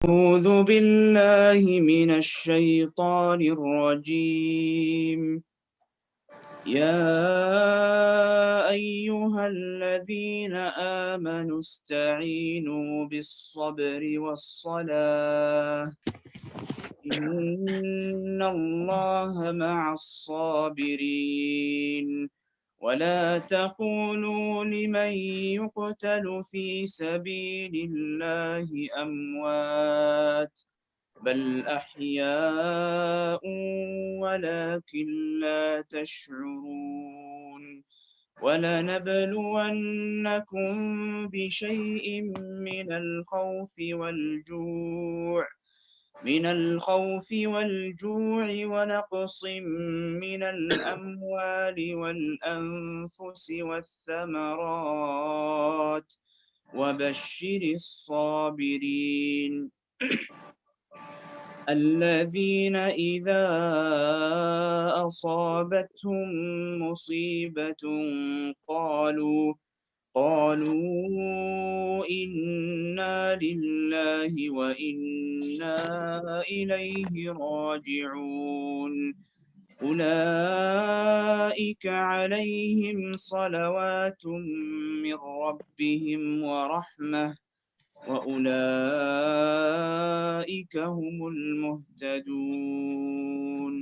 أعوذ بالله من الشيطان الرجيم. يا أيها الذين آمنوا استعينوا بالصبر والصلاة إن الله مع الصابرين. ولا تقولوا لمن يقتل في سبيل الله أموات بل أحياء ولكن لا تشعرون. ولنبلونكم بشيء من الخوف والجوع ونقص من الأموال والأنفس والثمرات وبشر الصابرين الذين إذا أصابتهم مصيبة قالوا إنا لله وإنا إليه راجعون. أولئك عليهم صلوات من ربهم ورحمة وأولئك هم المهتدون.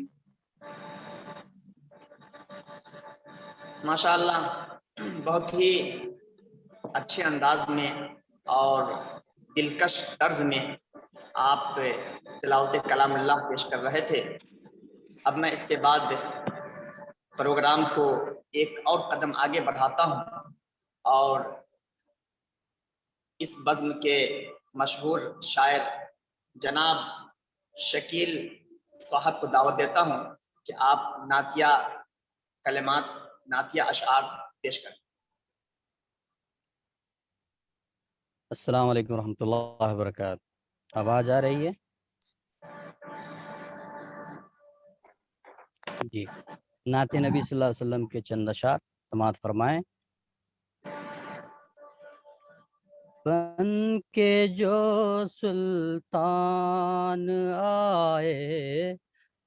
ماشاءاللہ بہت ہی اچھے انداز میں اور دلکش طرز میں آپ تلاوت کلام اللہ پیش کر رہے تھے۔ اب میں اس کے بعد پروگرام کو ایک اور قدم آگے بڑھاتا ہوں اور اس بزم کے مشہور شاعر جناب شکیل صاحب کو دعوت دیتا ہوں کہ آپ نعتیہ کلمات، نعتیہ اشعار پیش کریں۔ السلام علیکم ورحمۃ اللہ وبرکاتہ۔ آواز آ رہی ہے؟ جی، نعت نبی صلی اللہ علیہ وسلم کے چند اشعار سماعت فرمائیں۔ بن کے جو سلطان آئے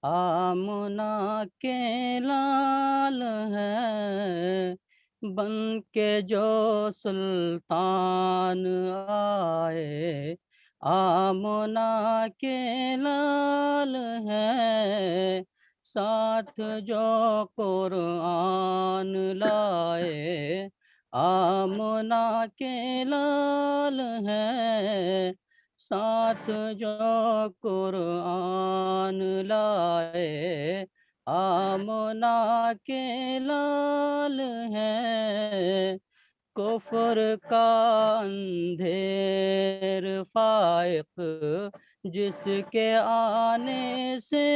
آمنہ کے لال ہیں، بن کے جو سلطان آئے آمنہ کے لال ہیں، ساتھ جو قرآن لائے آمنہ کے لال ہیں، ساتھ جو قرآن لائے آمنہ کے لال ہیں، کفر کا اندھیر فائق جس کے آنے سے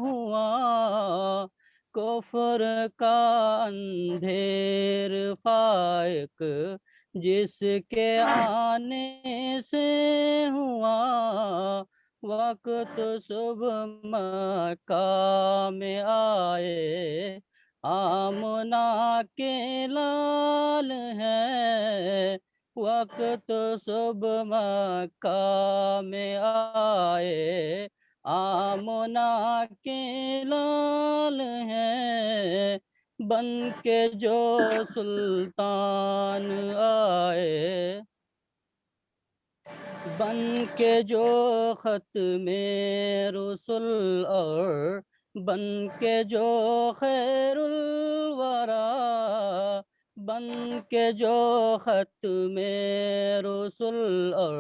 ہوا، کفر کا اندھیر فائق جس کے آنے سے ہوا، وقت صبح مکہ میں آئے آمنہ کے لال ہیں، وقت صبح مکہ میں آئے آمنہ کے لال ہیں، بن کے جو سلطان آئے، بن کے جو ختم رسل اور بن کے جو خیر الورا، بن کے جو ختم رسل اور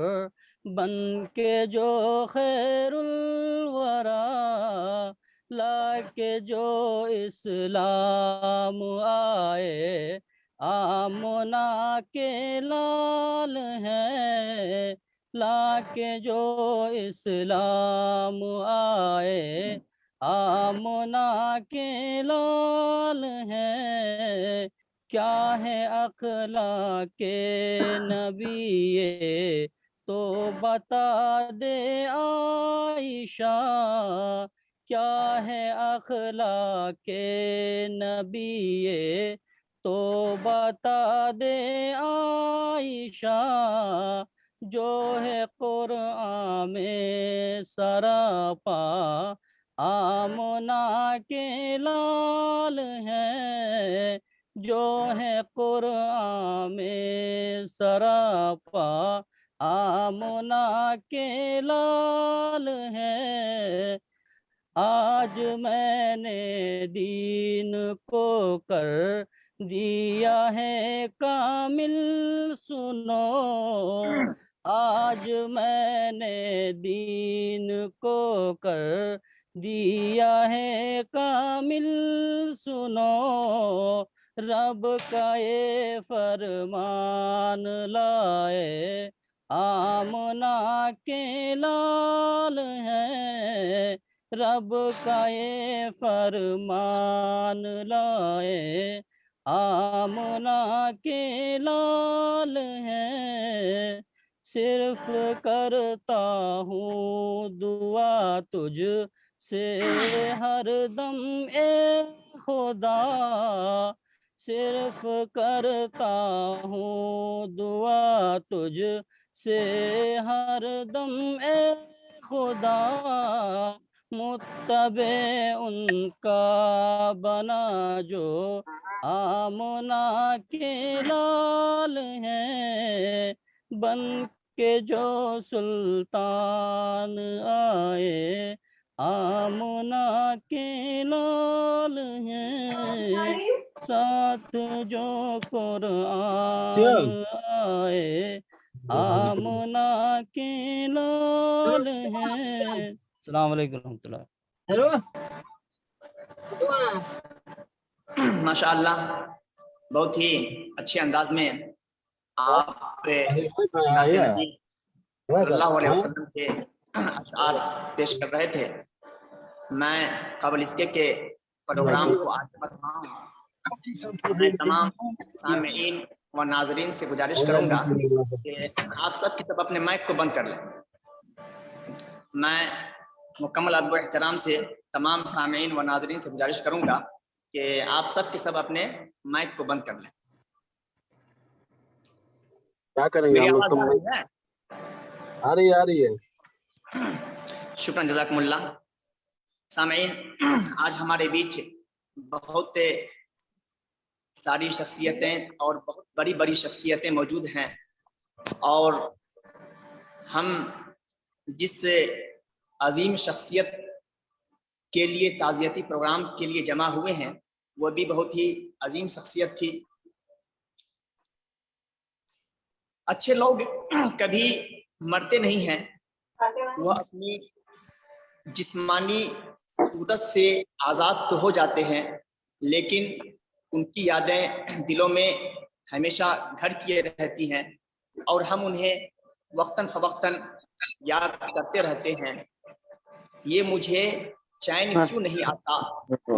بن کے جو خیر الورا، لا کے جو اسلام آئے آمنہ کے لال ہیں، لا کے جو اسلام آئے آمنہ کے لال ہیں، کیا ہے اخلاق نبی یہ تو بتا دے عائشہ، کیا ہے اخلاق نبی یہ تو بتا دے عائشہ، جو ہے قرآن میں سراپا، آمنہ کے لال ہے، جو ہے قرآن میں سراپا، آمنہ کے لال ہے۔ آج میں نے دین کو کر دیا ہے کامل، سنو، آج میں نے دین کو کر دیا ہے کامل، سنو، رب کا یہ فرمان لائے، آمنہ کے لال ہے، رب کا یہ فرمان لائے، آمنہ کے لال ہے۔ صرف کرتا ہوں دعا تجھ سے ہر دم اے خدا، صرف کرتا ہوں دعا تجھ سے ہر دم اے خدا، متبع ان کا بنا جو آمنہ کے لال ہے، بن کے جو سلطان آئے، آمنہ کے لال ہے، ساتھ جو قرآن آئے، آمنہ کے لال ہے۔ السلام علیکم ورحمۃ اللہ۔ ماشاء اللہ، بہت ہی اچھے انداز میں آپ نعت نبی صلی اللہ علیہ وسلم کے اشعار پیش کر رہے تھے۔ میں قبل اس کے پروگرام کو آگے بڑھاؤں، میں تمام سامعین و ناظرین سے گزارش کروں گا کہ آپ سب کی طرف اپنے مائک کو بند کر لیں۔ میں مکمل ادب و احترام سے تمام سامعین و ناظرین سے گزارش کروں گا کہ آپ سب کے سب اپنے مائک کو بند کر لیں۔ کیا کریں گے میری ہم لوگ؟ آواز تو آ رہی ہے؟ آ رہی ہے۔ شکراً، جزاکم اللہ۔ سامعین، آج ہمارے بیچ بہت ساری شخصیتیں اور بہت بڑی بڑی شخصیتیں موجود ہیں، اور ہم جس عظیم شخصیت کے لیے تعزیتی پروگرام کے لیے جمع ہوئے ہیں وہ بھی بہت ہی عظیم شخصیت تھی۔ اچھے لوگ کبھی مرتے نہیں ہیں، وہ اپنی جسمانی صورت سے آزاد تو ہو جاتے ہیں، لیکن ان کی یادیں دلوں میں ہمیشہ گھر کیے رہتی ہیں، اور ہم انہیں وقتاً فوقتاً یاد کرتے رہتے ہیں۔ یہ مجھے چین کیوں نہیں آتا،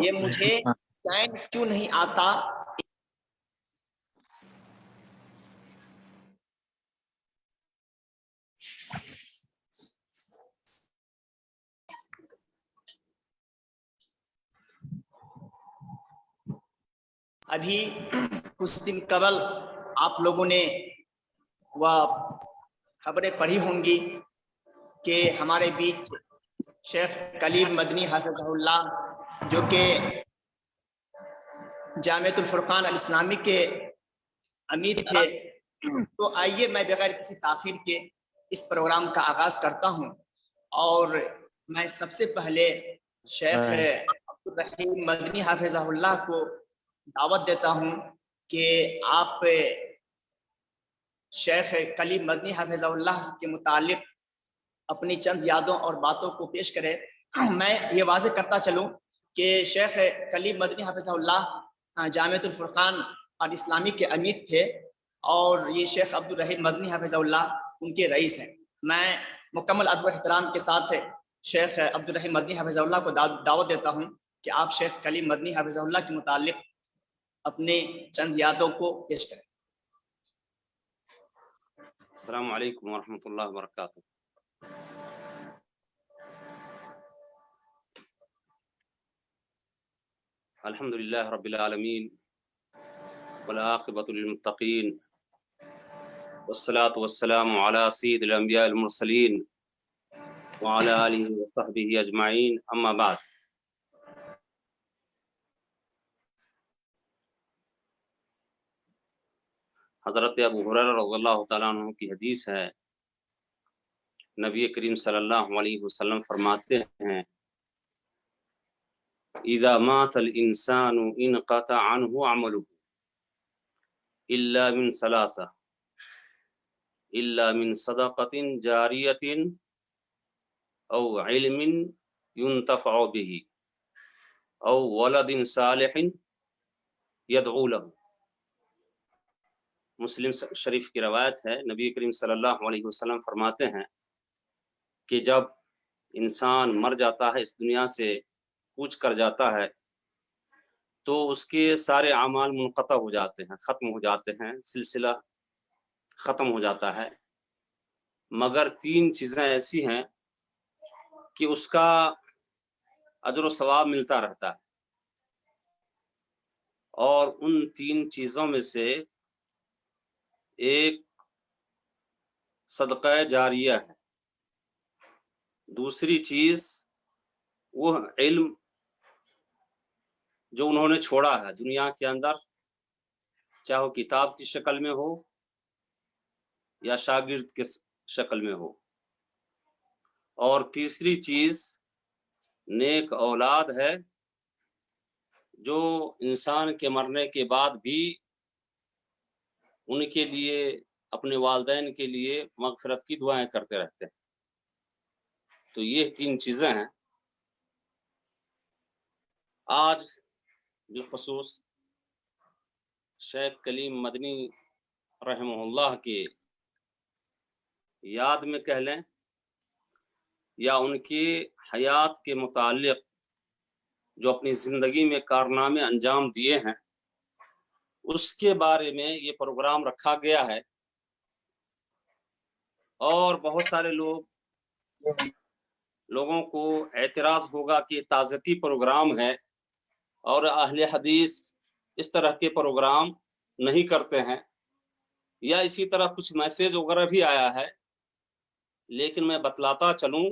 یہ مجھے چین کیوں نہیں آتا، ابھی کچھ دن قبل آپ لوگوں نے وہ خبریں پڑھی ہوں گی کہ ہمارے بیچ شیخ کلیم مدنی حفظہ اللہ، جو کہ جامعۃ الفرقان الاسلامی کے امیر تھے، تو آئیے میں بغیر کسی تاخیر کے اس پروگرام کا آغاز کرتا ہوں، اور میں سب سے پہلے شیخ عبدالرحیم مدنی حفظہ اللہ کو دعوت دیتا ہوں کہ آپ شیخ کلیم مدنی حفظہ اللہ کے متعلق اپنی چند یادوں اور باتوں کو پیش کرے۔ میں یہ واضح کرتا چلوں کہ شیخ کلیم مدنی حفظہ اللہ جامعۃ الفرقان الاسلامی کے امیر تھے، اور یہ شیخ عبدالرحیم مدنی حفظہ اللہ ان کے رئیس ہیں۔ میں مکمل ادب و احترام کے ساتھ شیخ عبدالرحیم مدنی حفظہ اللہ کو دعوت دیتا ہوں کہ آپ شیخ کلیم مدنی حفظہ اللہ کے متعلق اپنے چند یادوں کو پیش کریں۔ السلام علیکم ورحمۃ اللہ وبرکاتہ۔ الحمد للہ رب العالمین والعاقبۃ للمتقین والصلاة والسلام على سيد الأنبياء المرسلين وعلى آله وصحبه أجمعين أما بعد. حضرت ابو ہریرہ رضی اللہ تعالیٰ عنہ کی حدیث ہے، نبی کریم صلی اللہ علیہ وسلم فرماتے ہیں اذا مات الانسان انقطع عنه عمله الا من ثلاثة، الا من صدقة جاریة او علم ينتفع به او ولد صالح يدعو له۔ مسلم شریف کی روایت ہے، نبی کریم صلی اللہ علیہ وسلم فرماتے ہیں کہ جب انسان مر جاتا ہے، اس دنیا سے کوچ کر جاتا ہے، تو اس کے سارے اعمال منقطع ہو جاتے ہیں، ختم ہو جاتے ہیں، سلسلہ ختم ہو جاتا ہے، مگر تین چیزیں ایسی ہیں کہ اس کا اجر و ثواب ملتا رہتا ہے، اور ان تین چیزوں میں سے ایک صدقہ جاریہ ہے، دوسری چیز وہ علم جو انہوں نے چھوڑا ہے دنیا کے اندر، چاہے وہ کتاب کی شکل میں ہو یا شاگرد کے شکل میں ہو، اور تیسری چیز نیک اولاد ہے جو انسان کے مرنے کے بعد بھی ان کے لیے، اپنے والدین کے لیے مغفرت کی دعائیں کرتے رہتے ہیں۔ تو یہ تین چیزیں ہیں۔ آج بالخصوص شیخ کلیم مدنی رحمہ اللہ کے یاد میں کہہ لیں یا ان کی حیات کے متعلق جو اپنی زندگی میں کارنامے انجام دیے ہیں، اس کے بارے میں یہ پروگرام رکھا گیا ہے، اور بہت سارے لوگوں کو اعتراض ہوگا کہ تعزیتی پروگرام ہے اور اہل حدیث اس طرح کے پروگرام نہیں کرتے ہیں، یا اسی طرح کچھ میسیج وغیرہ بھی آیا ہے، لیکن میں بتلاتا چلوں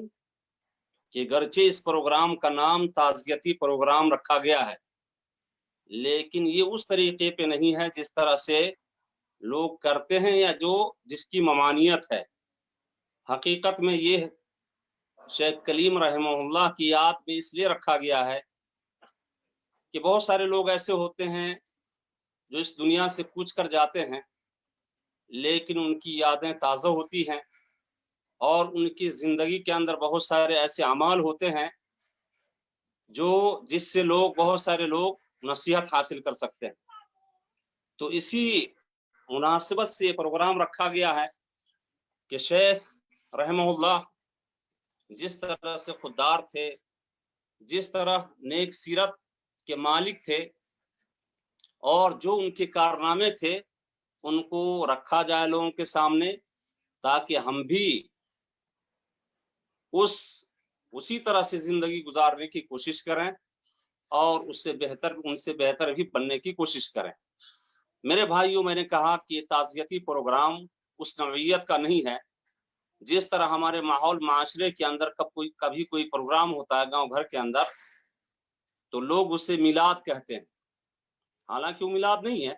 کہ گرچہ اس پروگرام کا نام تعزیتی پروگرام رکھا گیا ہے، لیکن یہ اس طریقے پہ نہیں ہے جس طرح سے لوگ کرتے ہیں یا جس کی ممانعت ہے۔ حقیقت میں یہ شیخ کلیم رحمہ اللہ کی یاد میں اس لیے رکھا گیا ہے کہ بہت سارے لوگ ایسے ہوتے ہیں جو اس دنیا سے کوچ کر جاتے ہیں، لیکن ان کی یادیں تازہ ہوتی ہیں، اور ان کی زندگی کے اندر بہت سارے ایسے اعمال ہوتے ہیں جس سے بہت سارے لوگ نصیحت حاصل کر سکتے ہیں۔ تو اسی مناسبت سے یہ پروگرام رکھا گیا ہے کہ شیخ رحمہ اللہ جس طرح سے خوددار تھے، جس طرح نیک سیرت کے مالک تھے، اور جو ان کے کارنامے تھے ان کو رکھا جائے لوگوں کے سامنے، تاکہ ہم بھی اسی طرح سے زندگی گزارنے کی کوشش کریں اور ان سے بہتر بھی بننے کی کوشش کریں۔ میرے بھائیوں، میں نے کہا کہ تعزیتی پروگرام اس نوعیت کا نہیں ہے جس طرح ہمارے ماحول معاشرے کے اندر کبھی کوئی پروگرام ہوتا ہے گاؤں گھر کے اندر تو لوگ اسے میلاد کہتے ہیں، حالانکہ وہ میلاد نہیں ہے۔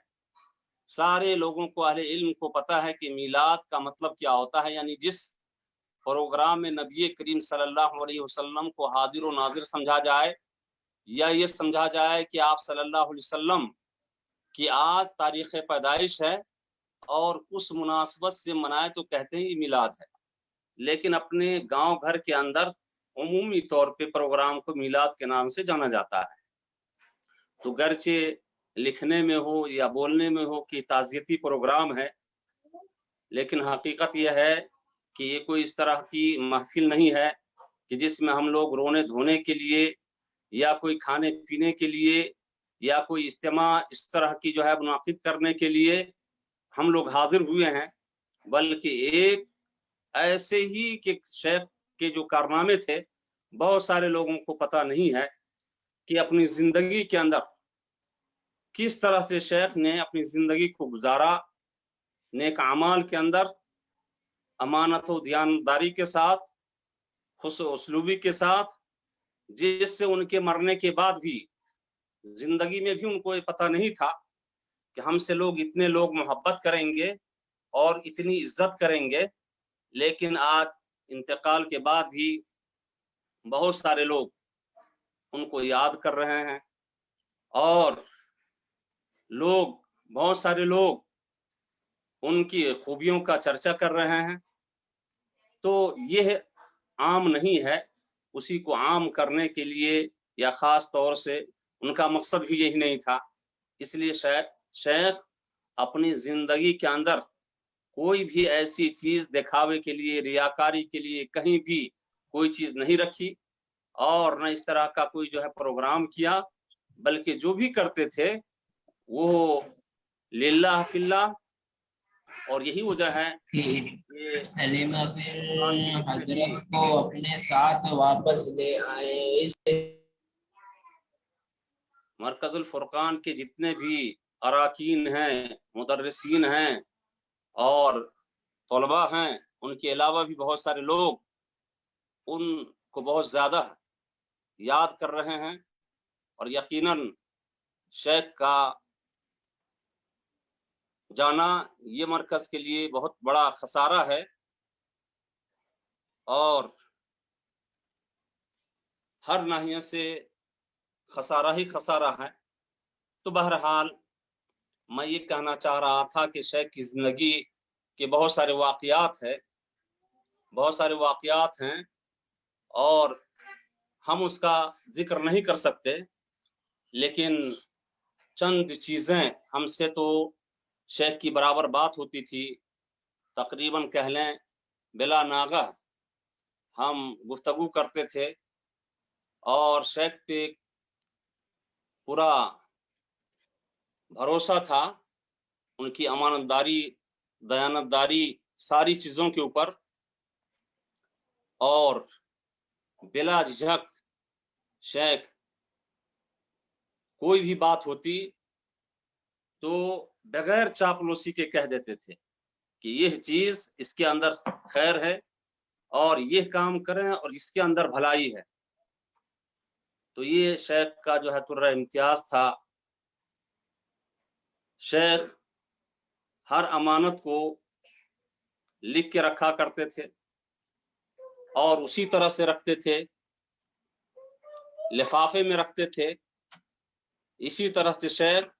سارے لوگوں کو، اہل علم کو پتہ ہے کہ میلاد کا مطلب کیا ہوتا ہے، یعنی جس پروگرام میں نبی کریم صلی اللہ علیہ وسلم کو حاضر و ناظر سمجھا جائے، یا یہ سمجھا جائے کہ آپ صلی اللہ علیہ وسلم کی آج تاریخ پیدائش ہے اور اس مناسبت سے منائے تو کہتے ہیں یہ میلاد ہے۔ لیکن اپنے گاؤں گھر کے اندر عمومی طور پہ پروگرام کو میلاد کے نام سے جانا جاتا ہے۔ تو گرچہ لکھنے میں ہو یا بولنے میں ہو کہ تعزیتی پروگرام ہے، لیکن حقیقت یہ ہے کہ یہ کوئی اس طرح کی محفل نہیں ہے کہ جس میں ہم لوگ رونے دھونے کے لیے یا کوئی کھانے پینے کے لیے یا کوئی اجتماع اس طرح کی منعقد کرنے کے لیے ہم لوگ حاضر ہوئے ہیں، بلکہ ایک ایسے ہی کہ شیخ کے جو کارنامے تھے بہت سارے لوگوں کو پتہ نہیں ہے کہ اپنی زندگی کے اندر کس طرح سے شیخ نے اپنی زندگی کو گزارا، नेक अमाल के अंदर अमानत व दयानतदारी के साथ, हुस्न उसलूबी के साथ, जिससे उनके मरने के बाद भी, जिंदगी में भी उनको ये पता नहीं था कि हमसे लोग इतने लोग मोहब्बत करेंगे और इतनी इज्जत करेंगे, लेकिन आज इंतकाल के बाद भी बहुत सारे लोग उनको याद कर रहे हैं और बहुत सारे लोग उनकी खूबियों का चर्चा कर रहे हैं। तो यह आम नहीं है, उसी को आम करने के लिए या खास तौर से उनका मकसद भी यही नहीं था। इसलिए शेख अपनी जिंदगी के अंदर कोई भी ऐसी चीज दिखावे के लिए, रियाकारी के लिए कहीं भी कोई चीज नहीं रखी और न इस तरह का कोई जो है प्रोग्राम किया, बल्कि जो भी करते थे वो लिल्लाह फिल्लाह। और यही वजह है कि हलीमा फिर हजरत को अपने साथ वापस ले आए। इस मरकजुल फुरकान के जितने भी अराकीन हैं, मुदर्रिसीन हैं और तलबा हैं, उनके अलावा भी बहुत सारे लोग उनको बहुत ज्यादा याद कर रहे हैं और यकीनन शेख का जाना ये मरकज के लिए बहुत बड़ा खसारा है और हर नाहिए से खसारा ही खसारा है। तो बहरहाल मैं ये कहना चाह रहा था कि शेख की जिंदगी के बहुत सारे वाक़यात हैं और हम उसका जिक्र नहीं कर सकते, लेकिन चंद चीजें हमसे तो शेख की बराबर बात होती थी, तकरीबन कह लें बिला नागा हम गुफ्तगू करते थे और शेख पे पूरा भरोसा था, उनकी अमानतदारी, दयानतदारी सारी चीजों के ऊपर, और बिला झिझक शेख कोई भी बात होती तो बगैर चापलूसी के कह देते थे कि यह चीज इसके अंदर खैर है और यह काम करें और इसके अंदर भलाई है। तो ये शेख का जो है तुर्रा इम्तियाज था। शेख हर अमानत को लिख के रखा करते थे और उसी तरह से रखते थे, लिफाफे में रखते थे। इसी तरह से शेख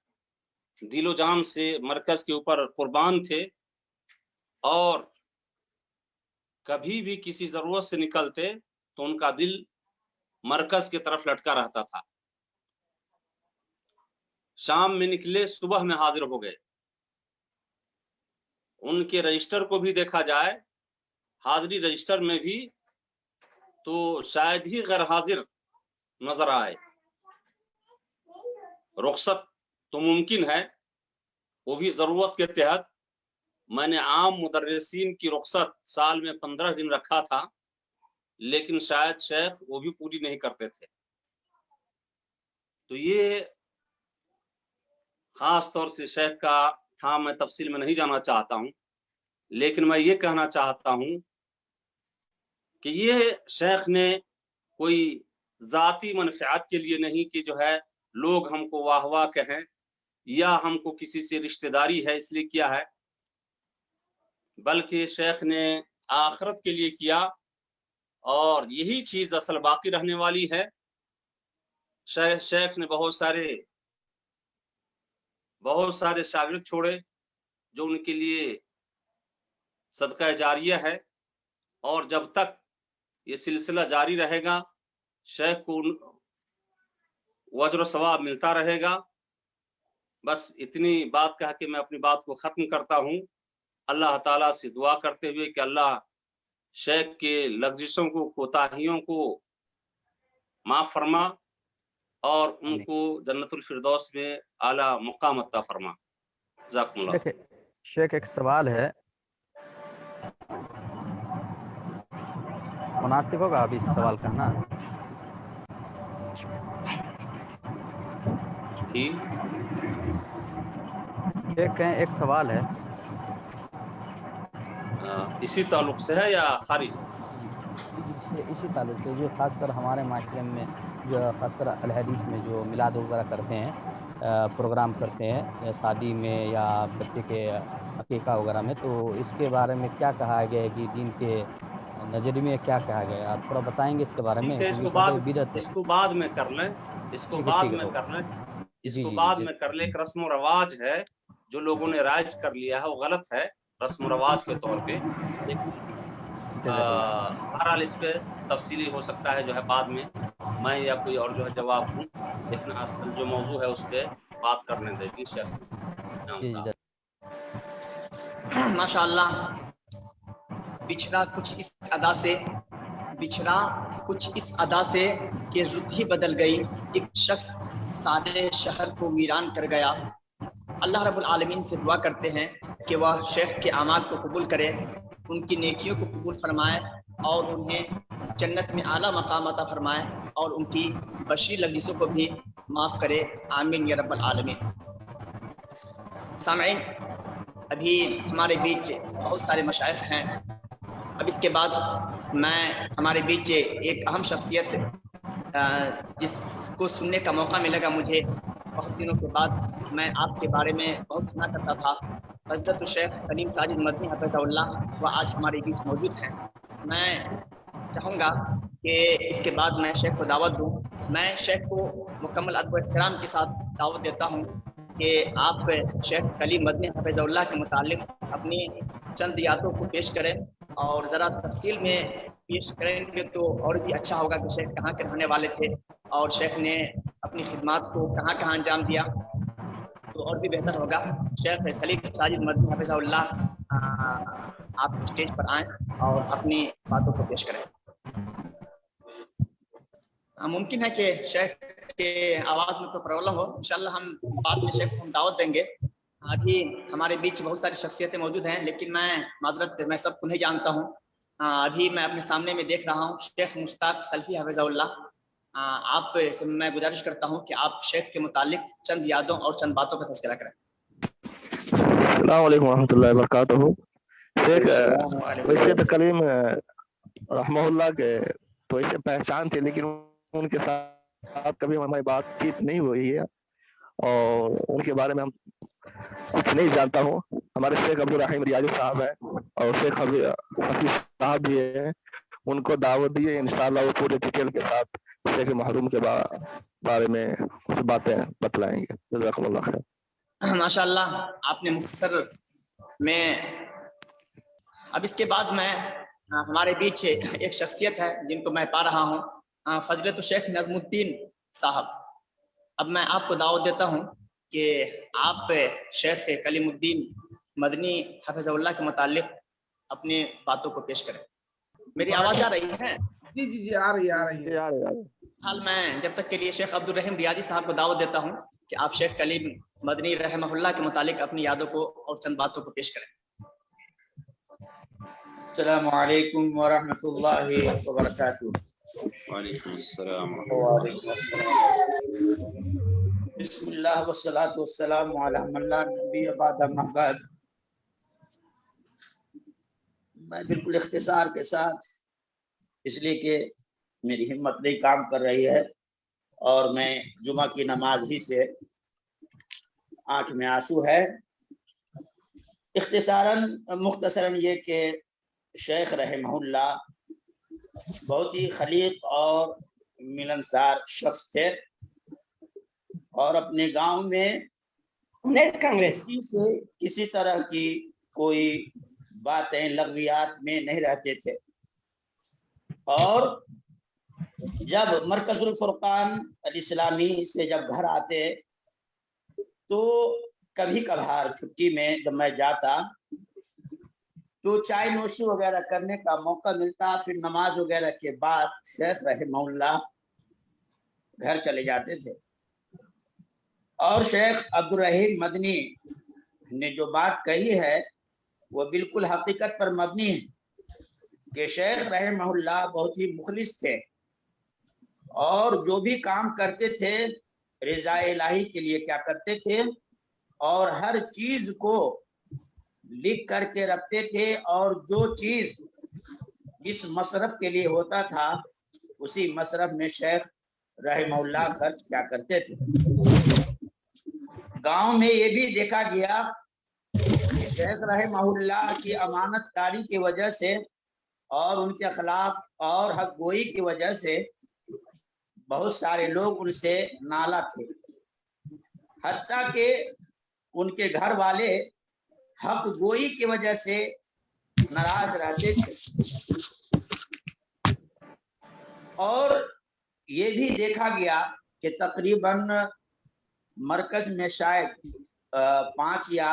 दिलो जान से मरकज के ऊपर कुर्बान थे और कभी भी किसी जरूरत से निकलते तो उनका दिल मरकज की तरफ लटका रहता था। शाम में निकले, सुबह में हाजिर हो गए। उनके रजिस्टर को भी देखा जाए, हाजिरी रजिस्टर में भी तो शायद ही गैर हाजिर नजर आए। रुखसत तो मुमकिन है, वो भी जरूरत के तहत। मैंने आम मुदर्रिसीन की रुखसत साल में 15 दिन रखा था, लेकिन शायद शेख वो भी पूरी नहीं करते थे। तो ये खास तौर से शेख का था। मैं तफसील में नहीं जाना चाहता हूं, लेकिन मैं ये कहना चाहता हूं कि ये शेख ने कोई जाती मनफियात के लिए नहीं कि जो है लोग हमको वाह वाह कहें या हमको किसी से रिश्तेदारी है इसलिए किया है, बल्कि शेख ने आखिरत के लिए किया और यही चीज असल बाकी रहने वाली है। शेख ने बहुत सारे शागिर्द छोड़े जो उनके लिए सदका जारिया है, और जब तक ये सिलसिला जारी रहेगा शेख को वज्र सवाब मिलता रहेगा। बस इतनी बात कह के मैं अपनी बात को खत्म करता हूँ, अल्लाह ताला से दुआ करते हुए कि अल्लाह शेख के लग्जिशों को, कोताहियों को माफ फरमा और उनको जन्नतुल फिरदौस में आला मुकाम अता फरमा। जज़ाकुमुल्लाह। शेख एक सवाल है, मुनासिब होगा अभी इस सवाल करना? ठीक, एक सवाल है اسی تعلق سے ہے یا خارج؟ اسی تعلق سے جو خاص کر ہمارے معاشرے میں جو خاص کر الحدیث میں جو میلاد وغیرہ کرتے ہیں، پروگرام کرتے ہیں یا شادی میں یا بچے کے عقیقہ وغیرہ میں، تو اس کے بارے میں کیا کہا گیا ہے کہ دین کے نظریے میں کیا کہا گیا ہے؟ آپ تھوڑا بتائیں گے اس کے بارے میں، ٹھیک ہے، کیونکہ کہتے ہیں بدعت ہے۔ اس کو بعد میں کر لیں، اس کو ٹھیک ہے بعد ٹھیک ہے میں تو کر لیں، اس جی کو جی بعد جی میں کر لیں۔ ایک رسم و رواج ہے جو لوگوں نے رائج کر لیا ہے، وہ غلط ہے رسم و رواج کے طور پہ، لیکن جزاک اللہ۔ بہرحال اس پہ تفصیلی ہو سکتا ہے جو ہے بعد میں میں یا کوئی اور جو ہے جواب دوں، لیکن اصل جو موضوع ہے اس پہ بات کرنے دیں گی شیخ امام جی جی صاحب۔ ماشاء اللہ، بچھڑا کچھ اس ادا سے کہ رت ہی بدل گئی، ایک شخص سارے شہر کو ویران کر گیا۔ اللہ رب العالمین سے دعا کرتے ہیں کہ وہ شیخ کے اعمال کو قبول کرے، ان کی نیکیوں کو قبول فرمائے اور انہیں جنت میں اعلیٰ مقام عطا فرمائے اور ان کی بشری لغزشوں کو بھی معاف کرے، آمین یا رب العالمین۔ سامعین، ابھی ہمارے بیچ بہت سارے مشائخ ہیں۔ اب اس کے بعد میں ہمارے بیچ ایک اہم شخصیت جس کو سننے کا موقع ملے گا مجھے بہت دنوں کے بعد، میں آپ کے بارے میں بہت سنا کرتا تھا، حضرت الشیخ سلیم ساجد مدنی حفظہ اللہ، وہ آج ہمارے بیچ موجود ہیں۔ میں چاہوں گا کہ اس کے بعد میں شیخ کو دعوت دوں۔ میں شیخ کو مکمل ادب و احترام کے ساتھ دعوت دیتا ہوں کہ آپ شیخ کلیم مدنی حفظہ اللہ کے متعلق اپنی چند یادوں کو پیش کریں، اور ذرا تفصیل میں پیش کریں گے تو اور بھی اچھا ہوگا کہ شیخ کہاں کے رہنے والے تھے اور شیخ نے اپنی خدمات کو کہاں کہاں انجام دیا، تو اور بھی بہتر ہوگا۔ شیخ سلیم ساجد مدنی حفظہ اللہ، آپ اسٹیج پر آئیں اور اپنی باتوں کو پیش کریں۔ ممکن ہے کہ شیخ کے آواز میں کوئی پرابلم ہو، انشاءاللہ ہم بعد میں شیخ کو ہم دعوت دیں گے۔ ابھی ہمارے بیچ بہت ساری شخصیتیں موجود ہیں، لیکن میں معذرت میں سب کو نہیں جانتا ہوں۔ ابھی میں اپنے سامنے میں دیکھ رہا ہوں شیخ مشتاق سلفی حفظہ اللہ۔ آپ سے میں گزارش کرتا ہوں کہ آپ شیخ کے متعلق چند یادوں اور چند باتوں کا تذکرہ کریں۔ السلام علیکم ورحمۃ اللہ وبرکاتہ۔ شیخ ویسے تو کلیم رحمہ اللہ کے تو اسے پہچان تھے، لیکن ان کے ساتھ کبھی ہماری بات چیت نہیں ہوئی ہے اور ان کے بارے میں ہم کچھ نہیں جانتا ہوں۔ ہمارے شیخ عبدالرحیم ریاضی صاحب ہیں اور شیخ حفیظ صاحب بھی ہیں، ان کو دعوت دیے، انشاءاللہ وہ پورے ڈیٹیل کے ساتھ شیخ محروم کے بارے میں کچھ باتیں بتلائیں گے۔ جزاکم اللہ خیر۔ ماشاء اللہ، آپ نے مختصر میں۔ اب اس کے بعد میں ہمارے بیچ ایک شخصیت ہے جن کو میں پا رہا ہوں، فضلت الشیخ نظم الدین صاحب۔ اب میں آپ کو دعوت دیتا ہوں کہ آپ شیخ کلیم الدین مدنی حفظہ اللہ کے متعلق اپنی باتوں کو پیش کریں۔ میری آواز آ رہی ہے؟ جی جی جی آ رہی ہے۔ حال میں جب تک کے لیے شیخ عبدالرحیم ریاضی صاحب کو دعوت دیتا ہوں کہ آپ شیخ کلیم مدنی رحمہ اللہ کے متعلق اپنی یادوں کو اور چند باتوں کو پیش کریں۔ السلام علیکم ورحمۃ اللہ وبرکاتہ۔ وعلیکم السلام۔ بسم اللہ والصلاۃ والسلام علی من لا نبی بعد اما بعد۔ میں بالکل اختصار کے ساتھ، اس لیے کہ میری ہمت نہیں کام کر رہی ہے اور میں جمعہ کی نماز ہی سے آنکھ میں آنسو ہے۔ مختصراً یہ کہ شیخ رحمہ اللہ بہت ہی خلیق اور ملنسار شخص تھے اور اپنے گاؤں میں کسی طرح کی کوئی باتیں لغویات میں نہیں رہتے تھے، اور جب مرکز الفرقان الاسلامی سے جب گھر آتے تو کبھی کبھار چھٹی میں جب میں جاتا تو چائے نوشی وغیرہ کرنے کا موقع ملتا، پھر نماز وغیرہ کے بعد شیخ رحمہ اللہ گھر چلے جاتے تھے۔ اور شیخ عبدالرحیم مدنی نے جو بات کہی ہے وہ بالکل حقیقت پر مبنی ہے کہ شیخ رحمہ اللہ بہت ہی مخلص تھے اور جو بھی کام کرتے تھے رضا الہی کے لیے کیا کرتے تھے، اور ہر چیز کو लिख करके रखते थे और जो चीज इस मसरफ के लिए होता था उसी मसरफ में शेख रहमहुल्लाह खर्च क्या करते थे। गांव में ये भी देखा गया कि शेख रहमहुल्लाह की अमानतदारी की वजह से और उनके अखलाक और हक गोई की वजह से बहुत सारे लोग उनसे नाला थे, हत्ता कि उनके घर वाले हक गोई की वजह से नाराज रहते थे। और ये भी देखा गया कि तकरीबन मरकज में शायद 5 या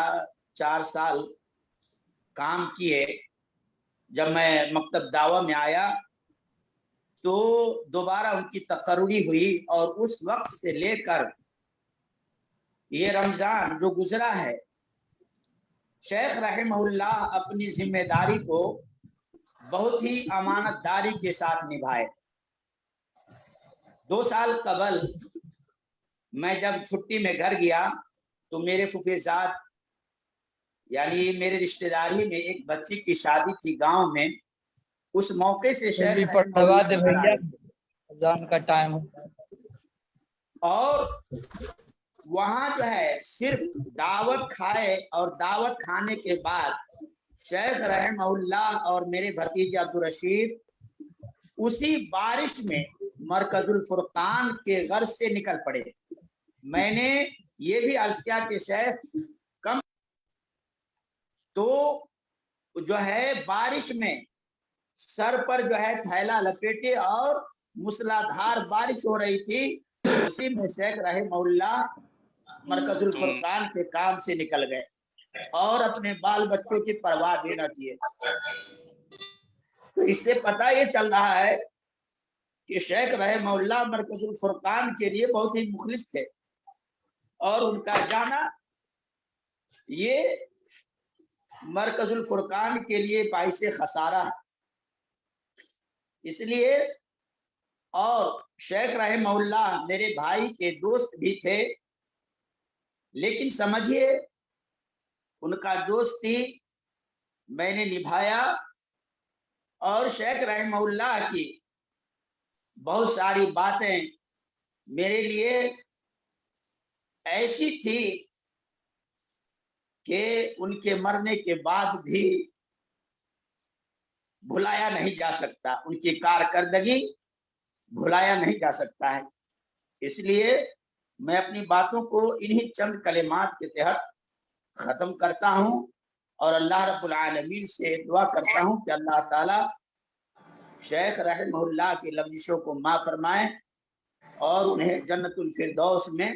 4 साल काम किए। जब मैं मकतब दावा में आया तो दोबारा उनकी तकर्री हुई और उस वक्त से लेकर ये रमजान जो गुजरा है, शेख रहमहुल्लाह अपनी जिम्मेदारी को बहुत ही अमानतदारी के साथ निभाए। 2 साल कबल मैं जब छुट्टी में घर गया तो मेरे फुफेजाद यानी मेरे रिश्तेदारी में एक बच्ची की शादी थी गांव में। उस मौके से शेख पढ़वा दे भैया, अजान का टाइम। और वहां जो है सिर्फ दावत खाए और दावत खाने के बाद शेख रहमहुल्लाह और मेरे भतीजे अब्दुल रशीद उसी बारिश में मरकजुल फुरकान के घर से निकल पड़े। मैंने ये भी अर्ज किया कि शेख कम तो जो है बारिश में सर पर जो है थैला लपेटे और मूसलाधार बारिश हो रही थी, उसी में शेख रहमहुल्लाह मरकजुल फुरकान के काम से निकल गए और अपने बाल बच्चों की परवाह भी न किए। तो इससे पता ये चल रहा है कि शेख रहमहुल्लाह मरकजुल फुरकान के लिए बहुत ही मुखलिस थे और उनका जाना ये मरकजुल फुरकान के लिए बाइसे खसारा है। इसलिए और शेख रहमहुल्लाह मेरे भाई के दोस्त भी थे, लेकिन समझिए उनका दोस्ती मैंने निभाया और शेख रहमहुल्लाह की बहुत सारी बातें मेरे लिए ऐसी थी कि उनके मरने के बाद भी भुलाया नहीं जा सकता, उनकी कारकर्दगी भुलाया नहीं जा सकता है। इसलिए मैं अपनी बातों को इन्हीं चंद कलिमात के तहत खत्म करता हूं और अल्लाह रब्बुल आलमीन से दुआ करता हूं कि अल्लाह ताला शेख रहमहुल्लाह की लफ्ज़िशों को माफ़ फरमाए और उन्हें जन्नतुल फिरदौस में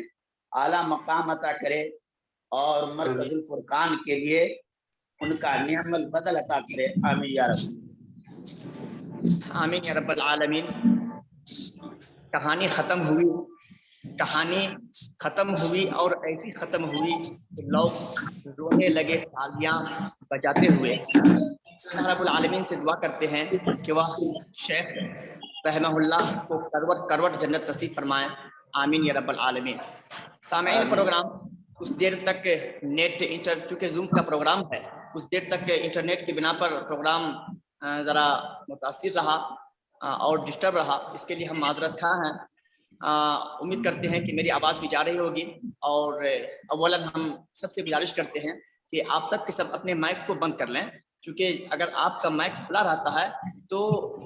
आला मकाम अता करे और मरकजुल फुरकान के लिए उनका निअमल बदल अता करे। आमीन या रब। आमीन या रब्बल आलमीन। कहानी खत्म हुई और ऐसी खत्म हुई कि लोग रोने लगे तालियां बजाते हुए। अल्लाह रब्बुल आलमीन से दुआ करते हैं कि वह शेख रहमहुल्लाह को करवट जन्नत नसीब फरमाए। आमीन या रब्बल आलमीन। सामईन, प्रोग्राम कुछ देर तक क्योंकि जूम का प्रोग्राम है, कुछ देर तक इंटरनेट की बिना पर प्रोग्राम ज़रा मुतासिर रहा और डिस्टर्ब रहा, इसके लिए हम माजरत खा हैं। उम्मीद करते हैं कि मेरी आवाज़ भी जा रही होगी। और अव्वलन हम सबसे गुजारिश करते हैं कि आप सब के सब अपने माइक को बंद कर लें, क्योंकि अगर आपका माइक खुला रहता है तो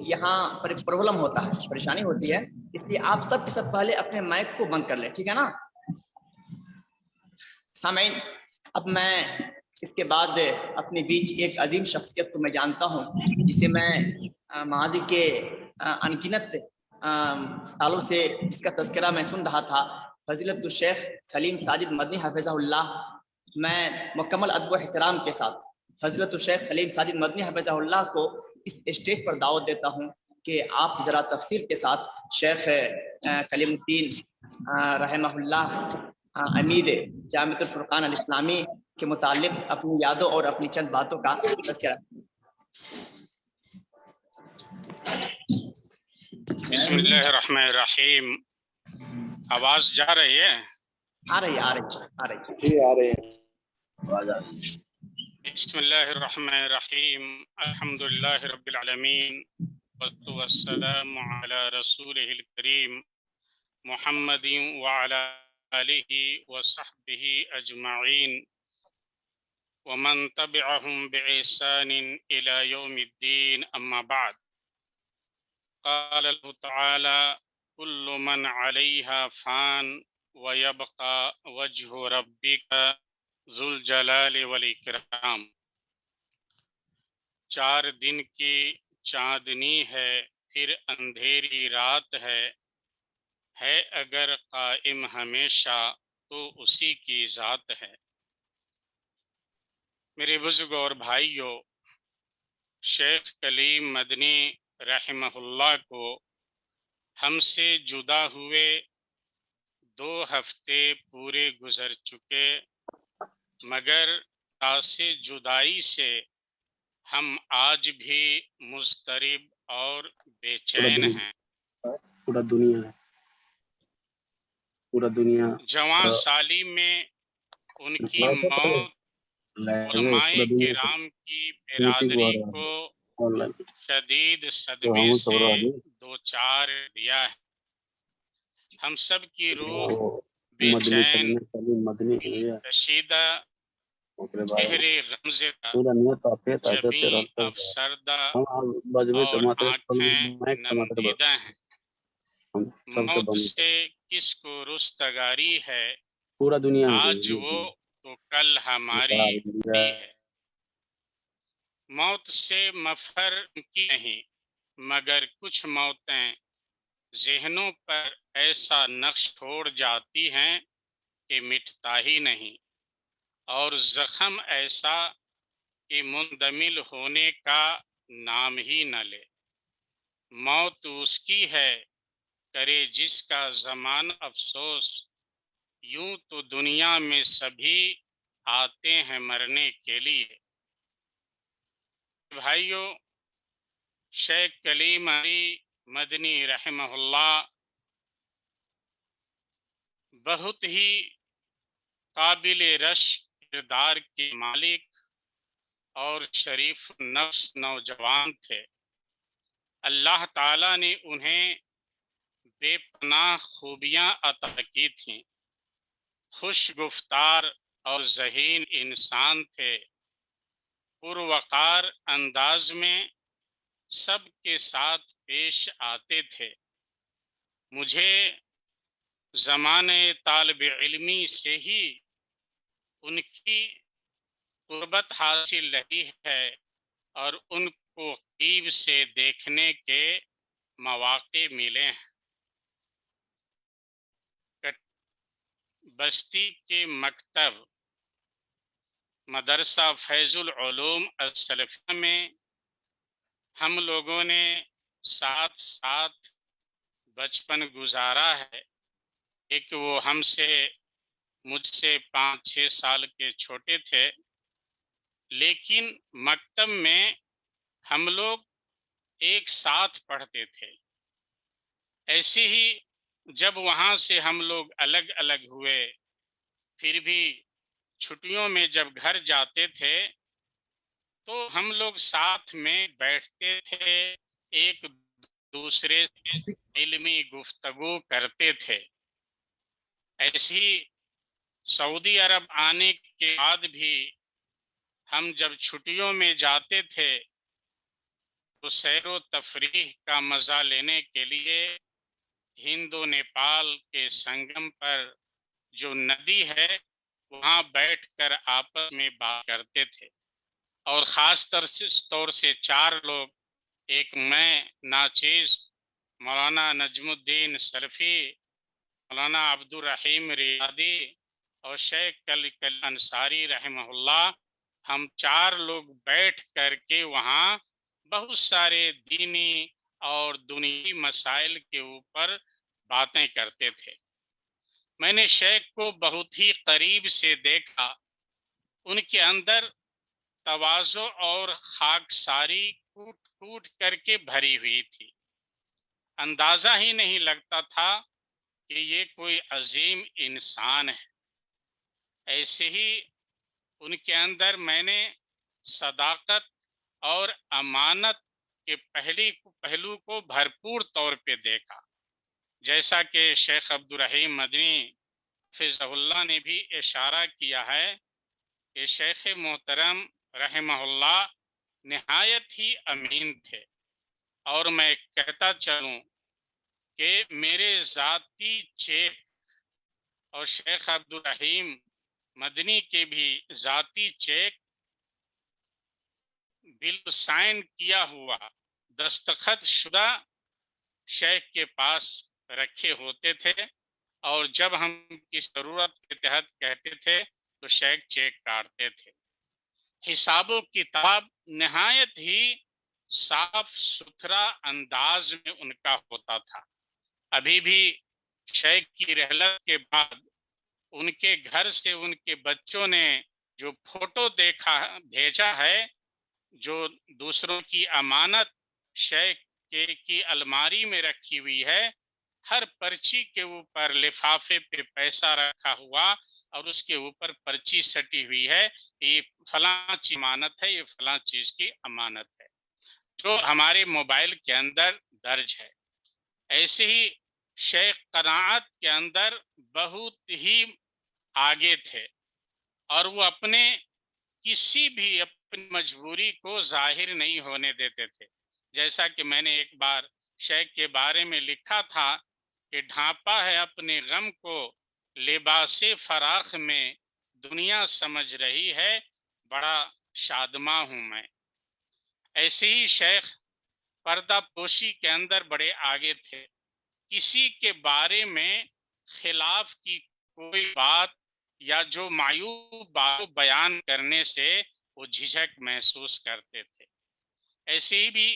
यहाँ पर प्रॉब्लम होता है, परेशानी होती है। इसलिए आप सब के सब पहले अपने माइक को बंद कर लें, ठीक है ना सामईन। अब मैं इसके बाद अपने बीच एक अजीम शख्सियत को मैं जानता हूँ, जिसे मैं माजी के अनगिनत सालों से इसका तज़किरा मैं सुन रहा था। फजीलतुल शेख सलीम साजिद मदनी हफिज़हुल्लाह। मैं मुकम्मल अदब व एहतराम के साथ फजीलतुल शेख सलीम साजिद मदनी हफिज़हुल्लाह को इस स्टेज पर दावत देता हूँ कि आप ज़रा तफसील के साथ शेख कलीमुद्दीन रहमहुल्लाह अमीद जामिअतुल फुरकान अल इस्लामी के मुतालिक अपनी यादों और अपनी चंद बातों का तज़किरा। बिस्मिल्लाहिर्रहमानिर्रहीम। आवाज जा रही है? आ रही है। आवाज आ रही है। بسم اللہ الرحمن الرحیم الحمد للہ رب العالمین والصلاة والسلام علی رسولہ الکریم محمد وعلی آلہ وصحبہ اجمعین ومن تبعهم بإحسان إلى يوم الدين أما بعد قال الله تعالى كل من عليها فان ويبقى وجه ربك ذو الجلال والإکرام۔ 4 دن کی چاندنی ہے پھر اندھیری رات ہے اگر قائم ہمیشہ تو اسی کی ذات ہے۔ میرے بزرگ اور بھائیوں، شیخ کلیم مدنی رحمہ اللہ کو ہم سے جدا ہوئے 2 ہفتے پورے گزر چکے، مگر تاث جدائی سے ہم آج بھی مضطرب اور بے چین ہیں۔ پورا دنیا جوان سالی میں ان کی موت علماء کرام کی برادری کو شدید صدمے سے دوچار دیا ہے۔ ہم سب کی روح بے چین، کشیدہ، چہرے غمزدہ، جبیں افسردہ اور آنکھیں نمدیدہ ہیں۔ موت سے کس کو رستگاری ہے، آج وہ تو کل ہماری بھی ہے۔ موت سے مفر کی نہیں، مگر کچھ موتیں ذہنوں پر ایسا نقش چھوڑ جاتی ہیں کہ مٹتا ہی نہیں، اور زخم ایسا کہ مندمل ہونے کا نام ہی نہ لے۔ موت اس کی ہے کرے جس کا زمانہ افسوس، یوں تو دنیا میں سبھی آتے ہیں مرنے کے لیے۔ بھائیوں، شیخ کلیم علی مدنی رحمہ اللہ بہت ہی قابل رشک کردار کے مالک اور شریف نفس نوجوان تھے۔ اللہ تعالیٰ نے انہیں بے پناہ خوبیاں عطا کی تھیں۔ خوش گفتار اور ذہین انسان تھے، پروقار انداز میں سب کے ساتھ پیش آتے تھے۔ مجھے زمانے طالب علمی سے ہی ان کی قربت حاصل رہی ہے اور ان کو قریب سے دیکھنے کے مواقع ملے ہیں۔ بستی کے مکتب مدرسہ فیض العلوم السلفیہ میں ہم لوگوں نے ساتھ بچپن گزارا ہے۔ ایک وہ مجھ سے 5-6 سال کے چھوٹے تھے، لیکن مکتب میں ہم لوگ ایک ساتھ پڑھتے تھے۔ ایسے ہی جب وہاں سے ہم لوگ الگ الگ ہوئے، پھر بھی چھٹیوں میں جب گھر جاتے تھے تو ہم لوگ ساتھ میں بیٹھتے تھے، ایک دوسرے سے علمی گفتگو کرتے تھے۔ ایسے ہی سعودی عرب آنے کے بعد بھی ہم جب چھٹیوں میں جاتے تھے تو سیر و تفریح کا مزہ لینے کے لیے ہند و نیپال کے سنگم پر جو ندی ہے وہاں بیٹھ کر آپس میں بات کرتے تھے، اور خاص طور سے 4 لوگ، ایک میں ناچیز، مولانا نجم الدین سلفی، مولانا عبدالرحیم ریاضی اور شیخ کل انصاری رحمہ اللہ، ہم 4 لوگ بیٹھ کر کے وہاں بہت سارے دینی اور دنیوی مسائل کے اوپر باتیں کرتے تھے۔ میں نے شیخ کو بہت ہی قریب سے دیکھا، ان کے اندر تواضع اور خاکساری کوٹ کر کے بھری ہوئی تھی۔ اندازہ ہی نہیں لگتا تھا کہ یہ کوئی عظیم انسان ہے۔ ایسے ہی ان کے اندر میں نے صداقت اور امانت کے پہلو کو بھرپور طور پہ دیکھا، جیسا کہ شیخ عبدالرحیم مدنی حفظہ اللہ نے بھی اشارہ کیا ہے کہ شیخ محترم رحمہ اللہ نہایت ہی امین تھے، اور میں کہتا چلوں کہ میرے ذاتی چیک اور شیخ عبدالرحیم مدنی کے بھی ذاتی چیک بل سائن کیا ہوا دستخط شدہ شیخ کے پاس رکھے ہوتے تھے، اور جب ہم کس ضرورت کے تحت کہتے تھے تو شیخ چیک کاٹتے تھے۔ حساب و کتاب نہایت ہی صاف ستھرا انداز میں ان کا ہوتا تھا۔ ابھی بھی شیخ کی رحلت کے بعد ان کے گھر سے ان کے بچوں نے جو فوٹو بھیجا ہے، جو دوسروں کی امانت شیخ کی الماری میں رکھی ہوئی ہے، ہر پرچی کے اوپر لفافے پہ پیسہ رکھا ہوا اور اس کے اوپر پرچی سٹی ہوئی ہے، یہ فلاں چیز امانت ہے، یہ فلاں چیز کی امانت ہے، جو ہمارے موبائل کے اندر درج ہے۔ ایسے ہی شیخ قناعت کے اندر بہت ہی آگے تھے، اور وہ کسی بھی اپنی مجبوری کو ظاہر نہیں ہونے دیتے تھے۔ جیسا کہ میں نے ایک بار شیخ کے بارے میں لکھا تھا کہ ڈھانپا ہے اپنے غم کو لباس فراخ میں، دنیا سمجھ رہی ہے بڑا شادماں ہوں میں۔ ایسے ہی شیخ پردہ پوشی کے اندر بڑے آگے تھے، کسی کے بارے میں خلاف کی کوئی بات یا جو معیوب بات بیان کرنے سے وہ جھجک محسوس کرتے تھے۔ ایسے ہی بھی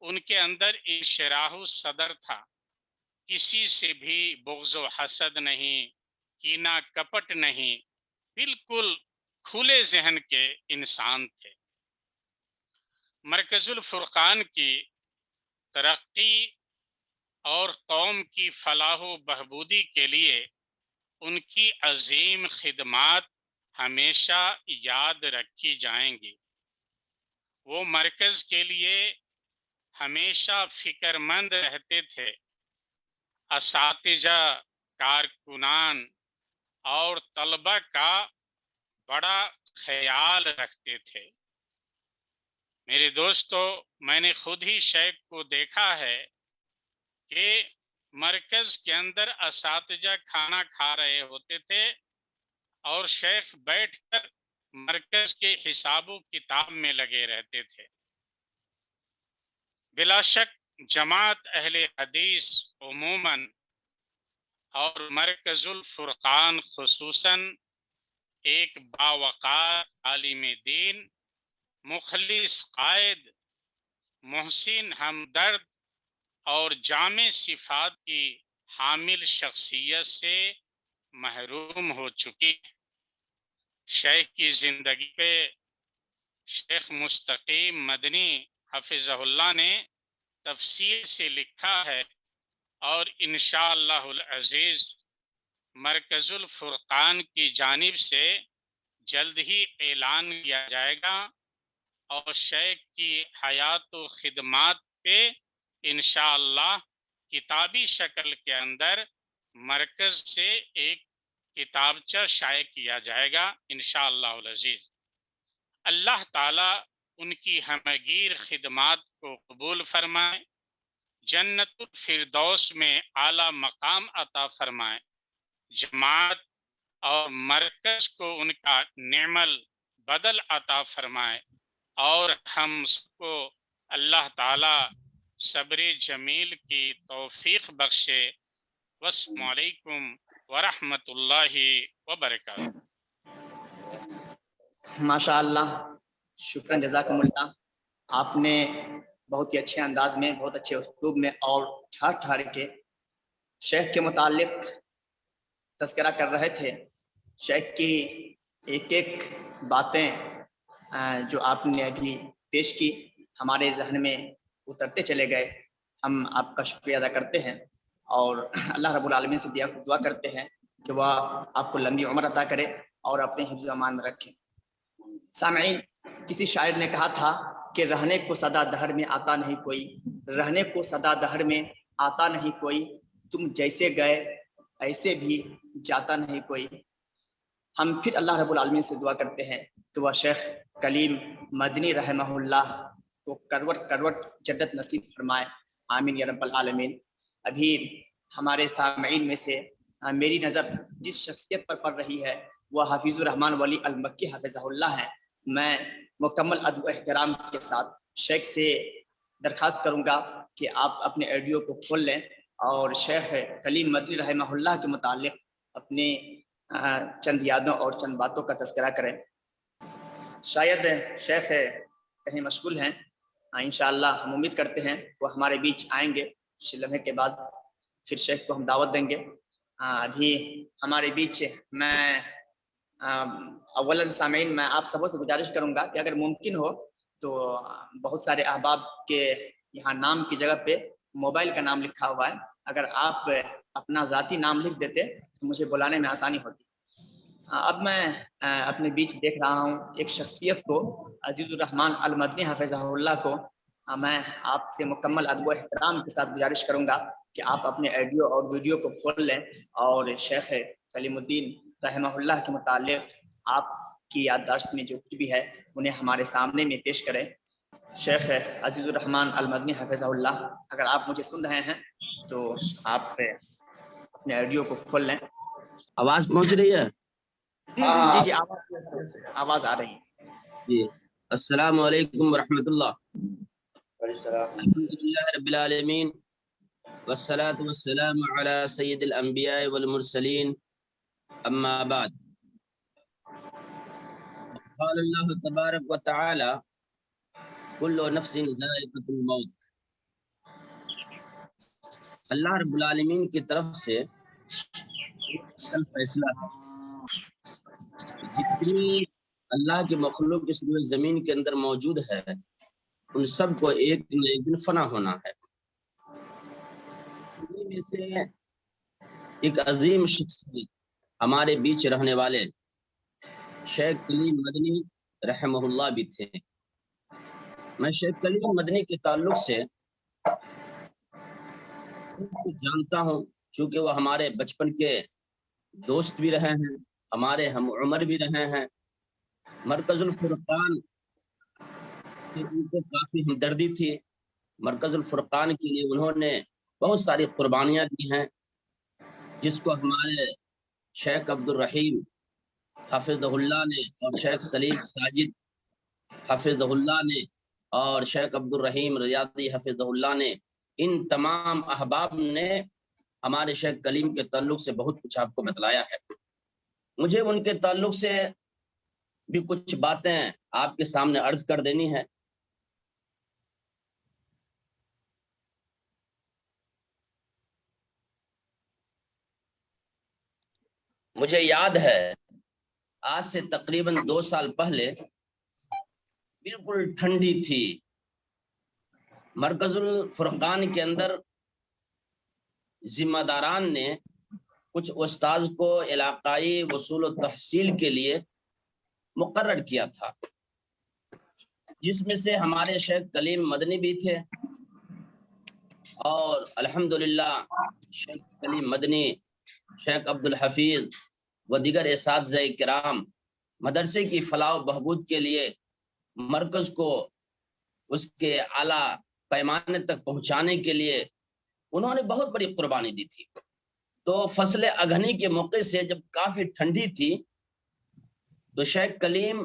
ان کے اندر انشراح الصدر تھا، کسی سے بھی بغض و حسد نہیں، کینہ کپٹ نہیں، بالکل کھلے ذہن کے انسان تھے۔ مرکز الفرقان کی ترقی اور قوم کی فلاح و بہبودی کے لیے ان کی عظیم خدمات ہمیشہ یاد رکھی جائیں گی۔ وہ مرکز کے لیے ہمیشہ فکر مند رہتے تھے، اساتذہ، کارکنان اور طلبہ کا بڑا خیال رکھتے تھے۔ میرے دوستو، میں نے خود ہی شیخ کو دیکھا ہے کہ مرکز کے اندر اساتذہ کھانا کھا رہے ہوتے تھے اور شیخ بیٹھ کر مرکز کے حساب و کتاب میں لگے رہتے تھے۔ بلا شک جماعت اہل حدیث عموماً اور مرکز الفرقان خصوصاً ایک باوقار عالم دین، مخلص قائد، محسن ہمدرد اور جامع صفات کی حامل شخصیت سے محروم ہو چکی۔ شیخ کی زندگی پہ شیخ مستقیم مدنی حفظہ اللہ نے تفصیل سے لکھا ہے، اور انشاءاللہ العزیز مرکز الفرقان کی جانب سے جلد ہی اعلان کیا جائے گا، اور شیخ کی حیات و خدمات پہ انشاءاللہ کتابی شکل کے اندر مرکز سے ایک کتابچہ شائع کیا جائے گا انشاءاللہ العزیز۔ اللہ تعالی ان کی ہمگیر خدمات کو قبول فرمائے، جنت الفردوس میں اعلیٰ مقام عطا فرمائے، جماعت اور مرکز کو ان کا نعم البدل عطا فرمائے، اور ہم سب کو اللہ تعالی صبر جمیل کی توفیق بخشے۔ والسلام علیکم ورحمۃ اللہ وبرکاتہ۔ ماشاء اللہ، شکراً، جزاکم اللہ۔ آپ نے بہت ہی اچھے انداز میں، بہت اچھے اسلوب میں اور ٹھار ٹھار کے شیخ کے متعلق تذکرہ کر رہے تھے۔ شیخ کی ایک ایک باتیں جو آپ نے ابھی پیش کی ہمارے ذہن میں اترتے چلے گئے۔ ہم آپ کا شکریہ ادا کرتے ہیں، اور اللہ رب العالمین سے دعا کرتے ہیں کہ وہ آپ کو لمبی عمر عطا کرے اور اپنے حفظ و امان میں رکھے۔ سامعین، किसी शायर ने कहा था कि रहने को सदा दहर में आता नहीं कोई, रहने को सदा दहर में आता नहीं कोई, तुम जैसे गए ऐसे भी जाता नहीं कोई। हम फिर अल्लाह रब्बुल आलमीन से दुआ करते हैं कि वह शेख कलीम मदनी रहमहुल्लाह को करवट करवट जन्नत नसीब फरमाए, आमीन या रब्बल आलमीन। अभी हमारे सामईन में से मेरी नज़र जिस शख्सियत पर पड़ रही है वह हाफिजुर रहमान वली अल मक्की हाफिज़हुल्लाह है। मैं मुकम्मल अदब एहतराम के साथ शेख से दरख्वास्त करूँगा कि आप अपने ऑडियो को खोल लें और शेख कलीम मदनी रहमहुल्लाह के मुतालिक अपने चंद यादों और चंद बातों का तज़किरा करें। शायद शेख कहीं मशगूल हैं, इंशाअल्लाह हम उम्मीद करते हैं वो हमारे बीच आएंगे कुछ लम्हे के बाद, फिर शेख को हम दावत देंगे। अभी हमारे बीच मैं अव्वलन सामीन मैं आप सबों से गुजारिश करूंगा कि अगर मुमकिन हो तो बहुत सारे अहबाब के यहाँ नाम की जगह पे मोबाइल का नाम लिखा हुआ है, अगर आप अपना ज़ाती नाम लिख देते तो मुझे बुलाने में आसानी होती। अब मैं अपने बीच देख रहा हूँ एक शख्सियत को, अजीज़ुर रहमान अल मदनी हाफिज़हुल्लाह को मैं आपसे मुकम्मल अदब एहतराम के साथ गुजारिश करूँगा कि आप अपने ऑडियो और वीडियो को खोल लें और शेख कलीमुद्दीन रहमहुल्लाह के मुतालिक आपकी याददाश्त में जो कुछ भी है उन्हें हमारे सामने में पेश करें। शेख अजीज़ुर रहमान अल मदनी हाफिज़हुल्लाह, अगर आप मुझे सुन रहे हैं तो आप अपने ऑडियो को खोल लें। आवाज पहुंच रही है? जी जी आवाज आ रही है जी। अस्सलाम वालेकुम वरहमतुल्लाह। अल्हम्दुलिल्लाह रब्बिल आलमीन वस्सलातु वस्सलामु अला सय्यिदिल अंबिया वल मुरसलीन, अम्मा बाद। क़ाल अल्लाह तबारक व तआला कुल्लु नफ्सिन ज़ाइक़तुल मौत। अल्लाह रब्बुल आलमीन की तरफ से फैसला है, जितनी अल्लाह के मखलूक इस ज़मीन के अंदर मौजूद है उन सब को एक न एक दिन फना होना है। में से एक अजीम शख्सियत हमारे बीच रहने वाले शेख कलीम मदनी रहमहुल्लाह भी थे। मैं शेख कलीम मदनी के ताल्लुक से जानता हूँ चूँकि वो हमारे बचपन के दोस्त भी रहे हैं, हमारे हम उम्र भी रहे हैं। मरकजुल फुरकान से उनको काफ़ी हमदर्दी थी। मरकजुल फुरकान के लिए उन्होंने बहुत सारी कुर्बानियाँ दी हैं, जिसको हमारे शेख अब्दुल रहीम हाफिज़हुल्लाह ने और शेख सलीम साजिद हाफिज़हुल्लाह ने और शेख अब्दुल रहीम रियादी हाफिज़हुल्लाह ने, इन तमाम अहबाब ने हमारे शेख कलीम के ताल्लुक से बहुत कुछ आपको बतलाया है। मुझे उनके ताल्लुक से भी कुछ बातें आपके सामने अर्ज कर देनी है। मुझे याद है आज से तकरीबन 2 साल पहले बिल्कुल ठंडी थी, मरकजुल फुरकान के अंदर जिम्मेदारान ने कुछ उस्ताद को इलाकाई वसूल व तहसील के लिए मुकर्रर किया था, जिसमें से हमारे शेख कलीम मदनी भी थे और अल्हम्दुलिल्लाह शेख कलीम मदनी, शेख अब्दुल हफीज व दीगर एसातिज़ा किराम मदरसे की फलाह बहबूद के लिए मरकज को उसके आला पैमाने तक पहुंचाने के लिए उन्होंने बहुत बड़ी कुर्बानी दी थी। तो फसले अगहनी के मौके से जब काफी ठंडी थी तो शेख कलीम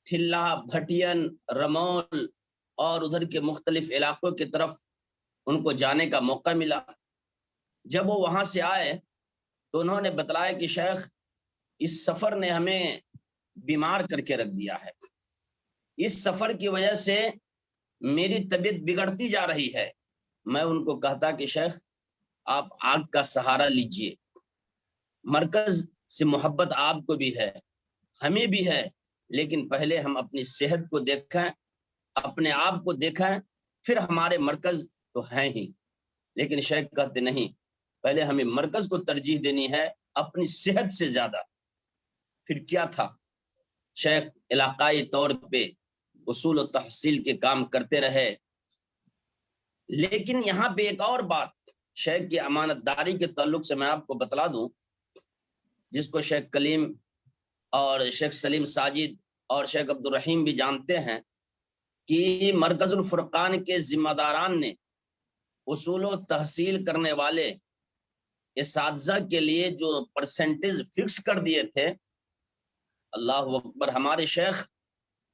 ठिल्ला, भटियन, रमौल और उधर के मुख्तलिफ इलाकों की तरफ उनको जाने का मौका मिला। जब वो वहां से आए तो उन्होंने बतलाया कि शेख, इस सफर ने हमें बीमार करके रख दिया है, इस सफर की वजह से मेरी तबीयत बिगड़ती जा रही है। मैं उनको कहता कि शेख, आप आग का सहारा लीजिए, मरकज से मोहब्बत आपको भी है, हमें भी है, लेकिन पहले हम अपनी सेहत को देखें, अपने आप को देखें, फिर हमारे मरकज तो हैं ही। लेकिन शेख कहते नहीं, पहले हमें मरकज को तरजीह देनी है अपनी सेहत से ज्यादा। फिर क्या था, شیخ علاقائی طور پہ اصول و تحصیل کے کام کرتے رہے، لیکن یہاں پہ ایک اور بات شیخ کی امانت داری کے تعلق سے میں آپ کو بتلا دوں، جس کو شیخ کلیم اور شیخ سلیم ساجد اور شیخ عبدالرحیم بھی جانتے ہیں، کہ مرکز الفرقان کے ذمہ داران نے اصول و تحصیل کرنے والے اساتذہ کے لیے جو پرسنٹیج فکس کر دیے تھے، اللہ اکبر، ہمارے شیخ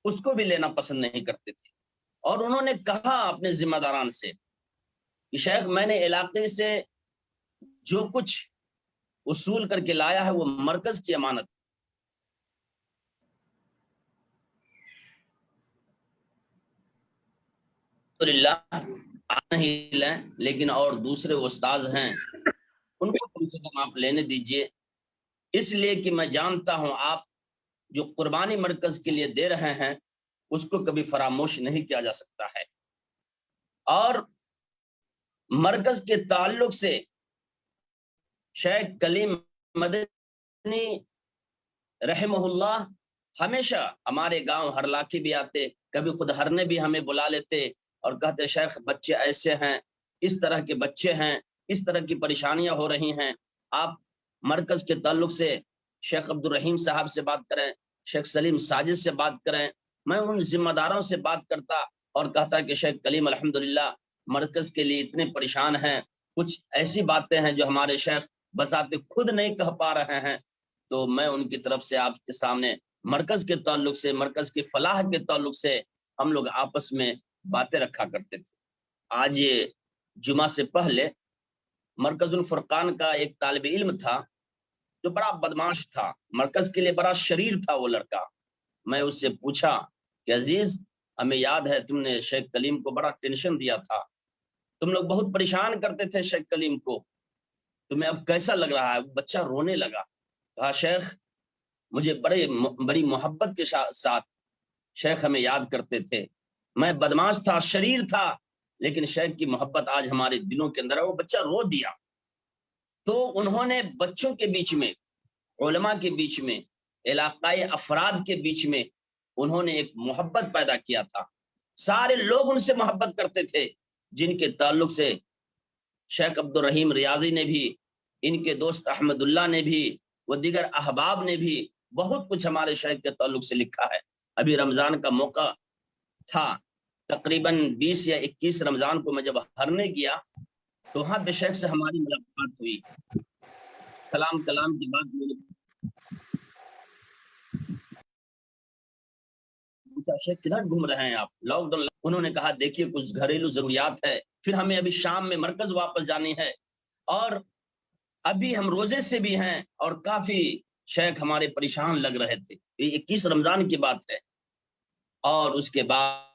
اس کو بھی لینا پسند نہیں کرتے تھے، اور انہوں نے کہا اپنے ذمہ داران سے کہ شیخ میں نے علاقے سے جو کچھ اصول کر کے لایا ہے وہ مرکز کی امانت، نہیں لیں، لیکن اور دوسرے استاذ ہیں ان کو کم سے کم آپ لینے دیجئے، اس لیے کہ میں جانتا ہوں آپ جو قربانی مرکز کے لیے دے رہے ہیں اس کو کبھی فراموش نہیں کیا جا سکتا ہے۔ اور مرکز کے تعلق سے شیخ کلیم مدنی رحمہ اللہ ہمیشہ ہمارے گاؤں ہرلاکھی بھی آتے، کبھی خود ہرنے بھی ہمیں بلا لیتے اور کہتے شیخ بچے ایسے ہیں، اس طرح کے بچے ہیں، اس طرح کی پریشانیاں ہو رہی ہیں، آپ مرکز کے تعلق سے شیخ عبدالرحیم صاحب سے بات کریں، شیخ سلیم ساجد سے بات کریں۔ میں ان ذمہ داروں سے بات کرتا اور کہتا کہ شیخ کلیم الحمدللہ مرکز کے لیے اتنے پریشان ہیں، کچھ ایسی باتیں ہیں جو ہمارے شیخ بذات خود نہیں کہہ پا رہے ہیں، تو میں ان کی طرف سے آپ کے سامنے مرکز کے تعلق سے، مرکز کی فلاح کے تعلق سے ہم لوگ آپس میں باتیں رکھا کرتے تھے۔ آج یہ جمعہ سے پہلے مرکز الفرقان کا ایک طالب علم تھا جو بڑا بدماش تھا، مرکز کے لیے بڑا شریر تھا وہ لڑکا۔ میں اس سے پوچھا کہ عزیز ہمیں یاد ہے تم نے شیخ کلیم کو بڑا ٹینشن دیا تھا، تم لوگ بہت پریشان کرتے تھے شیخ کلیم کو، تمہیں اب کیسا لگ رہا ہے؟ بچہ رونے لگا، کہا شیخ مجھے بڑی محبت کے ساتھ شیخ ہمیں یاد کرتے تھے، میں بدماش تھا، شریر تھا، لیکن شیخ کی محبت آج ہمارے دلوں کے اندر ہے۔ وہ بچہ رو دیا۔ تو انہوں نے بچوں کے بیچ میں، علماء کے بیچ میں، علاقائی افراد کے بیچ میں انہوں نے ایک محبت پیدا کیا تھا۔ سارے لوگ ان سے محبت کرتے تھے، جن کے تعلق سے شیخ عبدالرحیم ریاضی نے بھی، ان کے دوست احمد اللہ نے بھی، وہ دیگر احباب نے بھی بہت کچھ ہمارے شیخ کے تعلق سے لکھا ہے۔ ابھی رمضان کا موقع تھا، تقریباً 20 یا 21 رمضان کو میں جب ہرنے گیا تو وہاں پہ شیخ سے ہماری ملاقات ہوئی، کلام کے بعد میں نے پوچھا شیخ کدھر گھوم رہے ہیں آپ، لاک ڈاؤن؟ انہوں نے کہا دیکھیے کچھ گھریلو ضروریات ہے، پھر ہمیں ابھی شام میں مرکز واپس جانی ہے، اور ابھی ہم روزے سے بھی ہیں، اور کافی شیخ ہمارے پریشان لگ رہے تھے۔ یہ 21 رمضان کی بات ہے۔ اور اس کے بعد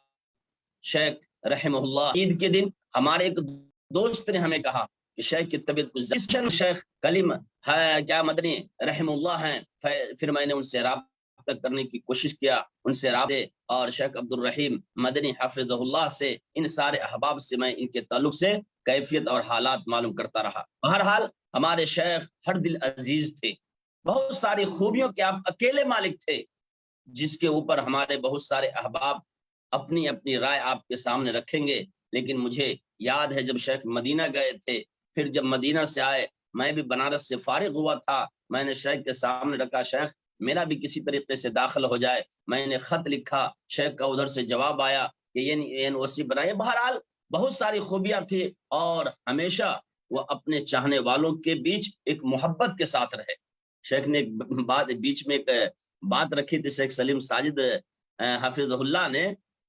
شیخ رحمہ اللہ عید کے دن ہمارے ایک دوست نے ہمیں کہا کہ شیخ کی طبیعت کچھ، شیخ کلیم ہے کیا مدنی رحمہ اللہ ہیں؟ پھر میں نے ان سے رابطہ کرنے کی کوشش کیا، ان سے رابطے، اور شیخ عبدالرحیم مدنی حافظ اللہ سے، ان سارے احباب سے میں ان کے تعلق سے کیفیت اور حالات معلوم کرتا رہا۔ بہرحال ہمارے شیخ ہر دل عزیز تھے، بہت ساری خوبیوں کے آپ اکیلے مالک تھے، جس کے اوپر ہمارے بہت سارے احباب اپنی اپنی رائے آپ کے سامنے رکھیں گے۔ لیکن مجھے یاد ہے جب شیخ مدینہ گئے تھے، پھر جب مدینہ سے آئے، میں بھی بنارس سے فارغ ہوا تھا، میں نے شیخ کے سامنے رکھا شیخ میرا بھی کسی طریقے سے داخل ہو جائے، میں نے خط لکھا، شیخ کا ادھر سے جواب آیا کہ یہ NOC بنائے۔ بہرحال بہت ساری خوبیاں تھی، اور ہمیشہ وہ اپنے چاہنے والوں کے بیچ ایک محبت کے ساتھ رہے۔ شیخ نے بیچ میں ایک بات رکھی تھی شیخ سلیم ساجد حافظ اللہ نے،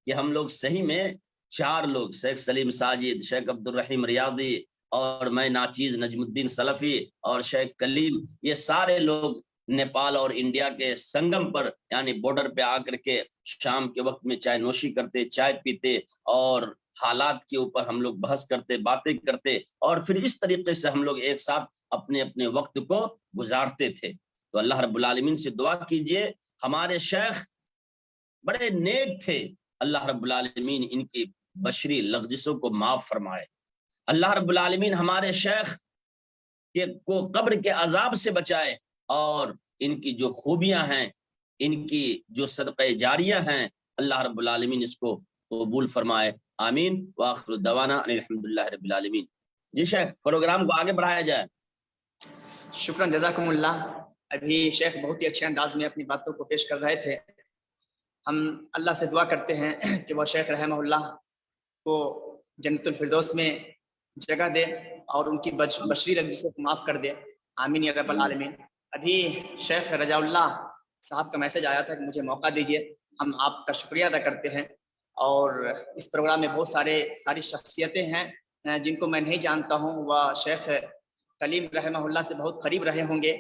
کہ ہم لوگ صحیح میں 4 لوگ، شیخ سلیم ساجد، شیخ عبدالرحیم ریاضی، اور میں ناچیز نجم الدین سلفی، اور شیخ کلیم، یہ سارے لوگ نیپال اور انڈیا کے سنگم پر، یعنی بارڈر پہ آ کر کے شام کے وقت میں چائے نوشی کرتے، چائے پیتے، اور حالات کے اوپر ہم لوگ بحث کرتے، باتیں کرتے، اور پھر اس طریقے سے ہم لوگ ایک ساتھ اپنے اپنے وقت کو گزارتے تھے۔ تو اللہ رب العالمین سے دعا کیجئے، ہمارے شیخ بڑے نیک تھے، اللہ رب العالمین ان کی بشری لغزشوں کو معاف فرمائے۔ اللہ رب العالمین ہمارے شیخ کو قبر کے عذاب سے بچائے، اور ان کی جو خوبیاں ہیں ان کی جو صدقہ جاریہ ہیں اللہ رب العالمین اس کو قبول فرمائے، آمین۔ وآخر دعوانا ان الحمدللہ رب العالمین۔ جی شیخ، پروگرام کو آگے بڑھایا جائے۔ شکرا، جزاکم اللہ۔ ابھی شیخ بہت ہی اچھے انداز میں اپنی باتوں کو پیش کر رہے تھے۔ ہم اللہ سے دعا کرتے ہیں کہ وہ شیخ رحمہ اللہ کو جنت الفردوس میں جگہ دے اور ان کی بشری رنجی سے معاف کر دے، آمین یا رب العالمین۔ ابھی شیخ رجاء اللہ صاحب کا میسج آیا تھا کہ مجھے موقع دیجیے، ہم آپ کا شکریہ ادا کرتے ہیں۔ اور اس پروگرام میں بہت ساری شخصیتیں ہیں جن کو میں نہیں جانتا ہوں، وہ شیخ کلیم رحمہ اللہ سے بہت قریب رہے ہوں گے،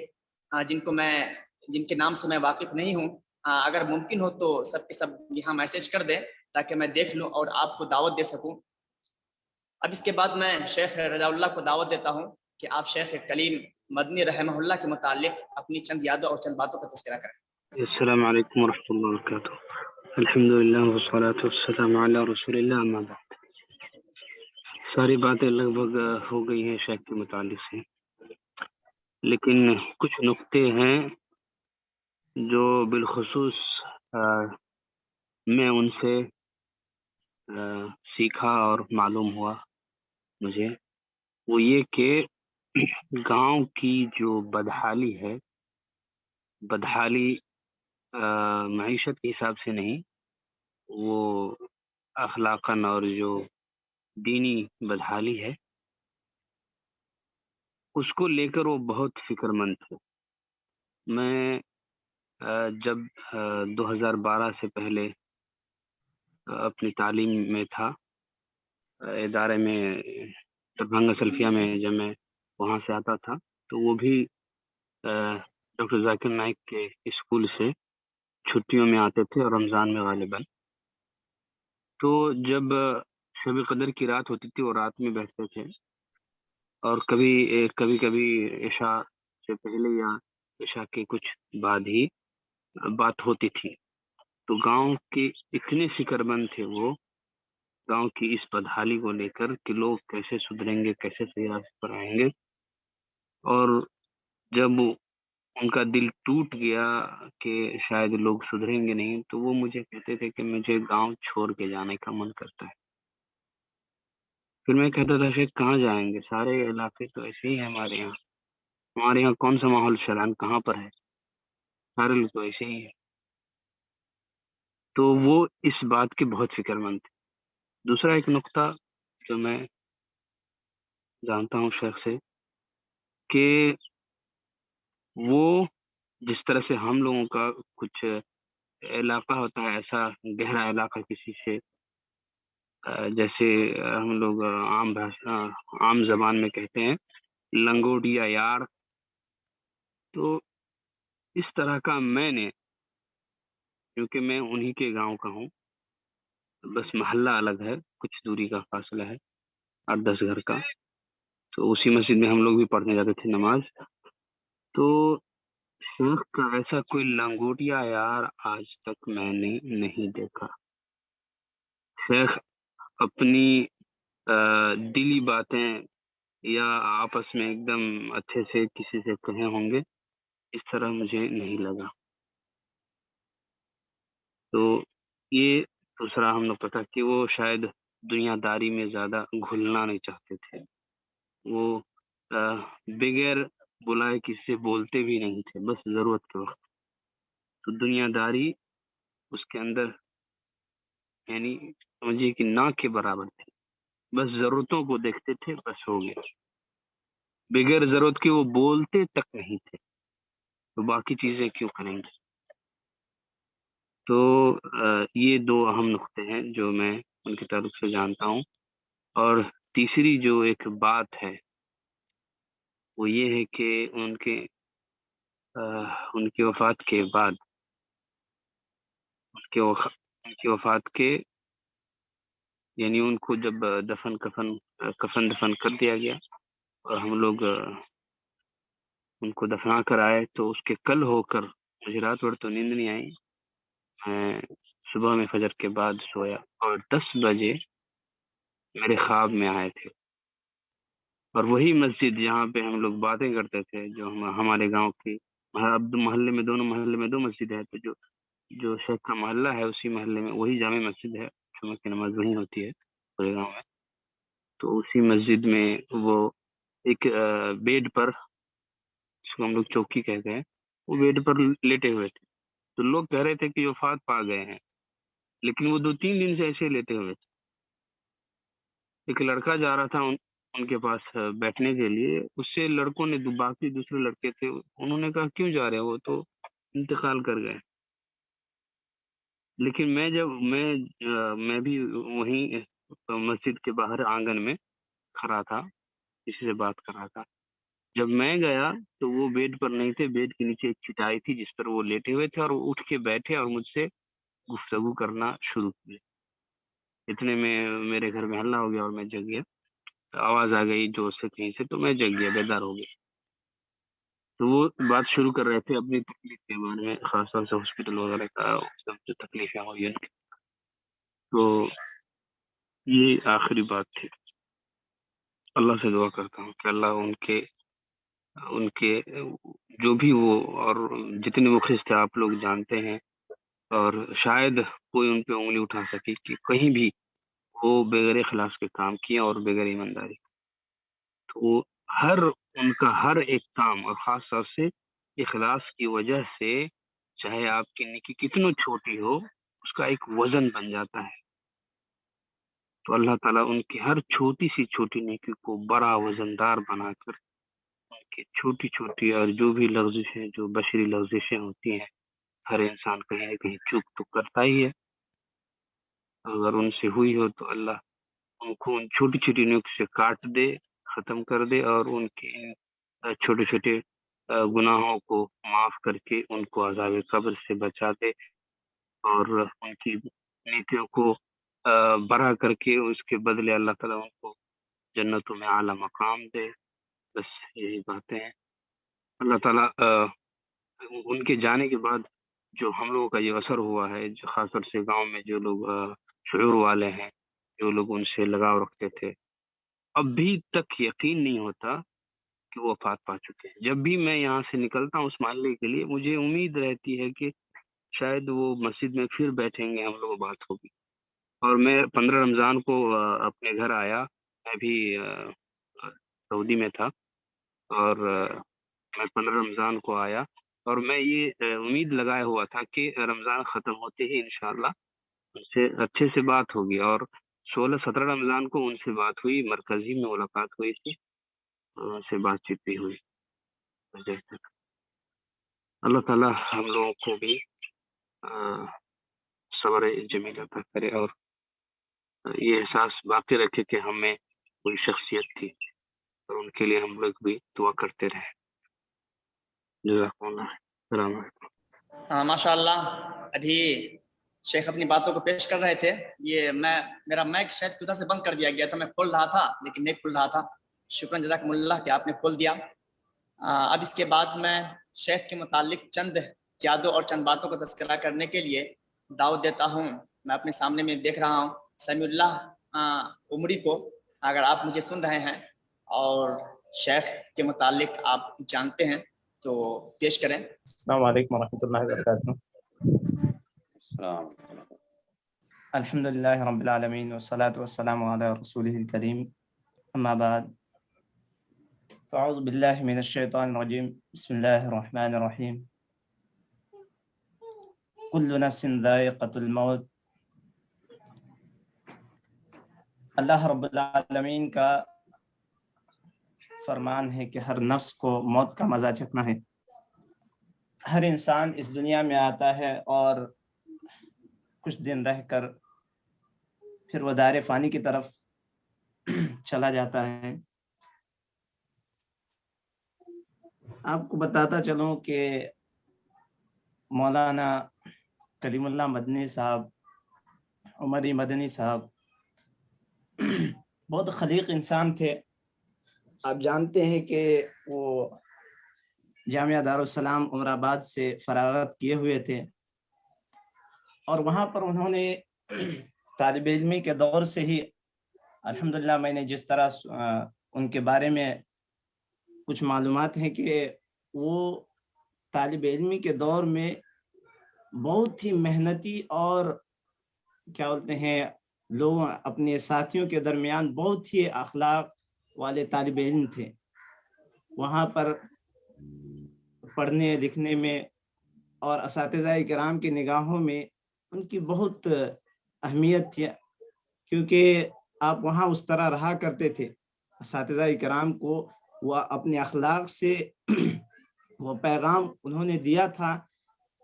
جن کے نام سے میں واقف نہیں ہوں۔ اگر ممکن ہو تو سب کے سب یہاں میسج کر دیں تاکہ میں دیکھ لوں اور آپ کو دعوت دے سکوں۔ اب اس کے بعد میں شیخ رضا اللہ کو دعوت دیتا ہوں کہ آپ شیخ کلیم مدنی رحمہ اللہ کے متعلق اپنی چند یادوں اور چند باتوں کا تذکرہ کریں۔ السلام علیکم ورحمۃ اللہ وبرکاتہ۔ الحمدللہ والصلاۃ والسلام علی رسول اللہ، اما بعد۔ ساری باتیں لگ بھگ ہو گئی ہیں شیخ کے متعلق سے، لیکن کچھ نقطے ہیں جو بالخصوص میں ان سے سیکھا اور معلوم ہوا مجھے، وہ یہ کہ گاؤں کی جو بدحالی ہے، بدحالی معیشت کے حساب سے نہیں، وہ اخلاقاً اور جو دینی بدحالی ہے اس کو لے کر وہ بہت فکر مند تھے۔ میں جب 2012 سے پہلے اپنی تعلیم میں تھا، ادارے میں دربھنگا سلفیہ میں، جب میں وہاں سے آتا تھا تو وہ بھی ڈاکٹر ذاکر نائک کے اسکول سے چھٹیوں میں آتے تھے اور رمضان میں غالباً۔ تو جب شب قدر کی رات ہوتی تھی وہ رات میں بیٹھتے تھے، اور کبھی عشاء سے پہلے یا عشاء کے کچھ بعد ہی بات ہوتی تھی۔ تو گاؤں کے اتنے فکر مند تھے وہ گاؤں کی اس بدحالی کو لے کر کہ لوگ کیسے سدھریں گے، کیسے صحیح راستے پر آئیں گے۔ اور جب ان کا دل ٹوٹ گیا کہ شاید لوگ سدھریں گے نہیں، تو وہ مجھے کہتے تھے کہ مجھے گاؤں چھوڑ کے جانے کا من کرتا ہے۔ پھر میں کہتا تھا شیخ کہاں جائیں گے، سارے علاقے تو ایسے ہی ہیں ہمارے یہاں کون سا ماحول شران کہاں پر ہے، سارے لوگ تو ایسے ہی ہیں۔ تو وہ اس بات کی بہت فکر مند تھے۔ دوسرا ایک نقطہ جو میں جانتا ہوں شیخ سے، کہ وہ جس طرح سے ہم لوگوں کا کچھ علاقہ ہوتا ہے، ایسا گہرا علاقہ کسی سے، جیسے ہم لوگ عام زبان میں کہتے ہیں لنگوٹیا یار، تو اس طرح کا میں نے، کیونکہ میں انہی کے گاؤں کا ہوں، بس محلہ الگ ہے، کچھ دوری کا فاصلہ ہے 8-10 گھر کا، تو اسی مسجد میں ہم لوگ بھی پڑھنے جاتے تھے نماز۔ تو شیخ کا ایسا کوئی لنگوٹیا یار آج تک میں نے نہیں دیکھا۔ شیخ اپنی دلی باتیں یا آپس میں ایک دم اچھے سے کسی سے کہے ہوں گے، اس طرح مجھے نہیں لگا۔ تو یہ دوسرا ہم لوگ پتا کہ وہ شاید دنیا داری میں زیادہ گھلنا نہیں چاہتے تھے، وہ بغیر بلائے کسی سے بولتے بھی نہیں تھے، بس ضرورت کے وقت۔ تو دنیا داری اس کے اندر یعنی سمجھیے کہ نہ کے برابر تھی، بس ضرورتوں کو دیکھتے تھے، بس ہو گیا، بغیر ضرورت کے وہ بولتے تک نہیں تھے، تو باقی چیزیں کیوں کریں گے۔ تو یہ دو اہم نقطے ہیں جو میں ان کے تعلق سے جانتا ہوں۔ اور تیسری جو ایک بات ہے وہ یہ ہے کہ ان کی وفات کے بعد، ان کی وفات کے یعنی ان کو جب کفن دفن کر دیا گیا اور ہم لوگ ان کو دفنا کر آئے، تو اس کے کل ہو کر مجھے رات بھر تو نیند نہیں آئی، میں صبح میں فجر کے بعد سویا اور 10 بجے میرے خواب میں آئے تھے، اور وہی مسجد جہاں پہ ہم لوگ باتیں کرتے تھے، جو ہمارے گاؤں کی محلے میں دو مسجد ہے، تو جو जो शेख का मोहल्ला है उसी मोहल्ले में वही जामे मस्जिद है, जुम्मे की नमाज वहीं होती है पूरे गाँव में। तो उसी मस्जिद में वो एक बेड पर, जिसको हम लोग चौकी कहते हैं, वो बेड पर लेटे हुए थे। तो लोग कह रहे थे कि वफात पा गए हैं, लेकिन वो 2-3 दिन से ऐसे लेटे हुए थे। एक लड़का जा रहा था उनके पास बैठने के लिए, उससे लड़कों ने बाकी दूसरे लड़के थे, उन्होंने कहा क्यों जा रहे हैं, वो तो इंतकाल कर गए। लेकिन मैं भी वहीं मस्जिद के बाहर आंगन में खड़ा था, किसी से बात कर रहा था। जब मैं गया तो वो बेड पर नहीं थे, बेड के नीचे एक चटाई थी जिस पर वो लेटे हुए थे, और वो उठ के बैठे और मुझसे गुफ्तगू करना शुरू किए। इतने में मेरे घर में हल्ला हो गया और मैं जग गया, आवाज आ गई जोर से कहीं से, तो मैं जग गया, बेदार हो गया। तो वो बात शुरू कर रहे थे अपनी तकलीफ के बारे में, खासतौर से हॉस्पिटल वगैरह का सब जो तकलीफें हुई उनकी। तो ये आखिरी बात थी। अल्लाह से दुआ करता हूँ कि अल्लाह उनके जो भी वो और जितने मुखलिस थे आप लोग जानते हैं, और शायद कोई उन पे उंगली उठा सके कि कहीं भी वो बेगैर इखलास के काम किए और बेगैर ईमानदारी। तो उनका हर एक काम, और खास तौर से इखलास की वजह से, चाहे आपकी नेकी कितनी छोटी हो, उसका एक वजन बन जाता है। तो अल्लाह ताला उनकी हर छोटी सी छोटी नेकी को बड़ा वजनदार बनाकर, उनकी छोटी छोटी और जो भी लफ्ज़िशें, जो बशरी लफ्ज़िशें होती हैं, हर इंसान कहीं न कहीं चूक तो करता ही है। अगर उनसे हुई हो तो अल्लाह उनको उन छोटी छोटी नेकी से काट दे, खत्म कर दे, और उनके छोटे छोटे गुनाहों को माफ करके उनको अज़ाब कब्र से बचा दे, और उनकी नेकियों को बड़ा करके उसके बदले अल्लाह ताला उनको जन्नतों में आला मकाम दे। बस यही बातें हैं। अल्लाह ताला उनके जाने के बाद जो हम लोगों का ये असर हुआ है, जो खासतौर से गांव में जो लोग शुऊर वाले हैं, जो लोग उनसे लगाव रखते थे, अभी तक यकीन नहीं होता कि वो वफात पा चुके हैं। जब भी मैं यहाँ से निकलता हूँ उस मोहल्ले के लिए, मुझे उम्मीद रहती है कि शायद वो मस्जिद में फिर बैठेंगे, हम लोग बात होगी। और मैं 15 रमज़ान को अपने घर आया, मैं भी सऊदी में था, और मैं 15 रमज़ान को आया, और मैं ये उम्मीद लगाया हुआ था कि रमज़ान ख़त्म होते ही इंशाअल्लाह उनसे अच्छे से बात होगी। और 16-17 रमज़ान को उनसे बात हुई, मरकज़ी में मुलाकात हुई थी, उनसे बातचीत भी हुई। अल्लाह ताला हम लोगों को भी सब्र जमील अता करे, और ये एहसास बाकी रखे कि हमें कोई शख्सियत थी, और उनके लिए हम लोग भी दुआ करते रहे। जज़ाकुमुल्लाह। अस्सलाम वालेकुम। माशाअल्लाह, अभी शेख अपनी बातों को पेश कर रहे थे। ये मेरा माइक शायद उधर से बंद कर दिया गया था, मैं खोल रहा था लेकिन नहीं खुल रहा था। शुक्रान जज़ाकुमुल्लाह कि आपने खोल दिया। अब इसके बाद मैं शेख के मुतालिक चंद यादों और चंद बातों को तज़किरा करने के लिए दावत देता हूँ। मैं अपने सामने में देख रहा हूँ समीउल्लाह उमरी को। अगर आप मुझे सुन रहे हैं और शेख के मुतालिक आप जानते हैं तो पेश करें। अस्सलाम वालेकुम वरहमतुल्लाहि वबरकातुहू। अल्हम्दुलिल्लाहि रब्बिल आलमीन वस्सलातु वस्सलामु अला रसूलिहिल करीम, अम्मा बाद। फ़अऊज़ु बिल्लाहि मिनश शैतानिर रजीम, बिस्मिल्लाहिर रहमानिर रहीम। कुल्लु नफ्सिन ज़ाइक़तुल मौत। अल्लाह रब्बुल आलमीन का फरमान है कि हर नफ्स को मौत का मज़ा चखना है। हर इंसान इस दुनिया में आता है और कुछ दिन रहकर फिर वो दायरे फ़ानी की तरफ चला जाता है। आपको बताता चलूं कि मौलाना कलीमुल्लाह मदनी साहब, उमरी मदनी साहब बहुत खलीक इंसान थे। आप जानते हैं कि वो जामिया दारुस्सलाम उमराबाद से फरागत किए हुए थे, और वहाँ पर उन्होंने तालिब इल्मी के दौर से ही अल्हम्दुलिल्लाह, मैंने जिस तरह उनके बारे में कुछ मालूमात हैं कि वो तालिब इल्मी के दौर में बहुत ही मेहनती और क्या बोलते हैं लोग अपने साथियों के दरमियान बहुत ही अखलाक वाले तालिब इल्म थे। वहाँ पर पढ़ने लिखने में और असातिज़ाए किराम की निगाहों में उनकी बहुत अहमियत थी, क्योंकि आप वहाँ उस तरह रहा करते थे। असातिज़ाए किराम को वह अपने अखलाक से वो पैगाम उन्होंने दिया था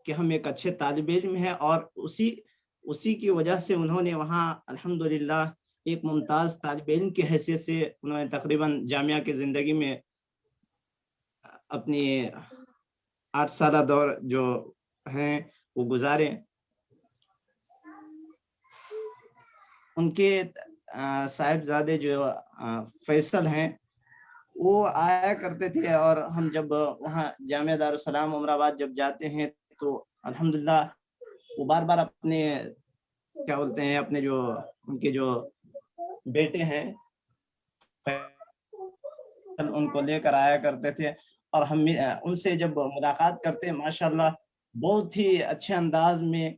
कि हम एक अच्छे तालिब इल्म हैं, और उसी की वजह से उन्होंने वहाँ अल्हम्दुलिल्लाह एक मुमताज़ तालिब इल्म की हैसियत से उन्होंने तकरीबन जामिया की ज़िंदगी में अपनी 8 साल दौर जो हैं वो गुजारे। उनके साहिबजादे जो फैसल हैं वो आया करते थे, और हम जब वहाँ जामिया दारुस्सलाम उमराबाद जब जाते हैं तो अल्हम्दुलिल्लाह वो बार बार अपने क्या बोलते हैं अपने जो उनके जो बेटे हैं उनको लेकर आया करते थे, और हम उनसे जब मुलाकात करते माशाल्लाह बहुत ही अच्छे अंदाज में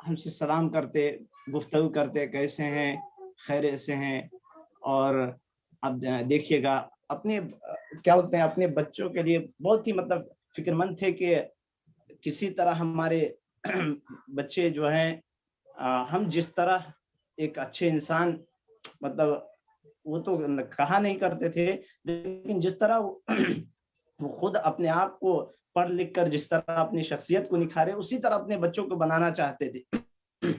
हमसे सलाम करते, गुफ्तगू करते, कैसे हैं, खैर से हैं। और अब देखिएगा अपने क्या बोलते हैं अपने बच्चों के लिए बहुत ही मतलब फिक्रमंद थे कि किसी तरह हमारे बच्चे जो हैं हम जिस तरह एक अच्छे इंसान मतलब वो तो कहा नहीं करते थे, लेकिन जिस तरह वो खुद अपने आप को पढ़ लिख कर जिस तरह अपनी शख्सियत को निखारे उसी तरह अपने बच्चों को बनाना चाहते थे।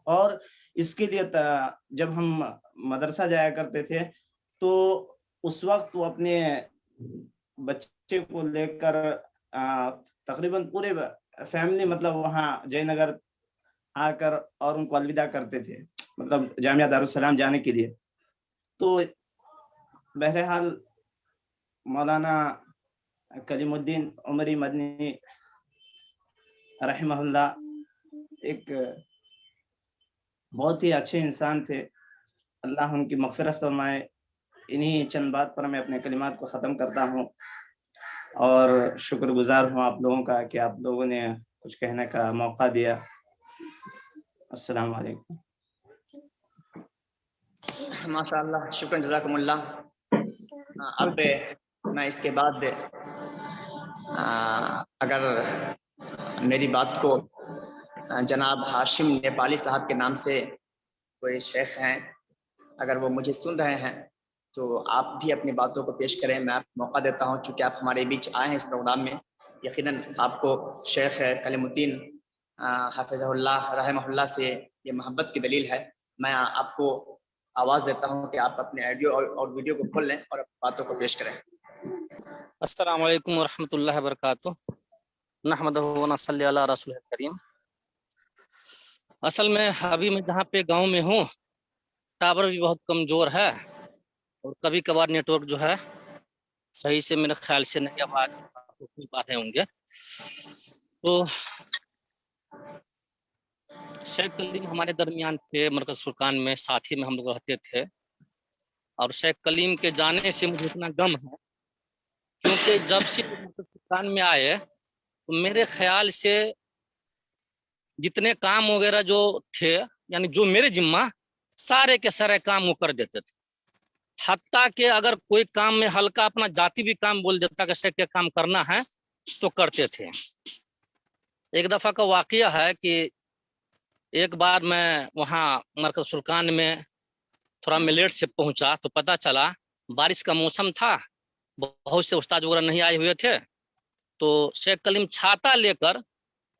और इसके लिए जब हम मदरसा जाया करते थे तो उस वक्त वो अपने बच्चे को लेकर तकरीबन पूरे फैमिली मतलब वहाँ जयनगर आकर और उनको अलविदा करते थे, मतलब जामिया दारुस्सलाम जाने के लिए। तो बहरहाल मौलाना कलीमुद्दीन उमरी मदनी रहमहुल्लाह एक बहुत ही अच्छे इंसान थे, अल्लाह उनकी मग़फ़िरत फरमाए। इन्हीं चंद बात पर मैं अपने कलिमात को ख़त्म करता हूँ और शुक्रगुजार हूँ आप लोगों का कि आप लोगों ने कुछ कहने का मौका दिया। अस्सलाम वालेकुम। माशाअल्लाह, शुक्र जज़ाकुमुल्लाह। अब मैं इसके बाद अगर मेरी बात को जनाब हाशिम नेपाली साहब के नाम से कोई शेख हैं, अगर वो मुझे सुन रहे हैं तो आप भी अपनी बातों को पेश करें। मैं आपको मौका देता हूं, चूँकि आप हमारे बीच आए हैं इस प्रोग्राम में। यकीनन आपको शेख कलीमुद्दीन हाफिज़हुल्लाह रहमहुल्लाह से ये मोहब्बत की दलील है। मैं आपको आवाज़ देता हूं कि आप अपने ऑडियो और वीडियो को खोल लें और अपनी बातों को पेश करें। अस्सलामु अलैकुम वरहमतुल्लाहि वबरकातुहू। नहमदुहु व नसल्ली अला रसूलिल करीम। असल में अभी मैं जहाँ पे गांव में हूँ टावर भी बहुत कमज़ोर है और कभी कभार नेटवर्क जो है सही से मेरे ख्याल से नहीं आवाज पाते होंगे। तो शेख कलीम हमारे दरमियान थे, मरकज़ फुरकान में साथी में हम लोग रहते थे, और शेख कलीम के जाने से मुझे इतना गम है क्योंकि जब से मरकज़ फुरकान में आए तो मेरे ख्याल से जितने काम वगैरह जो थे यानी जो मेरे जिम्मा सारे के सारे काम वो कर देते थे। हत्ता कि अगर कोई काम में हल्का अपना जाति भी काम बोल देता कि शेख के काम करना है तो करते थे। एक दफ़ा का वाक़या है कि एक बार मैं वहाँ मरकज़ फुरकान में थोड़ा मैं लेट से पहुँचा तो पता चला बारिश का मौसम था, बहुत से उस्ताद वगैरह नहीं आए हुए थे। तो शेख कलीम छाता लेकर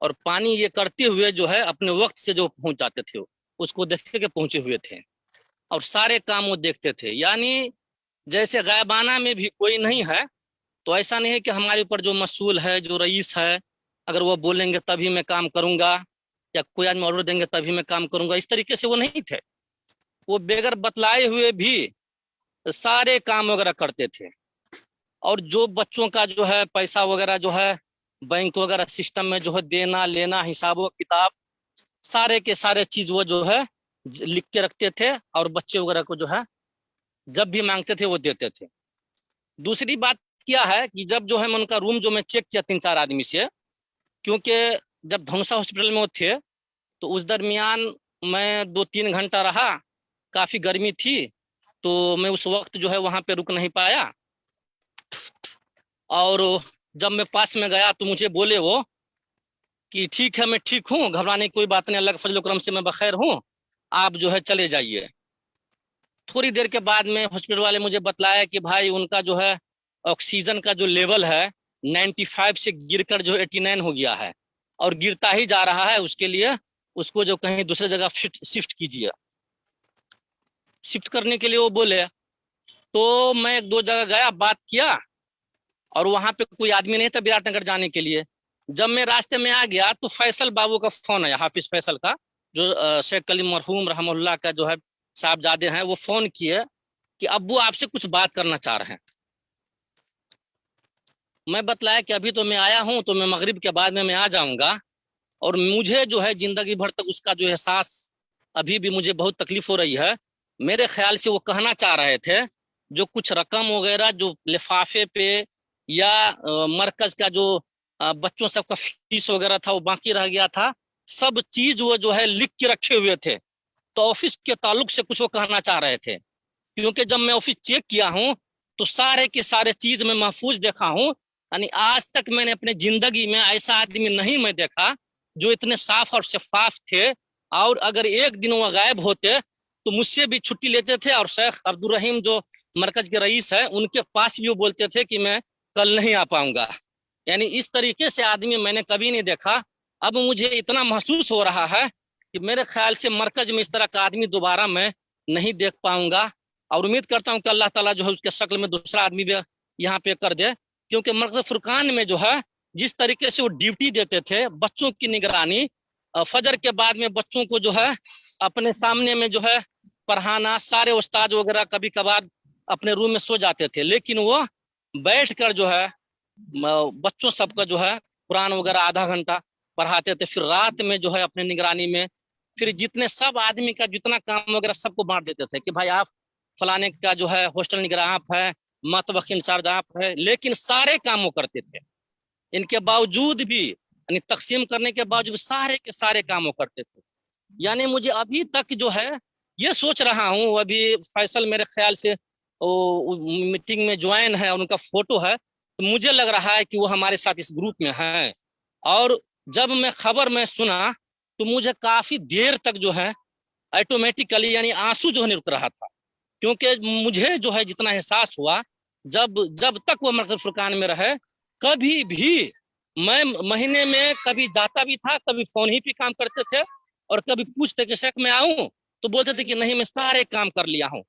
और पानी ये करते हुए जो है अपने वक्त से जो पहुँच जाते थे उसको देख के पहुँचे हुए थे और सारे काम वो देखते थे। यानी जैसे गायबाना में भी कोई नहीं है तो ऐसा नहीं है कि हमारे ऊपर जो मसूल है, जो रईस है, अगर वो बोलेंगे तभी मैं काम करूँगा या कोई आदमी ऑर्डर देंगे तभी मैं काम करूँगा, इस तरीके से वो नहीं थे। वो बेगर बतलाए हुए भी सारे काम वगैरह करते थे। और जो बच्चों का जो है पैसा वगैरह जो है बैंक वगैरह सिस्टम में जो है देना लेना हिसाब किताब सारे के सारे चीज़ वो जो है लिख के रखते थे और बच्चे वगैरह को जो है जब भी मांगते थे वो देते थे। दूसरी बात क्या है कि जब जो है मैं उनका रूम जो मैं चेक किया 3-4 आदमी से, क्योंकि जब धनुषा हॉस्पिटल में वो थे तो उस दरमियान मैं 2-3 घंटा रहा, काफ़ी गर्मी थी, तो मैं उस वक्त जो है वहाँ पे रुक नहीं पाया। और जब मैं पास में गया तो मुझे बोले वो कि ठीक है, मैं ठीक हूँ, घबराने की कोई बात नहीं, अल्लाह के फजल करम से मैं बखैर हूँ, आप जो है चले जाइए। थोड़ी देर के बाद में हॉस्पिटल वाले मुझे बतलाया कि भाई उनका जो है ऑक्सीजन का जो लेवल है 95 से गिरकर जो 89 हो गया है और गिरता ही जा रहा है, उसके लिए उसको जो कहीं दूसरी जगह शिफ्ट कीजिए। शिफ्ट करने के लिए वो बोले, तो मैं 1-2 जगह गया, बात किया, और वहां पे कोई आदमी नहीं था विराटनगर जाने के लिए। जब मैं रास्ते में आ गया तो फैसल बाबू का फोन आया, हाफिज फैसल का, जो शेख कलीम मरहूम रहमहुल्लाह का जो है साहबजादे हैं, वो फोन किए कि अब्बू आपसे कुछ बात करना चाह रहे हैं। मैं बतलाया कि अभी तो मैं आया हूं, तो मैं मगरिब के बाद में मैं आ जाऊंगा, और मुझे जो है जिंदगी भर तक उसका जो एहसास अभी भी मुझे बहुत तकलीफ हो रही है। मेरे ख्याल से वो कहना चाह रहे थे जो कुछ रकम वगैरह जो लिफाफे पे या मरकज का जो बच्चों सबका फीस वगैरह था वो बाकी रह गया था, सब चीज वो जो है लिख के रखे हुए थे। तो ऑफिस के ताल्लुक से कुछ वो कहना चाह रहे थे, क्योंकि जब मैं ऑफिस चेक किया हूँ तो सारे के सारे चीज में महफूज देखा हूँ। यानी आज तक मैंने अपने जिंदगी में ऐसा आदमी नहीं मैं देखा जो इतने साफ और शफाफ थे, और अगर एक दिन वो गायब होते तो मुझसे भी छुट्टी लेते थे, और शेख अब्दुल रहीम जो मरकज के रईस है उनके पास भी वो बोलते थे कि मैं कल नहीं आ पाऊंगा। यानी इस तरीके से आदमी मैंने कभी नहीं देखा। अब मुझे इतना महसूस हो रहा है कि मेरे ख्याल से मरकज में इस तरह का आदमी दोबारा मैं नहीं देख पाऊंगा, और उम्मीद करता हूँ कि अल्लाह ताला जो है उसके शक्ल में दूसरा आदमी भी यहाँ पे कर दे। क्योंकि मरकज फुरकान में जो है जिस तरीके से वो ड्यूटी देते थे बच्चों की निगरानी, फजर के बाद में बच्चों को जो है अपने सामने में जो है पढ़ाना, सारे उस्ताद वगैरह कभी कभार अपने रूम में सो जाते थे, लेकिन वो बैठ कर जो है बच्चों सबका जो है कुरान वगैरह आधा घंटा पढ़ाते थे। फिर रात में जो है अपने निगरानी में फिर जितने सब आदमी का जितना काम वगैरह सबको बांट देते थे कि भाई आप फलाने का जो है हॉस्टल निगरान आप है, मतबख इंचार्ज आप है, लेकिन सारे काम वो करते थे। इनके बावजूद भी यानी तकसीम करने के बावजूद सारे के सारे काम वो करते थे। यानी मुझे अभी तक जो है ये सोच रहा हूँ, अभी फैसल मेरे ख्याल से वो मीटिंग में ज्वाइन है और उनका फोटो है, तो मुझे लग रहा है कि वो हमारे साथ इस ग्रुप में है। और जब मैं खबर में सुना तो मुझे काफी देर तक जो है ऑटोमेटिकली यानी आंसू जो है रुक रहा था, क्योंकि मुझे जो है जितना एहसास हुआ जब तक वो मरकज फुरकान में रहे, कभी भी मैं महीने में कभी जाता भी था, कभी फोन ही पे काम करते थे, और कभी पूछते कि शेख मैं आऊं तो बोलते थे कि नहीं मैं सारे काम कर लिया हूं।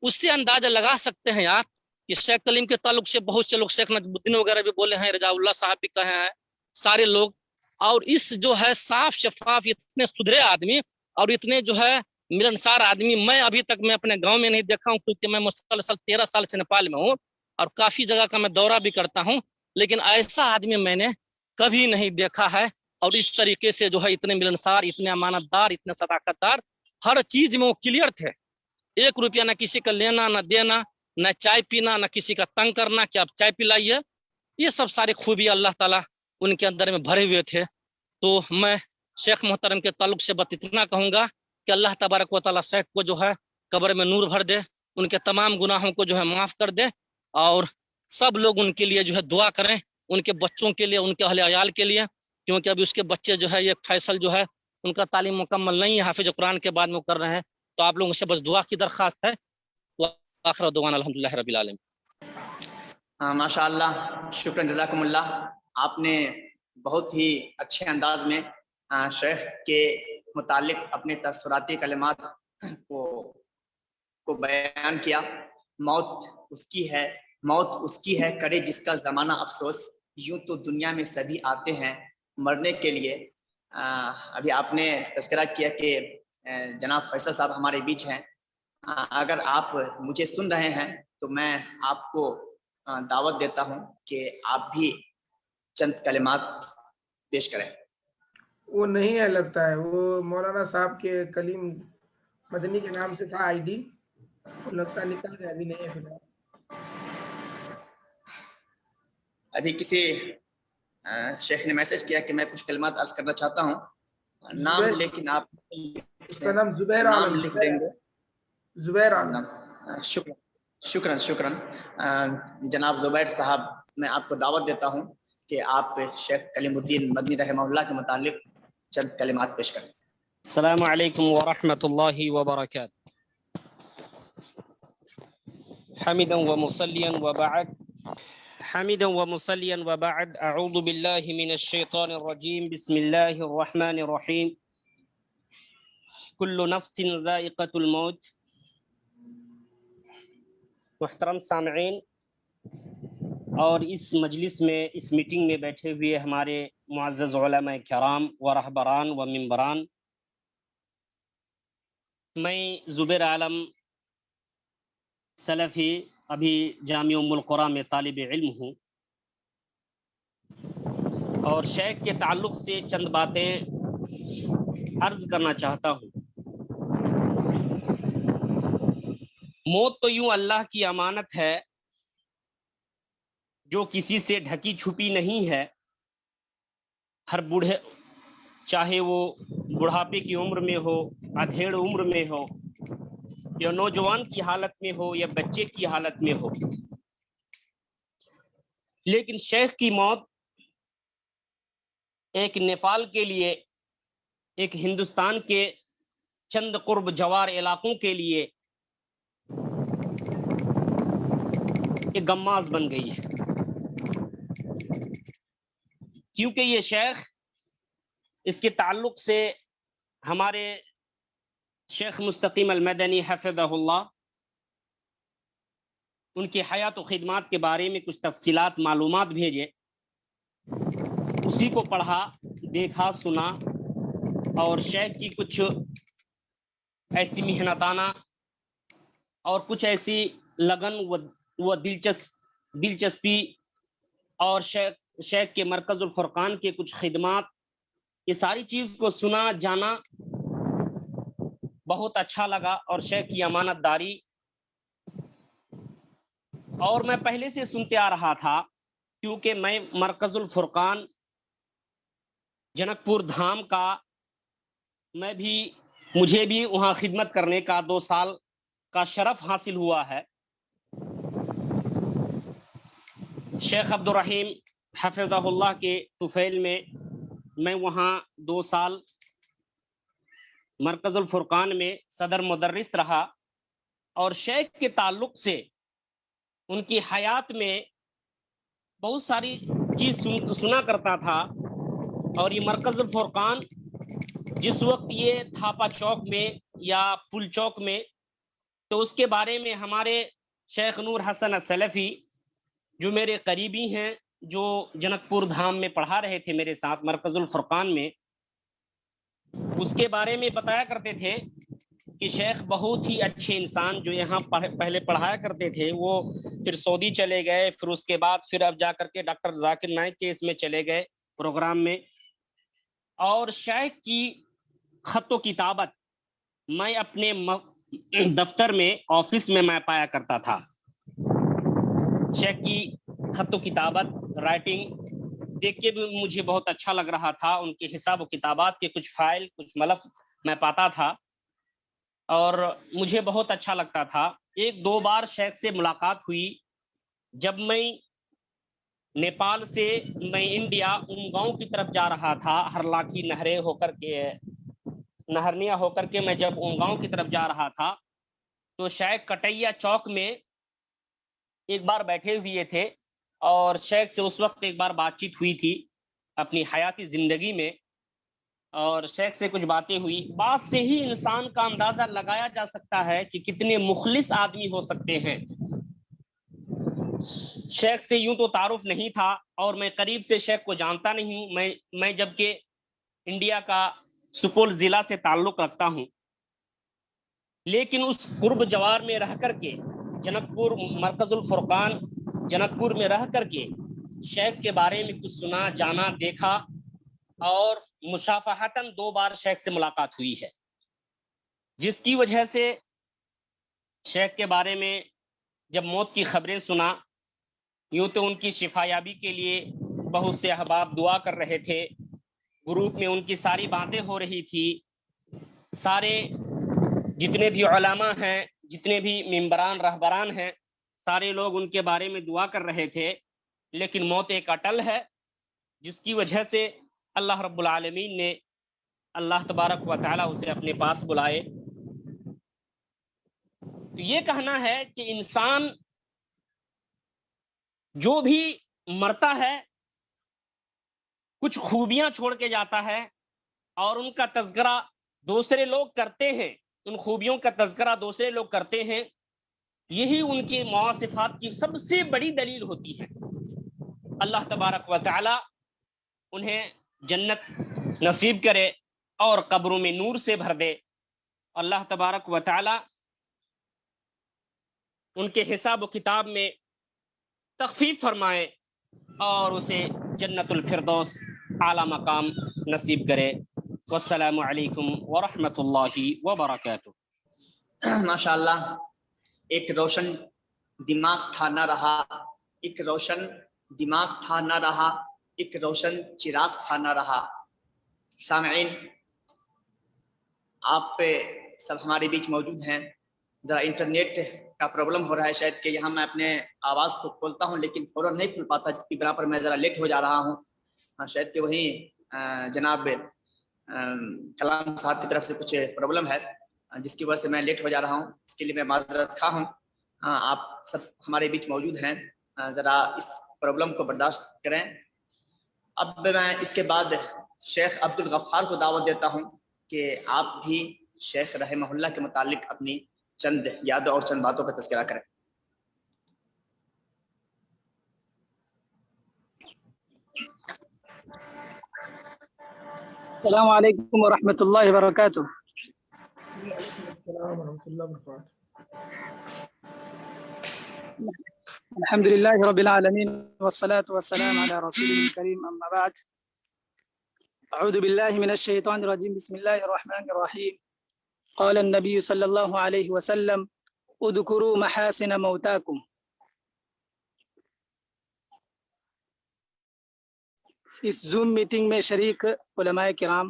उससे अंदाजा लगा सकते हैं आप कि शेख कलीम के ताल्लुक से बहुत से लोग, शेख नजमुद्दीन वगैरह भी बोले हैं, रजाउल्लाह साहब भी कहे हैं, सारे लोग। और इस जो है साफ शफाफ इतने सुधरे आदमी और इतने जो है मिलनसार आदमी मैं अभी तक मैं अपने गांव में नहीं देखा हूँ, क्योंकि मैं मुसलसल 13 साल से नेपाल में हूँ और काफी जगह का मैं दौरा भी करता हूँ, लेकिन ऐसा आदमी मैंने कभी नहीं देखा है। और इस तरीके से जो है इतने मिलनसार, इतने अमानतदार, इतने सदाकतदार, हर चीज में वो क्लियर थे। 1 रुपया ना किसी का लेना ना देना, ना चाय पीना, ना किसी का तंग करना कि आप चाय पिलाइए, ये सब सारे खूबी अल्लाह ताला उनके अंदर में भरे हुए थे। तो मैं शेख मोहतरम के ताल्लुक से बस इतना कहूँगा कि अल्लाह तबारक व तआला शेख को जो है कब्र में नूर भर दे, उनके तमाम गुनाहों को जो है माफ़ कर दे, और सब लोग उनके लिए जो है दुआ करें, उनके बच्चों के लिए, उनके अहले अयाल के लिए, क्योंकि अभी उसके बच्चे जो है ये फैसल जो है उनका तालीम मुकम्मल नहीं है, हाफिज कुरान के बाद में वो कर रहे हैं। तो आप लोगों से बस दुआ की दरख्वास्त है। आखिर दुआना अल्हम्दुलिल्लाह रब्बिल आलमीन। माशाअल्लाह, शुक्रन जज़ाकुमुल्लाह। आपने बहुत ही अच्छे अंदाज में शेख के मुतालिक अपने तसराती कलिमात को बयान किया। मौत उसकी है करे जिसका ज़माना अफसोस, यूं तो दुनिया में सभी आते हैं मरने के लिए। अभी आपने तज़किरा किया कि जनाब फैसल साहब हमारे बीच हैं। अगर आप मुझे सुन रहे हैं तो मैं आपको दावत देता हूं कि आप भी चंद कलिमात पेश करें। वो नहीं है लगता है, वो मौलाना साहब के कलीम मदनी के नाम से था आईडी, वो लगता निकल गया, अभी नहीं है फिलहाल। अभी किसी शेख ने मैसेज किया कि मैं कुछ कलमात अर्ज करना चाहता हूँ। नाम लेकिन आप उसका नाम जुबैर नाम आलम, लिख देंगे। जुबैर आलम। शुक्र शुक्रन शुक्रन जनाब जुबैर साहब, मैं आपको दावत देता हूँ कि आप शेख कलीमुद्दीन मदनी रहमहुल्लाह के मुतालिक चंद कलिमात पेश करें। अस्सलामु अलैकुम व रहमतुल्लाहि व बरकातहू। हमीदन व मुसल्लियन व बअद हमीदन व मुसल्लियन व बअद अऊज़ु बिल्लाहि मिनश शैतानिर रजीम बिस्मिल्लाहिर रहमानिर रहीम कुल्लु नफ्सिन ज़ाइक़तुल मौत। मुहतरम सामईन और इस मजलिस में, इस मीटिंग में बैठे हुए हमारे मुअज़्ज़ज़ उलमा किराम व रहबरान व मिंबरान, मैं जुबैर आलम सलफ़ी अभी जामिया उम्मुल क़ुरा में तालिब इल्म हूँ और शेख के ताल्लुक़ से चंद बातें अर्ज़ करना चाहता हूँ। मौत तो यूं अल्लाह की अमानत है जो किसी से ढकी छुपी नहीं है। हर बूढ़े, चाहे वो बुढ़ापे की उम्र में हो, अधेड़ उम्र में हो, या नौजवान की हालत में हो, या बच्चे की हालत में हो, लेकिन शेख की मौत एक नेपाल के लिए, एक हिंदुस्तान के चंद कुर्ब जवार इलाकों के लिए एक गम्माज बन गई है, क्योंकि ये शेख, इसके ताल्लुक से हमारे शेख मुस्तकीम अल मदनी हफ़िज़हुल्लाह, उनकी हयात व खिदमात के बारे में कुछ तफसीलात मालूमात भेजे, उसी को पढ़ा, देखा, सुना और शेख की कुछ ऐसी मेहनताना और कुछ ऐसी लगन व दिलचस्पी और शेख के मरकज़ुल फ़ुरक़ान के कुछ खिदमात, ये सारी चीज़ को सुना, जाना, बहुत अच्छा लगा। और शेख की अमानतदारी, और मैं पहले से सुनते आ रहा था, क्योंकि मैं मरकज़ुल फ़ुरक़ान जनकपुर धाम का, मुझे भी वहाँ खिदमत करने का 2 साल का शरफ हासिल हुआ है। शेख अब्दुल रहीम हफ़िज़हुल्लाह के तुफ़ैल में मैं वहाँ 2 साल मरकज़ुल फ़ुरक़ान में सदर मुदर्रिस रहा और शेख के ताल्लुक़ से उनकी हयात में बहुत सारी चीज़ सुना करता था। और ये मरकज़ुल फ़ुरक़ान जिस वक्त ये थापा चौक में या पुल चौक में, तो उसके बारे में हमारे शेख नूर हसन असलफ़ी जो मेरे करीबी हैं, जो जनकपुर धाम में पढ़ा रहे थे मेरे साथ मरकज़ुल फ़ुरक़ान में, उसके बारे में बताया करते थे कि शेख बहुत ही अच्छे इंसान, जो यहाँ पहले पढ़ाया करते थे, वो फिर सऊदी चले गए, फिर उसके बाद फिर अब जा करके डॉक्टर जाकिर नाइक के इसमें चले गए प्रोग्राम में। और शेख की खत व किताबत मैं अपने दफ्तर में, ऑफिस में मैं पाया करता था। शेख की खत व किताबत, राइटिंग देख के भी मुझे बहुत अच्छा लग रहा था। उनके हिसाब व किताबात के कुछ फाइल, कुछ मलफ मैं पाता था और मुझे बहुत अच्छा लगता था। 1-2 बार शेख से मुलाकात हुई जब मैं नेपाल से इंडिया उमगांव की तरफ जा रहा था। हरलाखी नहरनिया होकर के मैं जब उमगांव की तरफ जा रहा था, तो शेख कटैया चौक में एक बार बैठे हुए थे और शेख से उस वक्त एक बार बातचीत हुई थी अपनी हयाती जिंदगी में, और शेख से कुछ बातें हुई। बात से ही इंसान का अंदाजा लगाया जा सकता है कि कितने मुखलिस आदमी हो सकते हैं। शेख से यूं तो तारुफ नहीं था और मैं करीब से शेख को जानता नहीं हूं। मैं जबकि इंडिया का सुपौल जिला से ताल्लुक रखता हूं, लेकिन उस कुर्ब जवार में रह करके, जनकपुर मरकज़ुल फ़ुरक़ान जनकपुर में रह करके शेख के बारे में कुछ सुना, जाना, देखा और मुशाफहतन 2 बार शेख से मुलाकात हुई है, जिसकी वजह से शेख के बारे में जब मौत की खबरें सुना, यूं तो उनकी शिफायाबी के लिए بہت سے احباب دعا کر رہے تھے، گروپ میں ان کی ساری باتیں ہو رہی تھی، سارے جتنے بھی علماء ہیں، جتنے بھی ممبران رہبران ہیں، سارے لوگ ان کے بارے میں دعا کر رہے تھے، لیکن موت ایک اٹل ہے جس کی وجہ سے اللہ رب العالمین نے اللہ تبارک و تعالی اسے اپنے پاس بلائے۔ تو یہ کہنا ہے کہ انسان جو بھی مرتا ہے کچھ خوبیاں چھوڑ کے جاتا ہے، اور ان کا تذکرہ دوسرے لوگ کرتے ہیں، ان خوبیوں کا تذکرہ دوسرے لوگ کرتے ہیں، یہی ان کی مواصفات کی سب سے بڑی دلیل ہوتی ہے۔ اللہ تبارک و تعالی انہیں جنت نصیب کرے اور قبروں میں نور سے بھر دے۔ اللہ تبارک و تعالی ان کے حساب و کتاب میں تخفیف فرمائے اور اسے جنت الفردوس اعلیٰ مقام نصیب کرے۔ والسلام علیکم ورحمۃ اللہ وبرکاتہ۔ ماشاءاللہ، ایک روشن دماغ تھا نہ رہا، ایک روشن دماغ تھا نہ رہا، ایک روشن چراغ تھا نہ رہا۔ سامعین، آپ سب ہمارے بیچ موجود ہیں، ذرا انٹرنیٹ کا پرابلم ہو رہا ہے شاید کہ یہاں میں اپنے آواز کو کھولتا ہوں لیکن فوراً نہیں کھل پاتا، جس کی بنا پر میں ذرا لیٹ ہو جا رہا ہوں۔ شاید کہ وہیں جناب کلام صاحب کی طرف سے کچھ پرابلم ہے جس کی وجہ سے میں لیٹ ہو جا رہا ہوں، اس کے لیے میں معذرت خواہ ہوں۔ آپ سب ہمارے بیچ موجود ہیں، ذرا اس پرابلم کو برداشت کریں۔ اب میں اس کے بعد شیخ عبد الغفار کو دعوت دیتا ہوں کہ آپ بھی شیخ رحمہ اللہ کے متعلق اپنی چند یادوں اور چند باتوں کا تذکرہ کریں۔ السلام علیکم ورحمۃ اللہ وبرکاتہ۔ السلام ورحمۃ اللہ وبرکاتہ۔ الحمد للہ رب العالمین والصلاة والسلام علی رسول الکریم، اما بعد، اعوذ باللہ من الشیطان الرجیم، بسم اللہ الرحمن الرحیم۔ قال النبی صلی اللہ علیہ وسلم اذکروا محاسن موتاکم۔ اس زوم میٹنگ میں شریک علماء کرام،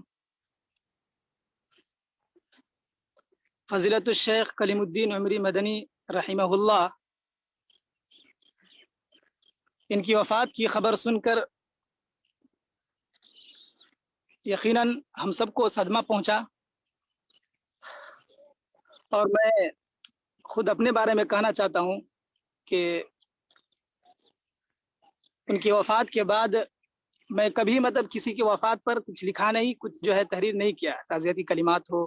فضیلت الشیخ کلیم الدین عمری مدنی رحمہ اللہ، ان کی وفات کی خبر سن کر یقیناً ہم سب کو صدمہ پہنچا، اور میں خود اپنے بارے میں کہنا چاہتا ہوں کہ ان کی وفات کے بعد میں کبھی کسی کی وفات پر کچھ لکھا نہیں، کچھ تحریر نہیں کیا، تعزیتی کلمات ہو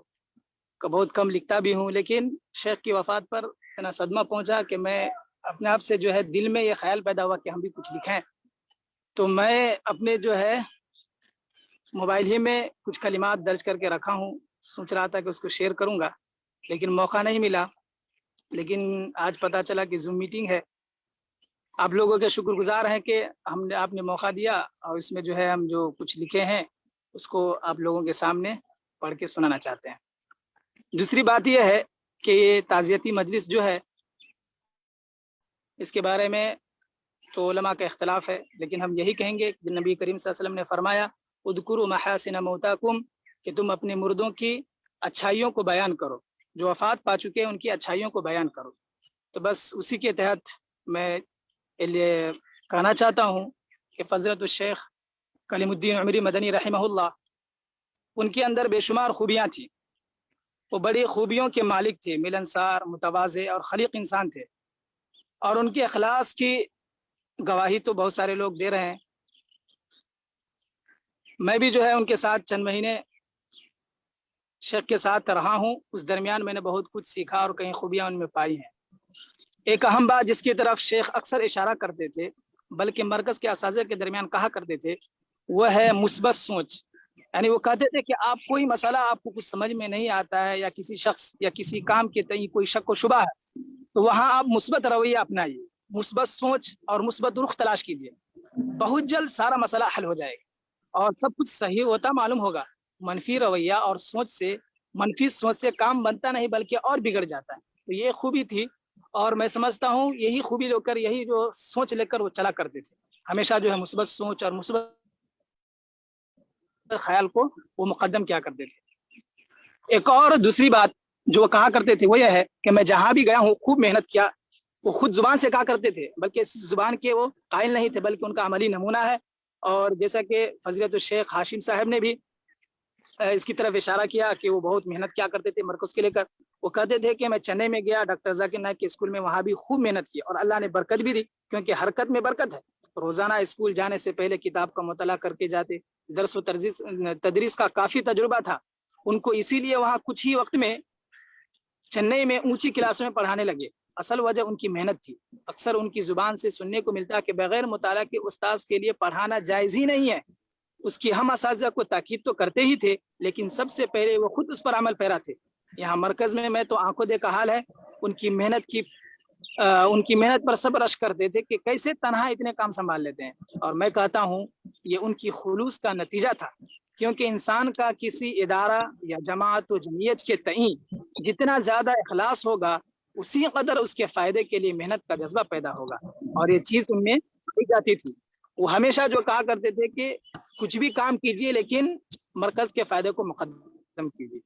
بہت کم لکھتا بھی ہوں، لیکن شیخ کی وفات پر اتنا صدمہ پہنچا کہ میں اپنے آپ سے دل میں یہ خیال پیدا ہوا کہ ہم بھی کچھ لکھیں۔ تو میں اپنے موبائل ہی میں کچھ کلمات درج کر کے رکھا ہوں، سوچ رہا تھا کہ اس کو شیئر کروں گا لیکن موقع نہیں ملا، لیکن آج پتہ چلا کہ زوم میٹنگ ہے۔ آپ لوگوں کے شکر گزار ہیں کہ آپ نے موقع دیا، اور اس میں ہم جو کچھ لکھے ہیں اس کو آپ لوگوں کے سامنے پڑھ کے سنانا چاہتے ہیں۔ دوسری بات یہ ہے کہ یہ تعزیتی مجلس اس کے بارے میں تو علماء کا اختلاف ہے، لیکن ہم یہی کہیں گے کہ نبی کریم صلی اللہ علیہ وسلم نے فرمایا اذکروا محاسن موتاکم، کہ تم اپنے مردوں کی اچھائیوں کو بیان کرو، جو وفات پا چکے ہیں ان کی اچھائیوں کو بیان کرو۔ تو بس اسی کے تحت میں کہنا چاہتا ہوں کہ فضیلت الشیخ کلیم الدین عمری مدنی رحمہ اللہ، ان کے اندر بے شمار خوبیاں تھیں، وہ بڑی خوبیوں کے مالک تھے، ملنسار، متواضع اور خلیق انسان تھے، اور ان کے اخلاص کی گواہی تو بہت سارے لوگ دے رہے ہیں۔ میں بھی ان کے ساتھ چند مہینے شیخ کے ساتھ رہا ہوں، اس درمیان میں نے بہت کچھ سیکھا اور کئی خوبیاں ان میں پائی ہیں۔ ایک اہم بات جس کی طرف شیخ اکثر اشارہ کرتے تھے، بلکہ مرکز کے اساتذہ کے درمیان کہا کرتے تھے، وہ ہے مثبت سوچ۔ یعنی وہ کہتے تھے کہ آپ کوئی مسئلہ آپ کو کچھ سمجھ میں نہیں آتا ہے، یا کسی شخص یا کسی کام کے تئیں کوئی شک و شبہ ہے، تو وہاں آپ مثبت رویہ اپنائیے، مثبت سوچ اور مثبت رخ تلاش کیجیے، بہت جلد سارا مسئلہ حل ہو جائے گا اور سب کچھ صحیح ہوتا معلوم ہوگا۔ منفی رویہ اور منفی سوچ سے کام بنتا نہیں بلکہ اور بگڑ جاتا ہے۔ تو یہ خوبی تھی، اور میں سمجھتا ہوں یہی خوبی لے کر یہی جو سوچ لے کر وہ چلا کرتے تھے، ہمیشہ جو ہے مثبت سوچ اور مثبت خیال کو وہ مقدم کیا کرتے تھے۔ ایک اور دوسری بات جو کہا کرتے تھے وہ یہ ہے کہ میں جہاں بھی گیا ہوں خوب محنت کیا، وہ خود زبان سے کہا کرتے تھے، بلکہ اس زبان کے وہ قائل نہیں تھے بلکہ ان کا عملی نمونہ ہے۔ اور جیسا کہ فضیلت الشیخ ہاشم صاحب نے بھی اس کی طرف اشارہ کیا کہ وہ بہت محنت کیا کرتے تھے مرکز کے لے کر، وہ کہتے تھے کہ میں چنئی میں گیا ڈاکٹر ذاکر نائک کے اسکول میں، وہاں بھی خوب محنت کی اور اللہ نے برکت بھی دی، کیونکہ حرکت میں برکت ہے۔ روزانہ اسکول جانے سے پہلے کتاب کا مطالعہ کر کے جاتے، درس و تدریس کا کافی تجربہ تھا ان کو، اسی لیے وہاں کچھ ہی وقت میں چنئی میں اونچی کلاسوں میں پڑھانے لگے۔ اصل وجہ ان کی محنت تھی۔ اکثر ان کی زبان سے سننے کو ملتا ہے کہ بغیر مطالعہ کے استاذ کے لیے پڑھانا جائز ہی نہیں ہے۔ اس کی ہم اساتذہ کو تاکید تو کرتے ہی تھے، لیکن سب سے پہلے وہ خود اس پر عمل پیرا تھے۔ یہاں مرکز میں تو آنکھوں دیکھا حال ہے، ان کی محنت پر سب رشک کرتے تھے کہ کیسے تنہا اتنے کام سنبھال لیتے ہیں، اور میں کہتا ہوں یہ ان کی خلوص کا نتیجہ تھا، کیونکہ انسان کا کسی ادارہ یا جماعت و جمعیت کے تئیں جتنا زیادہ اخلاص ہوگا اسی قدر اس کے فائدے کے لیے محنت کا جذبہ پیدا ہوگا، اور یہ چیز ان میں پائی جاتی تھی۔ وہ ہمیشہ جو کہا کرتے تھے کہ کچھ بھی کام کیجیے لیکن مرکز کے فائدے کو مقدم کیجیے۔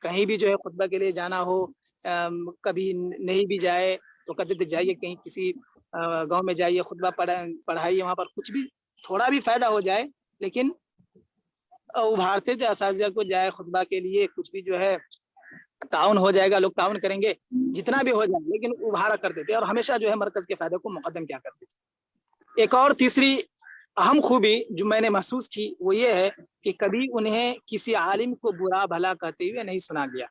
کہیں بھی جو ہے خطبہ کے لیے جانا ہو، کبھی نہیں بھی جائے تو کہتے تھے جائیے کہیں کسی گاؤں میں جائیے، خطبہ پڑھائیے، وہاں پر کچھ بھی تھوڑا بھی فائدہ ہو جائے، لیکن ابھارتے تھے اساتذہ کو، جائے خطبہ کے لیے کچھ بھی جو ہے تعاون ہو جائے گا، لوگ تعاون کریں گے جتنا بھی ہو جائے، لیکن ابھارا کرتے تھے اور ہمیشہ جو ہے مرکز کے فائدے کو مقدم کیا کرتے تھے۔ ایک اور تیسری اہم خوبی جو میں نے محسوس کی وہ یہ ہے کہ کبھی انہیں کسی عالم کو برا بھلا کہتے ہوئے نہیں سنا گیا۔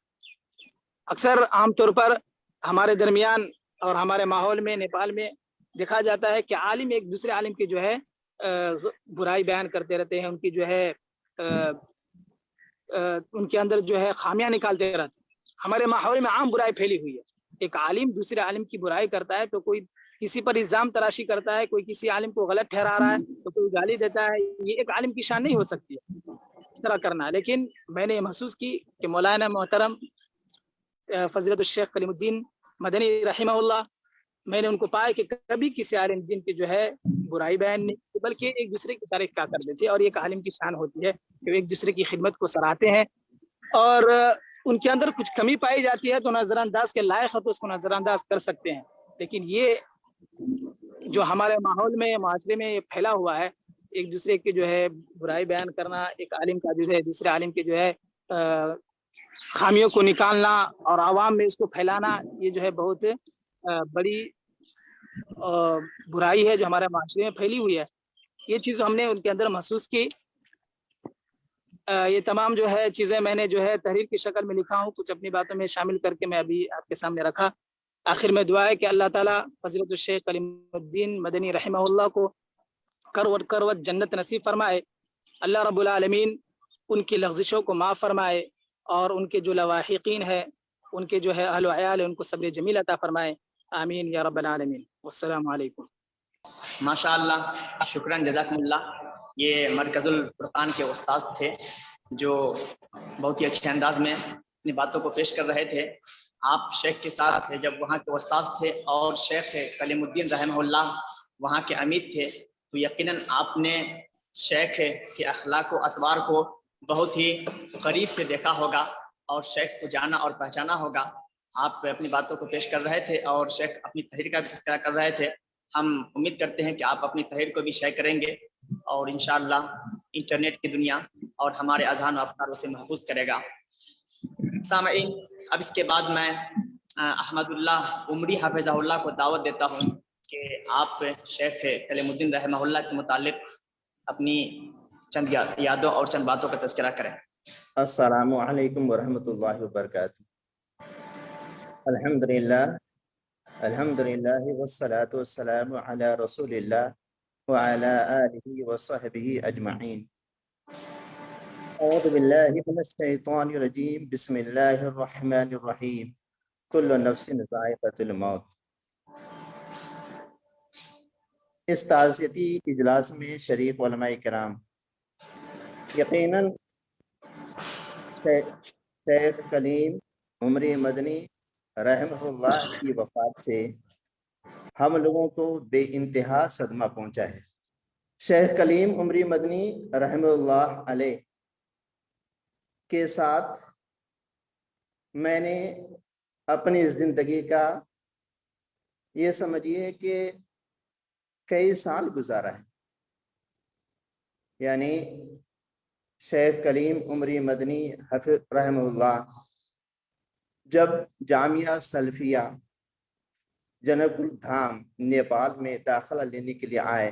اکثر عام طور پر ہمارے درمیان اور ہمارے ماحول میں نیپال میں دیکھا جاتا ہے کہ عالم ایک دوسرے عالم کی جو ہے برائی بیان کرتے رہتے ہیں، ان کی جو ہے ان کے اندر جو ہے خامیاں نکالتے رہتے ہیں۔ ہمارے ماحول میں عام برائی پھیلی ہوئی ہے، ایک عالم دوسرے عالم کی برائی کرتا ہے تو کوئی کسی پر الزام تراشی کرتا ہے، کوئی کسی عالم کو غلط ٹھہرا رہا ہے تو کوئی گالی دیتا ہے، یہ ایک عالم کی شان نہیں ہو سکتی ہے اس طرح کرنا۔ لیکن میں نے یہ محسوس کی کہ مولانا محترم فضیلت الشیخ کلیم الدین مدنی رحمہ اللہ، میں نے ان کو پایا کہ کبھی کسی عالم دین کی جو ہے برائی بیان نہیں، بلکہ ایک دوسرے کی تعریف کیا کرتے تھے، اور یہ ایک عالم کی شان ہوتی ہے کہ وہ ایک دوسرے کی خدمت کو سراہتے ہیں، اور ان کے اندر کچھ کمی پائی جاتی ہے تو نظر انداز کے لائق ہے تو اس کو نظر انداز کر سکتے ہیں۔ لیکن یہ جو ہمارے ماحول میں معاشرے میں پھیلا ہوا ہے، ایک دوسرے کی جو ہے برائی بیان کرنا، ایک عالم کا جو ہے دوسرے عالم کے جو ہے خامیوں کو نکالنا اور عوام میں اس کو پھیلانا، یہ جو ہے بہت بڑی برائی ہے جو ہمارے معاشرے میں پھیلی ہوئی ہے۔ یہ چیز ہم نے ان کے اندر محسوس کی۔ یہ تمام جو ہے چیزیں میں نے جو ہے تحریر کی شکل میں لکھا ہوں، کچھ اپنی باتوں میں شامل کر کے میں ابھی آپ کے سامنے رکھا۔ آخر میں دعا ہے کہ اللہ تعالیٰ فضیلت الشیخ کلیم الدین مدنی رحمہ اللہ کو کروٹ جنت نصیب فرمائے، اللہ رب العالمین ان کی لغزشوں کو معاف فرمائے، اور ان کے جو لواحقین ہیں ان کے جو ہے اہل و عیال ان کو صبر جمیل عطا فرمائے، آمین یا رب العالمین۔ والسلام علیکم۔ ماشاء اللہ، شکراً، جزاکم اللہ۔ یہ مرکز الفرقان کے استاذ تھے جو بہت ہی اچھے انداز میں اپنی باتوں کو پیش کر رہے تھے۔ آپ شیخ کے ساتھ تھے جب وہاں کے استاذ تھے، اور شیخ کلیم الدین رحمہ اللہ وہاں کے امید تھے، تو یقیناً آپ نے شیخ کے اخلاق و اطوار کو بہت ہی قریب سے دیکھا ہوگا اور شیخ کو جانا اور پہچانا ہوگا۔ آپ اپنی باتوں کو پیش کر رہے تھے اور شیخ اپنی تحریر کا بھی تذکرہ کر رہے تھے۔ ہم امید کرتے ہیں کہ آپ اپنی تحریر کو بھی شیئر کریں گے، اور انشاءاللہ انٹرنیٹ کی دنیا اور ہمارے اذہان و افکار سے محفوظ کرے گا۔ سامعین، اب اس کے بعد میں احمد اللہ عمری حافظہ اللہ کو دعوت دیتا ہوں کہ آپ شیخ کلیم الدین رحمہ اللہ کے متعلق اپنی چند یادوں اور چند باتوں کا تذکرہ کریں۔ السلام علیکم ورحمۃ اللہ وبرکاتہ۔ الحمدللہ والصلاة والسلام علی رسول اللہ وعلی آلہ وصحبہ اجمعین۔ اعوذ باللہ من الشیطان الرجیم، بسم اللہ الرحمن الرحیم، کل نفس ذائقۃ الموت۔ اس تعزیتی اجلاس میں شریک علماء کرام، یقیناً شیخ کلیم عمری مدنی रहमहुल्लाह की वफात से हम लोगों को बे इंतहा सदमा पहुंचा है। शेख कलीम उमरी मदनी रहमहुल्लाह अलैह के साथ मैंने अपनी ज़िंदगी का ये समझिए कि कई साल गुजारा है। यानी शेख कलीम उमरी मदनी हफिज़ रहमहुल्लाह जब जामिया सल्फिया जनकपुर धाम नेपाल में दाखिला लेने के लिए आए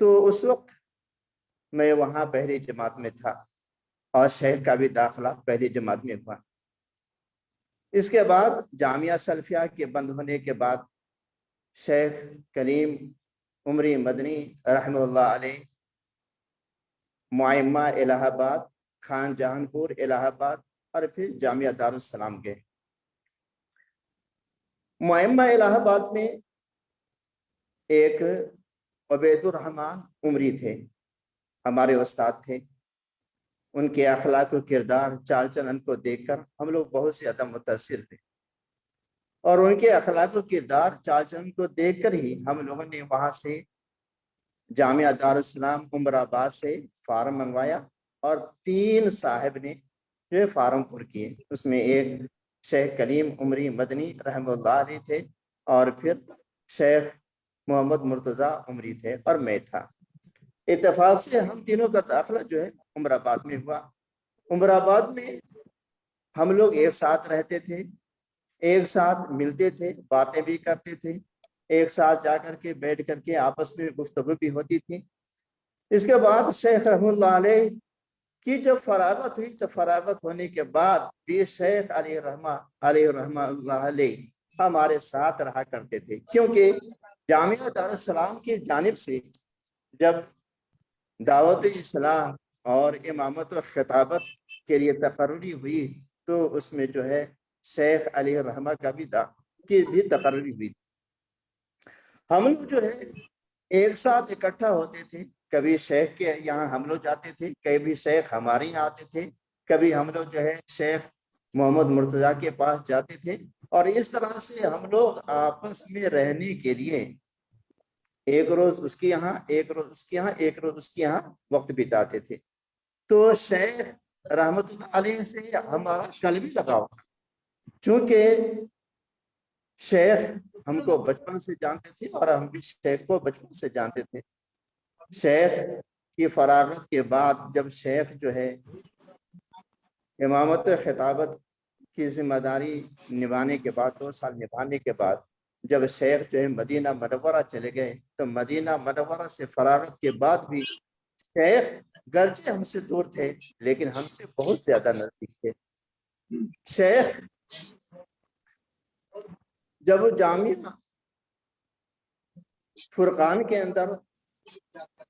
तो उस वक्त मैं वहाँ पहली जमात में था और शेख का भी दाखिला पहली जमात में हुआ। इसके बाद जामिया सल्फिया के बंद होने के बाद शेख कलीम उमरी मदनी रहमतुल्लाह अलैह मुअम्मा इलाहाबाद, खान जहानपुर इलाहाबाद और फिर जामिया दारुस्सलाम गए। मुअम्मा इलाहाबाद में एक उबैदुर रहमान उमरी थे, हमारे उस्ताद थे। उनके अखलाक व किरदार चाल चलन को देखकर हम लोग बहुत से ज़्यादा मुतासिर थे और उनके अखलाक व किरदार चाल चलन को देखकर ही हम लोगों ने वहाँ से जामिया दारुस्सलाम उमराबाद से फार्म मंगवाया और 3 साहिब ने जो फार्म पुर किए। उसमें एक शेख कलीम उमरी मदनी रहमतुल्लाह अलैह थे और फिर शेख मोहम्मद मुर्तज़ा उमरी थे और मैं था। इत्तेफाक से हम तीनों का दाखिला जो है उमराबाद में हुआ। उमराबाद में हम लोग एक साथ रहते थे, एक साथ मिलते थे, बातें भी करते थे, एक साथ जाकर के बैठ करके आपस में गुफ्तगू भी होती थी। इसके बाद शेख रहमतुल्लाह अलैह की जब फरागत हुई तो फरागत होने के बाद भी शेख रहमतुल्लाह अलैह हमारे साथ रहा करते थे, क्योंकि जामिया दारुस्सलाम की जानिब से जब दावत इस्लाम और इमामत और खिताबत के लिए तकर्री हुई तो उसमें जो है शेख अली रहमा का भी तकर्री हुई। हम लोग जो है एक साथ इकट्ठा होते थे, कभी शेख के यहाँ हम लोग जाते थे, कभी शेख हमारे यहाँ आते थे, कभी हम लोग जो है शेख मोहम्मद मुर्तज़ा के पास जाते थे और इस तरह से हम लोग आपस में रहने के लिए एक रोज उसके यहाँ, एक रोज उसके यहाँ, एक रोज उसके यहाँ वक्त बिताते थे। तो शेख रहमतुल्लाह अलैह से हमारा कल्बी लगाव था, चूंकि शेख हमको बचपन से जानते थे और हम भी शेख को बचपन से जानते थे। शेख की फरागत के बाद जब शेख जो है इमामत खिताबत की जिम्मेदारी निभाने के बाद 2 साल निभाने के बाद जब शेख जो है मदीना मनव्वरा चले गए तो मदीना मनव्वरा से फरागत के बाद भी शेख गर्जे हमसे दूर थे लेकिन हमसे बहुत ज्यादा नजदीक थे। शेख जब जामिया फुरकान के अंदर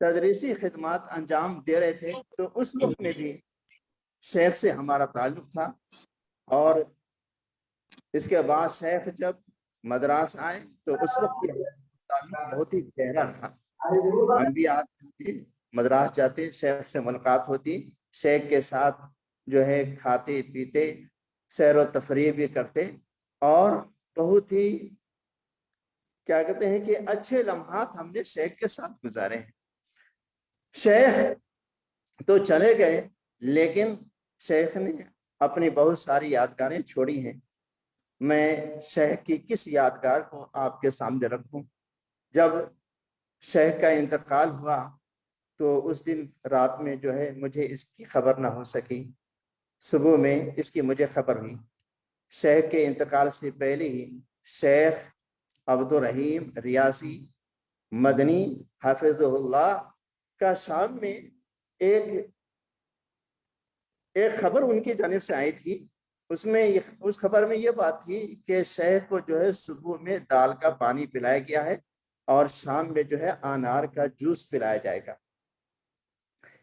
तदरीसी खिदमत अंजाम दे रहे थे तो उस वक्त में भी शेख से हमारा ताल्लुक था और इसके बाद शेख जब मद्रास आए तो उस वक्त भी ताल्लुक बहुत ही गहरा रहा। हम भी आते मद्रास जाते, शेख से मुलाकात होती, शेख के साथ जो है खाते पीते, सैर व तफरीह भी करते और बहुत ही क्या कहते हैं कि अच्छे लम्हात हमने शेख के साथ गुजारे हैं। शेख तो चले गए लेकिन शेख ने अपनी बहुत सारी यादगारें छोड़ी हैं। मैं शेख की किस यादगार को आपके सामने रखूं? जब शेख का इंतकाल हुआ तो उस दिन रात में जो है मुझे इसकी खबर ना हो सकी, सुबह में इसकी मुझे खबर हुई। शेख के इंतकाल से पहले ही शेख अब्दुल रहीम रियासी मदनी हाफिज़ुल्लाह का शाम में एक खबर उनकी जानिब से आई थी। उसमें उस खबर में ये बात थी कि शेख को जो है सुबह में दाल का पानी पिलाया गया है और शाम में जो है अनार का जूस पिलाया जाएगा।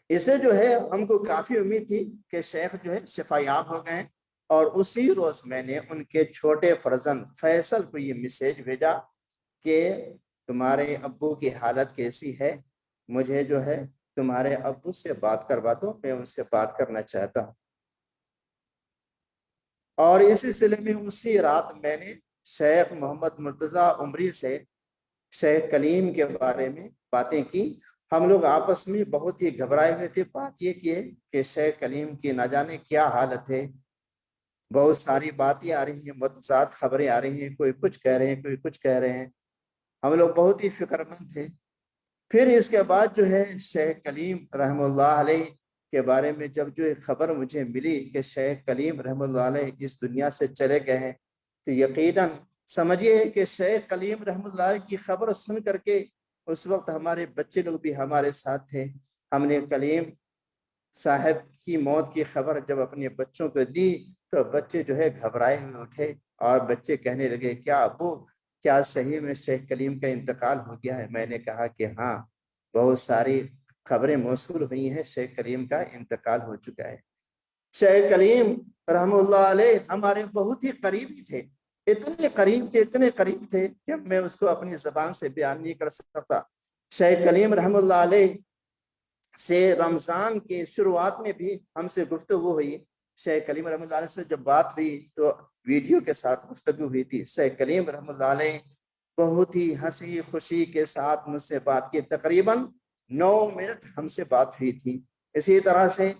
इससे जो है हमको काफी उम्मीद थी कि शेख जो है शिफायाब हो गए और उसी रोज मैंने उनके छोटे फर्जंद फैसल को ये मैसेज भेजा कि तुम्हारे अब्बू की हालत कैसी है, मुझे जो है तुम्हारे अब्बू से बात करवा दो, मैं उनसे बात करना चाहता हूँ। اور اس سلسلے میں اسی رات میں نے شیخ محمد مرتضیٰ عمری سے شیخ کلیم کے بارے میں باتیں کی۔ ہم لوگ آپس میں بہت ہی گھبرائے ہوئے تھے، بات یہ کیے کہ شیخ کلیم کی نہ جانے کیا حالت ہے، بہت ساری باتیں آ رہی ہیں، متضاد خبریں آ رہی ہیں، کوئی کچھ کہہ رہے ہیں، کوئی کچھ کہہ رہے ہیں۔ ہم لوگ بہت ہی فکر مند تھے۔ پھر اس کے بعد جو ہے شیخ کلیم رحمہ اللہ علیہ کے بارے میں جب جو خبر مجھے ملی کہ شیخ کلیم رحمہ اللہ علیہ اس دنیا سے چلے گئے ہیں، تو یقیناً سمجھیے کہ شیخ کلیم رحمہ اللہ علیہ کی خبر سن کر کے اس وقت ہمارے بچے لوگ بھی ہمارے ساتھ تھے۔ ہم نے کلیم صاحب کی موت کی خبر جب اپنے بچوں کو دی تو بچے جو ہے گھبرائے ہوئے اٹھے اور بچے کہنے لگے کیا ابو کیا صحیح میں شیخ کلیم کا انتقال ہو گیا ہے؟ میں نے کہا کہ ہاں بہت ساری خبریں موصول ہوئی ہیں، شیخ کلیم کا انتقال ہو چکا ہے۔ شیخ کلیم رحمہ اللہ علیہ ہمارے بہت ہی قریبی تھے، اتنے قریب تھے کہ میں اس کو اپنی زبان سے بیان نہیں کر سکتا۔ شیخ کلیم رحمہ اللہ علیہ سے رمضان کے شروعات میں بھی ہم سے گفتگو ہوئی۔ شیخ کلیم رحمہ اللہ علیہ سے جب بات ہوئی تو ویڈیو کے ساتھ گفتگو ہوئی تھی۔ شیخ کلیم رحمہ اللہ علیہ بہت ہی ہنسی خوشی کے ساتھ مجھ سے بات کی، تقریباً 9 منٹ ہم سے بات ہوئی تھی۔ اسی طرح سے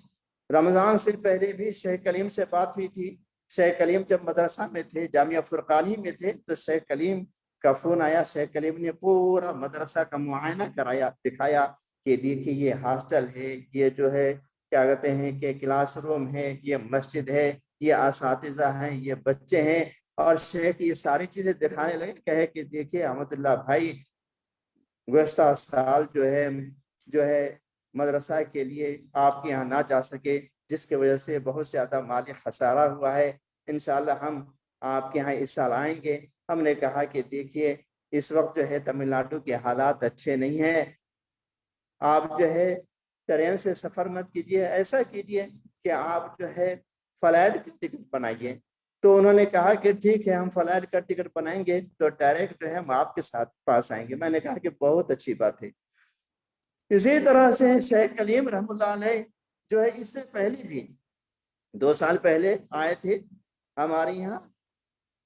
رمضان سے پہلے بھی شیخ کلیم سے بات ہوئی تھی۔ شیخ کلیم جب مدرسہ میں تھے، جامعہ فرقانی میں تھے، تو شیخ کلیم کا فون آیا۔ شیخ کلیم نے پورا مدرسہ کا معائنہ کرایا، دکھایا کہ دیکھیے یہ ہاسٹل ہے، یہ جو ہے کیا کہتے ہیں کہ کلاس روم ہے، یہ مسجد ہے، یہ اساتذہ ہیں، یہ بچے ہیں، اور شیخ یہ ساری چیزیں دکھانے لگے۔ کہے کہ دیکھیے احمد اللہ بھائی گزشتہ سال جو ہے مدرسہ کے لیے آپ کے یہاں نہ جا سکے، جس کی وجہ سے بہت زیادہ مالی خسارہ ہوا ہے، انشاءاللہ ہم آپ کے یہاں اس سال آئیں گے۔ ہم نے کہا کہ دیکھیے اس وقت جو ہے تمل ناڈو کے حالات اچھے نہیں ہیں، آپ جو ہے ٹرین سے سفر مت کیجیے، ایسا کیجیے کہ آپ جو ہے فلائٹ کا ٹکٹ بنائیے۔ تو انہوں نے کہا کہ ٹھیک ہے ہم فلائٹ کا ٹکٹ بنائیں گے تو ڈائریکٹ جو ہے ہم آپ کے ساتھ پاس آئیں گے۔ میں نے کہا کہ بہت اچھی بات ہے۔ اسی طرح سے شیخ کلیم رحمہ اللہ علیہ جو ہے اس سے پہلے بھی 2 سال پہلے آئے تھے ہمارے یہاں،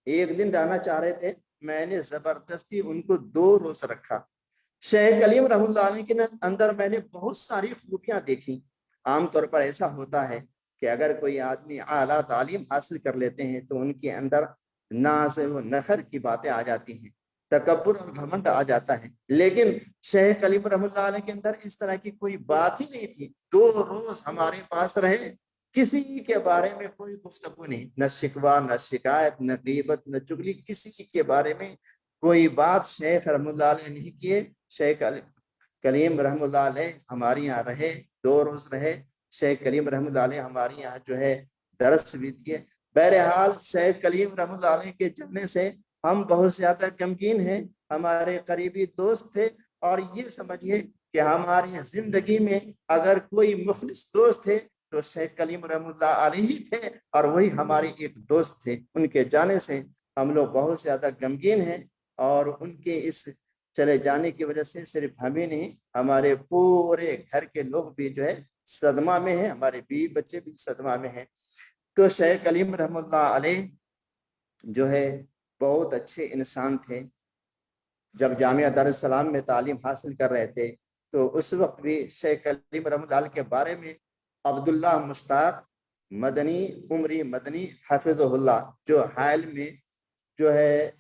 ایک دن رہنا چاہ رہے تھے، میں نے زبردستی ان کو 2 روز رکھا۔ شیخ کلیم رحمہ اللہ علیہ کے اندر میں نے بہت ساری خوبیاں دیکھی۔ عام طور پر ایسا ہوتا ہے کہ اگر کوئی آدمی اعلیٰ تعلیم حاصل کر لیتے ہیں تو ان کے اندر ناز و نخر کی باتیں آ جاتی ہیں، تکبر اور گھمنڈ آ جاتا ہے، لیکن شیخ کلیم رحمہ اللہ علیہ کے اندر اس طرح کی کوئی بات ہی نہیں تھی۔ 2 روز ہمارے پاس رہے، کسی کے بارے میں کوئی گفتگو نہیں، نہ شکوہ نہ شکایت نہ غیبت نہ چگلی، کسی کے بارے میں کوئی بات شیخ رحمہ اللہ علیہ نہیں کیے۔ شیخ کلیم رحمہ اللہ علیہ ہمارے یہاں رہے، 2 روز رہے۔ شیخ کلیم رحمہ اللہ علیہ ہمارے یہاں جو ہے درس بھی دیے۔ بہرحال شیخ کلیم رحمہ اللہ علیہ کے جانے سے ہم بہت زیادہ غمگین ہیں، ہمارے قریبی دوست تھے، اور یہ سمجھیے کہ ہماری زندگی میں اگر کوئی مخلص دوست تھے تو شیخ کلیم رحمہ اللہ علیہ ہی تھے، اور وہی ہمارے ایک دوست تھے۔ ان کے جانے سے ہم لوگ بہت زیادہ غمگین ہیں، اور ان کے اس چلے جانے کی وجہ سے صرف ہمیں نہیں، ہمارے پورے گھر کے لوگ بھی جو ہے صدمہ میں ہیں، ہمارے بیوی بچے بھی صدمہ میں ہیں۔ تو شیخ کلیم رحمہ اللہ علیہ جو ہے بہت اچھے انسان تھے۔ جب جامعہ دارالسلام میں تعلیم حاصل کر رہے تھے تو اس وقت بھی شیخ کلیم رحمہ اللہ علیہ کے بارے میں عبداللہ مشتاق مدنی عمری مدنی حفظہ اللہ جو حائل میں جو ہے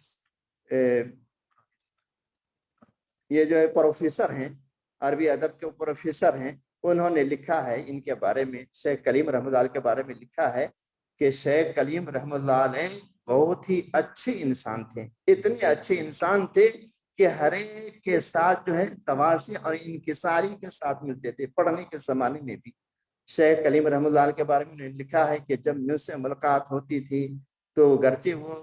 یہ جو ہے پروفیسر ہیں، عربی ادب کے پروفیسر ہیں، انہوں نے لکھا ہے ان کے بارے میں، شیخ کلیم رحمہ اللہ علیہ کے بارے میں لکھا ہے کہ شیخ کلیم رحمہ اللہ علیہ بہت ہی اچھے انسان تھے، اتنے اچھے انسان تھے کہ ہر ایک کے ساتھ جو ہے تواضع اور انکساری کے ساتھ ملتے تھے۔ پڑھنے کے زمانے میں بھی شیخ کلیم رحمہ اللہ علیہ کے بارے میں انہوں نے لکھا ہے کہ جب مجھ سے ملاقات ہوتی تھی تو گرچہ وہ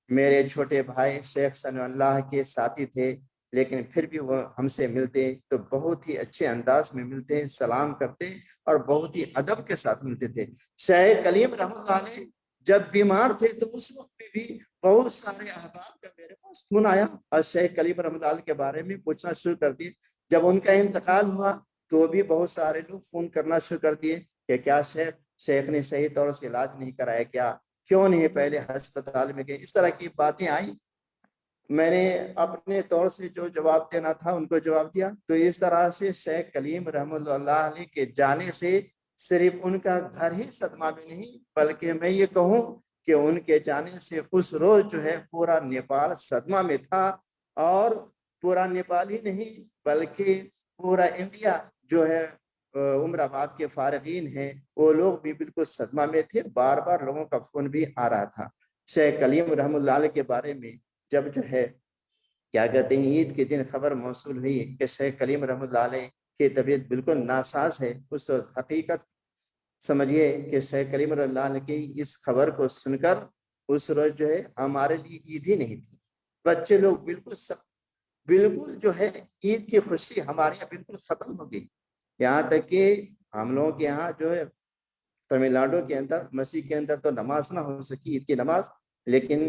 میرے چھوٹے بھائی شیخ ثناء اللہ کے ساتھی تھے، لیکن پھر بھی وہ ہم سے ملتے تو بہت ہی اچھے انداز میں ملتے، سلام کرتے اور بہت ہی ادب کے ساتھ ملتے تھے۔ شیخ کلیم رحمہ اللہ علیہ جب بیمار تھے تو اس وقت میں بھی بہت سارے احباب کا میرے پاس فون آیا اور شیخ کلیم رحمہ اللہ علیہ کے بارے میں پوچھنا شروع کر دیے۔ جب ان کا انتقال ہوا تو بھی بہت سارے لوگ فون کرنا شروع کر دیے کہ کیا شیخ نے صحیح طور سے علاج نہیں کرایا، کیوں نہیں پہلے ہسپتال میں گئے؟ اس طرح کی باتیں آئیں. میں نے اپنے طور سے جو جواب دینا تھا ان کو جواب دیا. تو اس طرح سے شیخ کلیم رحمۃ اللہ علیہ کے جانے سے صرف ان کا گھر ہی صدمہ میں نہیں، بلکہ میں یہ کہوں کہ ان کے جانے سے اس روز جو ہے پورا نیپال صدمہ میں تھا. اور پورا نیپال ہی نہیں بلکہ پورا انڈیا جو ہے عمر آباد کے فارغین ہیں وہ لوگ بھی بالکل صدمہ میں تھے. بار بار لوگوں کا فون بھی آ رہا تھا. شیخ کلیم رحمۃ اللہ علیہ کے بارے میں جب جو ہے کیا کہتے ہیں عید کے دن خبر موصول ہوئی کہ شیخ کلیم رحمۃ اللہ علیہ کی طبیعت بالکل ناساز ہے، اس حقیقت سمجھیے کہ شیخ کلیم رحمۃ اللہ علیہ کی اس خبر کو سن کر اس روز جو ہے ہمارے لیے عید ہی نہیں تھی. بچے لوگ بالکل جو ہے عید کی خوشی ہمارے یہاں بالکل ختم ہو گئی. یہاں تک کہ ہم لوگوں کے یہاں جو ہے تمل ناڈو کے اندر مسجد کے اندر تو نماز نہ ہو سکی عید کی نماز، لیکن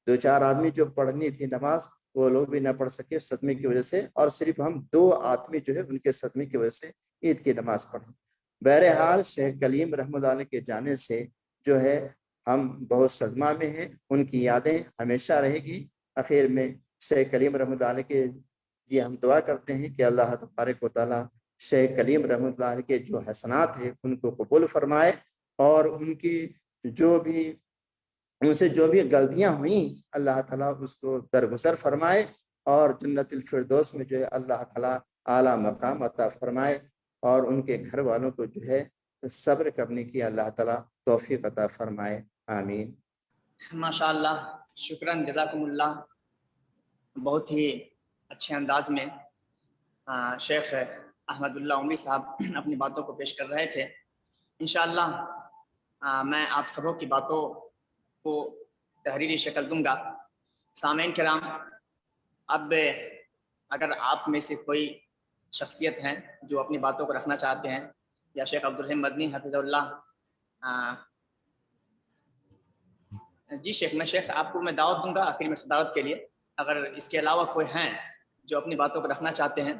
2-4 آدمی جو پڑھنی تھی نماز وہ لوگ بھی نہ پڑھ سکے صدمے کی وجہ سے، اور صرف ہم 2 آدمی جو ہے ان کے صدمے کی وجہ سے عید کی نماز پڑھیں. بہرحال شیخ کلیم رحمۃ اللہ علیہ کے جانے سے جو ہے ہم بہت صدمہ میں ہیں. ان کی یادیں ہمیشہ رہے گی. آخر میں شیخ کلیم رحمۃ اللہ علیہ کے یہ ہم دعا کرتے ہیں کہ اللہ تبارک و تعالیٰ شیخ کلیم رحمۃ اللہ علیہ کے جو حسنات ہیں ان کو قبول فرمائے، اور ان کی ان سے جو بھی غلطیاں ہوئیں اللہ تعالیٰ اس کو درگزر فرمائے، اور جنت الفردوس میں جو ہے اللہ تعالیٰ اعلیٰ مقام عطا فرمائے، اور ان کے گھر والوں کو جو ہے صبر کرنے کی اللہ تعالیٰ توفیق عطا فرمائے. آمین. ماشاء اللہ، شکراً، جزاکم اللہ. بہت ہی اچھے انداز میں شیخ احمد اللہ عمری صاحب اپنی باتوں کو پیش کر رہے تھے. انشاءاللہ میں آپ سبوں کی باتوں کو تحریری شکل دوں گا. سامعین کرام، اب اگر آپ میں سے کوئی شخصیت ہیں جو اپنی باتوں کو رکھنا چاہتے ہیں، یا شیخ عبدالرحیم مدنی حفظہ اللہ. جی شیخ آپ کو میں دعوت دوں گا آخر میں صدارت کے لیے. اگر اس کے علاوہ کوئی ہیں جو اپنی باتوں کو رکھنا چاہتے ہیں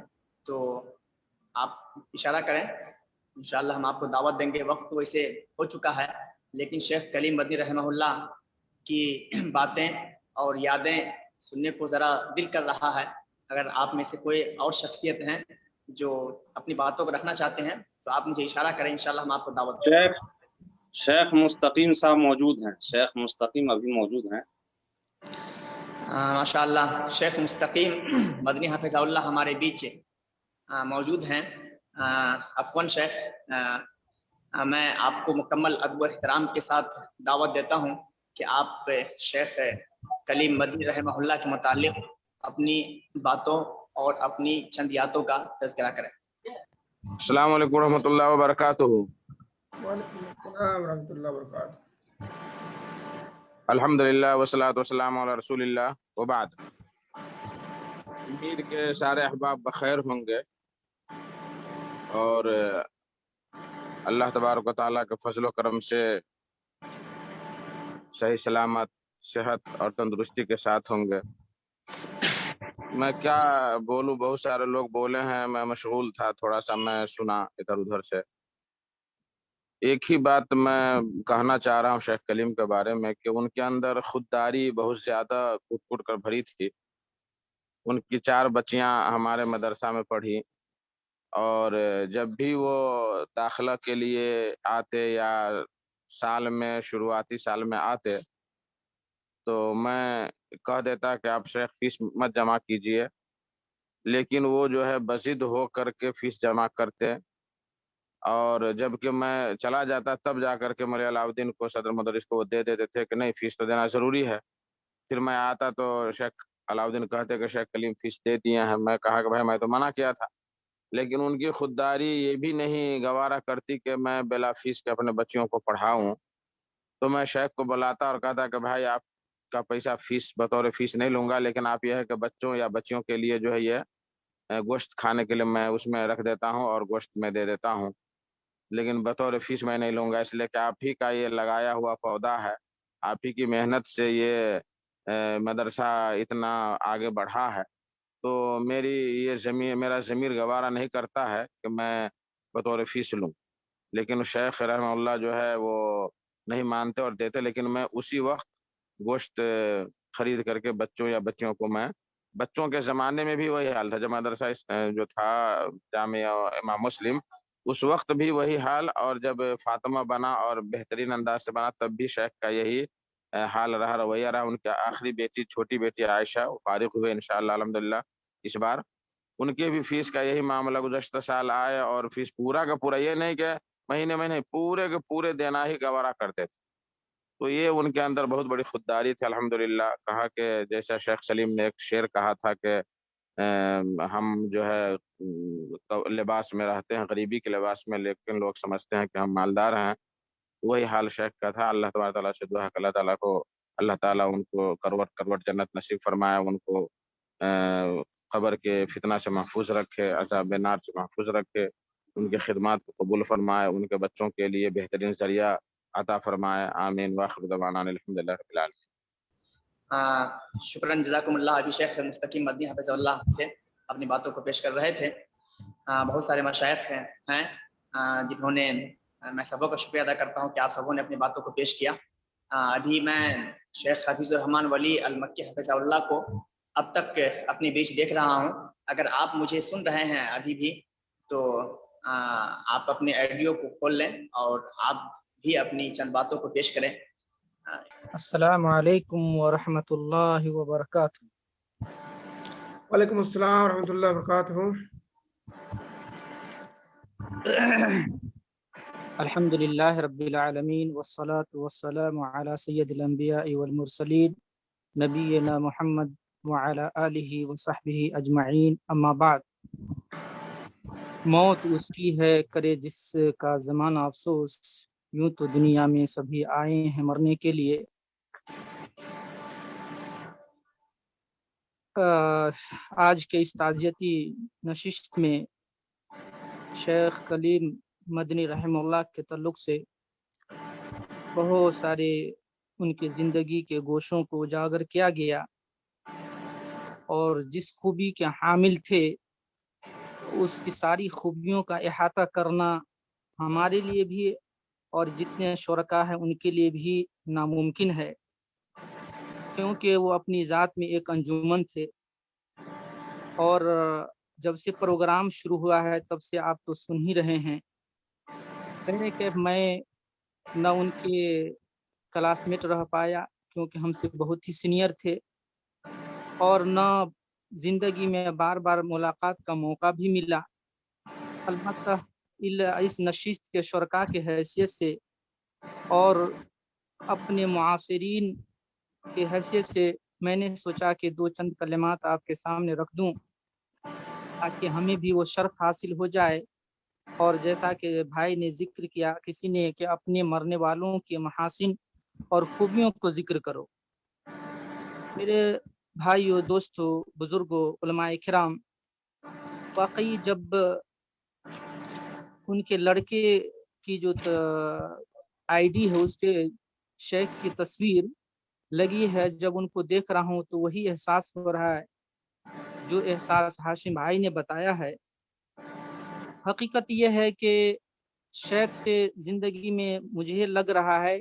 تو آپ اشارہ کریں، انشاءاللہ ہم آپ کو دعوت دیں گے. وقت تو اسے ہو چکا ہے، لیکن شیخ کلیم مدنی رحمہ اللہ کی باتیں اور یادیں سننے کو ذرا دل کر رہا ہے. اگر آپ میں سے کوئی اور شخصیت ہیں جو اپنی باتوں کو رکھنا چاہتے ہیں تو آپ مجھے اشارہ کریں، انشاءاللہ ہم آپ کو دعوت دیں. شیخ مستقیم صاحب موجود ہیں. شیخ مستقیم ابھی موجود ہیں. ماشاء اللہ، شیخ مستقیم مدنی حفظہ اللہ ہمارے بیچ موجود ہیں. عفواً شیخ، میں آپ کو مکمل ادب و احترام کے ساتھ دعوت دیتا ہوں کہ آپ شیخ کلیم مدنی رحمہ اللہ کے متعلق اپنی باتوں اور اپنی چند یادوں کا تذکرہ کریں. السلام علیکم ورحمۃ اللہ وبرکاتہ. وعلیکم السلام ورحمۃ اللہ وبرکاتہ. الحمدللہ والصلاۃ والسلام علی رسول اللہ وبعد. امید کے سارے احباب بخیر ہوں گے، اور اللہ تبارک و تعالیٰ کے فضل و کرم سے صحیح سلامت، صحت اور تندرستی کے ساتھ ہوں گے. میں کیا بولوں، بہت سارے لوگ بولے ہیں، میں مشغول تھا تھوڑا سا، میں سنا ادھر ادھر سے. ایک ہی بات میں کہنا چاہ رہا ہوں شیخ کلیم کے بارے میں کہ ان کے اندر خودداری بہت زیادہ کٹ کٹ کر بھری تھی. ان کی 4 بچیاں ہمارے مدرسہ میں پڑھی، اور جب بھی وہ داخلہ کے لیے آتے یا سال میں شروعاتی سال میں آتے تو میں کہہ دیتا کہ آپ شیخ فیس مت جمع کیجئے، لیکن وہ جو ہے بضد ہو کر کے فیس جمع کرتے، اور جب کہ میں چلا جاتا تب جا کر کے مولانا علاؤدین کو، صدر مدرس کو، وہ دے دیتے تھے کہ نہیں فیس تو دینا ضروری ہے. پھر میں آتا تو شیخ علاؤدین کہتے کہ شیخ کلیم فیس دے دیے ہیں. میں کہا کہ بھائی میں تو منع کیا تھا، لیکن ان کی خودداری یہ بھی نہیں گوارا کرتی کہ میں بلا فیس کے اپنے بچیوں کو پڑھاؤں. تو میں شیخ کو بلاتا اور کہتا کہ بھائی آپ کا پیسہ فیس بطور فیس نہیں لوں گا، لیکن آپ یہ ہے کہ بچوں یا بچیوں کے لیے جو ہے یہ گوشت کھانے کے لیے میں اس میں رکھ دیتا ہوں اور گوشت میں دے دیتا ہوں، لیکن بطور فیس میں نہیں لوں گا، اس لیے کہ آپ ہی کا یہ لگایا ہوا پودا ہے، آپ ہی کی محنت سے یہ مدرسہ اتنا آگے بڑھا ہے. تو میرا ضمیر گوارا نہیں کرتا ہے کہ میں بطور فیس لوں. لیکن شیخ رحمہ اللہ جو ہے وہ नहीं मानते और देते, लेकिन मैं उसी वक्त गोश्त खरीद करके बच्चों या बच्चियों को मैं, बच्चों के ज़माने में भी वही हाल था जब मदरसा जो था जामिया इमाम मुस्लिम, उस वक्त भी वही हाल, और जब फातिमा बना और बेहतरीन अंदाज से बना तब भी शेख का यही हाल रहा, रवैया रहा। उनकी आखिरी बेटी, छोटी बेटी आयशा, वो फारिग हुए इंशाअल्लाह अल्हम्दुलिल्लाह इस बार, उनके भी फीस का यही मामला गुज़श्ता साल आए, और फीस पूरा का पूरा, ये नहीं कि महीने महीने, पूरे के पूरे देना ही गवारा करते थे। तो ये उनके अंदर बहुत बड़ी खुददारी थी अल्हम्दुलिल्लाह। कहा कि जैसा शेख सलीम ने एक शेर कहा था कि हम जो है लिबास में रहते हैं, गरीबी के लिबास में, लेकिन लोग समझते हैं कि हम मालदार हैं। वही हाल शेख का था। अल्लाह तबारक ताला से दुआ अल्लाह ताला को, अल्लाह ताला उनको करवट करवट जन्नत नसीब फरमाए, उनको कब्र के फितना से महफूज रखे, अज़ाब नार से महफूज रखे, उनकी खिदमत को कबूल फरमाए, उनके बच्चों के लिए बेहतरीन ज़रिया अता फरमाए। आमीन। वाखिर दवाना अल्हम्दुलिल्लाह रब्बिल आलमीन। शुक्रन जज़ाकुमुल्लाह। अभी शेख मुस्तकीम मदनी हफ़िज़हुल्लाह से अपनी बातों को पेश कर रहे थे। बहुत सारे मशाइख हैं जिन्होंने, मैं सबों का शुक्रिया अदा करता हूँ कि आप सबों ने अपनी बातों को पेश किया। अभी मैं शेख हफीज़ुर रहमान वली अल मक्की हफ़िज़हुल्लाह को अब तक अपने बीच देख रहा हूँ। अगर आप मुझे सुन रहे हैं अभी भी, तो आप अपने ऑडियो को खोल लें और आप भी अपनी चंद बातों को पेश करें। अस्सलामु अलैकुम व रहमतुल्लाहि व बरकातुहू। वालेकुम अस्सलाम व रहमतुल्लाहि व बरकातुहू। अल्हम्दुलिल्लाहि रब्बिल आलमीन वस्सलातु वस्सलामु अला सय्यिदिल अंबिया'i वल मुरसलीन नबीना मुहम्मद व अला आलिहि व सहबिहि अजमईन। अम्मा बाद। मौत उसकी है करे जिसका ज़माना अफसोस, यूं तो दुनिया में सभी आए हैं मरने के लिए। आज के इस ताज़ियती नशिस्त में शेख कलीम मदनी रहमहुल्लाह के तल्लुक़ से बहुत सारे उनकी ज़िंदगी के गोशों को उजागर किया गया, और जिस खूबी के हामिल थे उसकी सारी खूबियों का इहाता करना हमारे लिए भी और जितने शुरका हैं उनके लिए भी नामुमकिन है, क्योंकि वो अपनी ज़ात में एक अंजुमन थे। और जब से प्रोग्राम शुरू हुआ है तब से आप तो सुन ही रहे हैं, कहने के मैं न उनके क्लासमेट रह पाया क्योंकि हमसे बहुत ही सीनियर थे, और न ज़िंदगी में बार बार मुलाकात का मौका भी मिला। अलबत्ता इस नशिस्त के शुरका के हैसियत से और अपने मुआसिरीन के हैसियत से मैंने सोचा कि दो चंद कलिमात आपके सामने रख दूं ताकि हमें भी वो शर्फ हासिल हो जाए। और जैसा कि भाई ने जिक्र किया किसी ने कि अपने मरने वालों के महासिन और खूबियों को जिक्र करो। मेरे भाइयों, दोस्तों, बुजुर्गों, उलमाए किराम, वाकई जब उनके लड़के की जो आईडी है उस पे शेख की तस्वीर लगी है, जब उनको देख रहा हूँ तो वही एहसास हो रहा है जो एहसास हाशिम भाई ने बताया है। हकीकत यह है कि शेख से ज़िंदगी में मुझे लग रहा है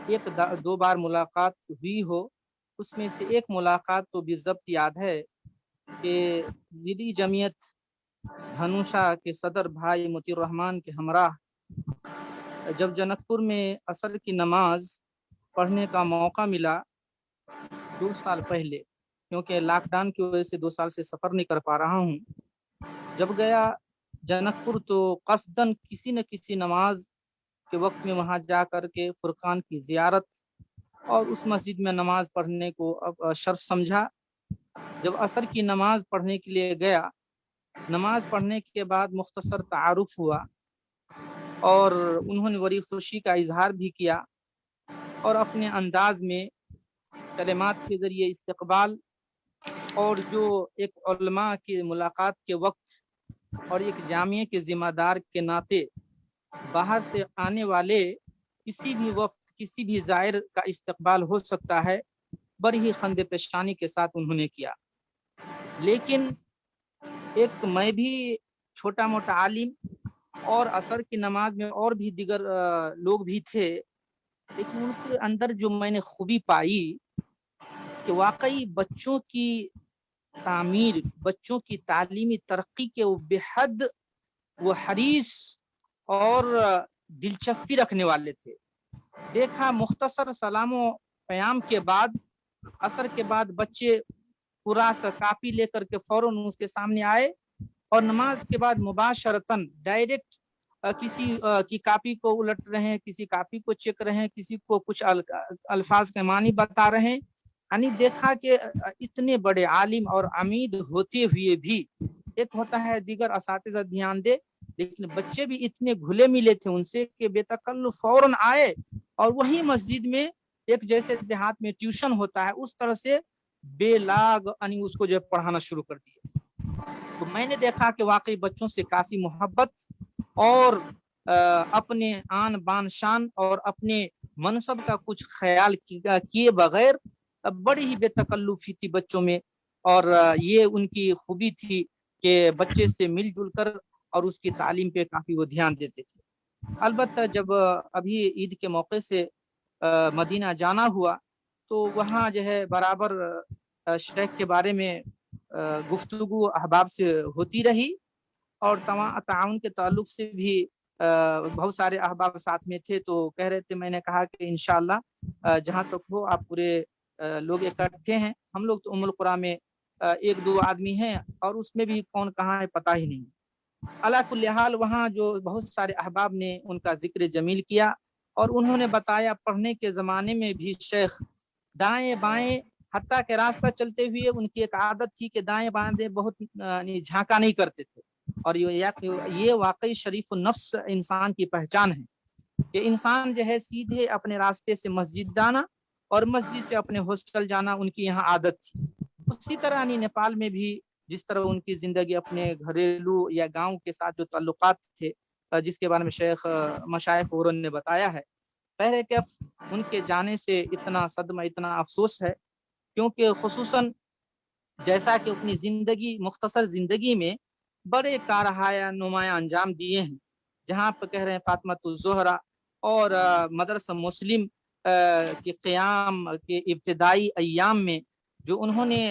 एक दो बार मुलाकात हुई हो, उसमें से एक मुलाकात तो बेज़ब्त याद है कि ज़िली जमीयत धनुषा के सदर भाई मोतीउर रहमान के हमराह जब जनकपुर में असर की नमाज पढ़ने का मौका मिला 2 साल पहले, क्योंकि लॉकडाउन की वजह से 2 साल से सफ़र नहीं कर पा रहा हूँ। जब गया जनकपुर तो कसदन किसी न किसी नमाज के वक्त में वहाँ जा कर के फुरकान की ज़ियारत और उस मस्जिद में नमाज पढ़ने को अब शर्फ समझा। जब असर की नमाज पढ़ने के लिए गया, नमाज पढ़ने के बाद मुख्तसर तारुफ हुआ और उन्होंने बड़ी खुशी का इजहार भी किया और अपने अंदाज में कलिमात के ज़रिए इस्तकबाल और जो एक उलमा की मुलाकात के वक्त और एक जामिया के ज़िम्मेदार के नाते बाहर से आने वाले किसी भी वक्त किसी भी ज़ायर का इस्तकबाल हो सकता है, बड़ी खंदे पेशानी के साथ उन्होंने किया। लेकिन एक मैं भी छोटा मोटा आलिम और असर की नमाज में और भी दीगर लोग भी थे, लेकिन उनके अंदर जो मैंने खूबी पाई कि वाकई बच्चों की तामीर, बच्चों की तालीमी तरक्की के वो बेहद वो हरीस और दिलचस्पी रखने वाले थे। देखा मुख्तसर सलामो क़याम के बाद, असर के बाद बच्चे पूरा सा कापी लेकर के फौरन उसके सामने आए और नमाज के बाद मुबाशरतन डायरेक्ट किसी की कापी को उलट रहे हैं, किसी कापी को चेक रहे हैं, किसी को कुछ अल्फाज के मानी बता रहे हैं। यानी देखा कि इतने बड़े आलिम और अमीद होते हुए भी, एक होता है दीगर असातिज़ा ध्यान दे, लेकिन बच्चे भी इतने घुले मिले थे उनसे कि बेतकल्लुफ़ फौरन आए और वही मस्जिद में एक जैसे देहात में ट्यूशन होता है उस तरह से बेलाग यानी उसको जो पढ़ाना शुरू कर दिया। तो मैंने देखा कि वाकई बच्चों से काफी मोहब्बत और अपने आन बान शान और अपने मनसब का कुछ ख्याल किए बगैर बड़ी ही बेतकल्लुफी थी बच्चों में, और ये उनकी खूबी थी कि बच्चे से मिलजुल कर और उसकी तालीम पे काफी वो ध्यान देते थे। अलबत्ता जब अभी ईद के मौके से मदीना जाना हुआ तो वहाँ जो है बराबर शेख के बारे में गुफ्तगू अहबाब से होती रही और ताउन के ताल्लुक से भी बहुत सारे अहबाब साथ में थे। तो कह रहे थे, मैंने कहा कि इंशाअल्लाह जहाँ तक हो आप पूरे लोग इकट्ठे हैं, हम लोग तो उम्मुल कुरा में एक दो आदमी हैं और उसमें भी कौन कहाँ है पता ही नहीं। अला कुल्ली हाल वहाँ जो बहुत सारे अहबाब ने उनका जिक्र जमील किया और उन्होंने बताया पढ़ने के ज़माने में भी शेख दाएं बाएं हत्ता के रास्ता चलते हुए उनकी एक आदत थी कि दाएं बाएं बहुत झांका नहीं करते थे, और ये वाकई शरीफ नफ्स इंसान की पहचान है कि इंसान जो है सीधे अपने रास्ते से मस्जिद जाना और मस्जिद से अपने हॉस्टल जाना उनकी यहाँ आदत थी। उसी तरह नेपाल में भी जिस तरह उनकी जिंदगी अपने घरेलू या गांव के साथ जो ताल्लुकात थे, जिसके बारे में शेख मशाइख औरन ने बताया है, पहले कैफ उनके जाने से इतना सदमा, इतना अफसोस है, क्योंकि खुसूसन जैसा कि अपनी जिंदगी मुख्तसर जिंदगी में बड़े कारहाया नुमाया अंजाम दिए हैं, जहाँ पर कह रहे हैं फातिमातुज़ ज़ोहरा और मदरसा मुस्लिम के क़याम के इब्तिदाई अय्याम में जो उन्होंने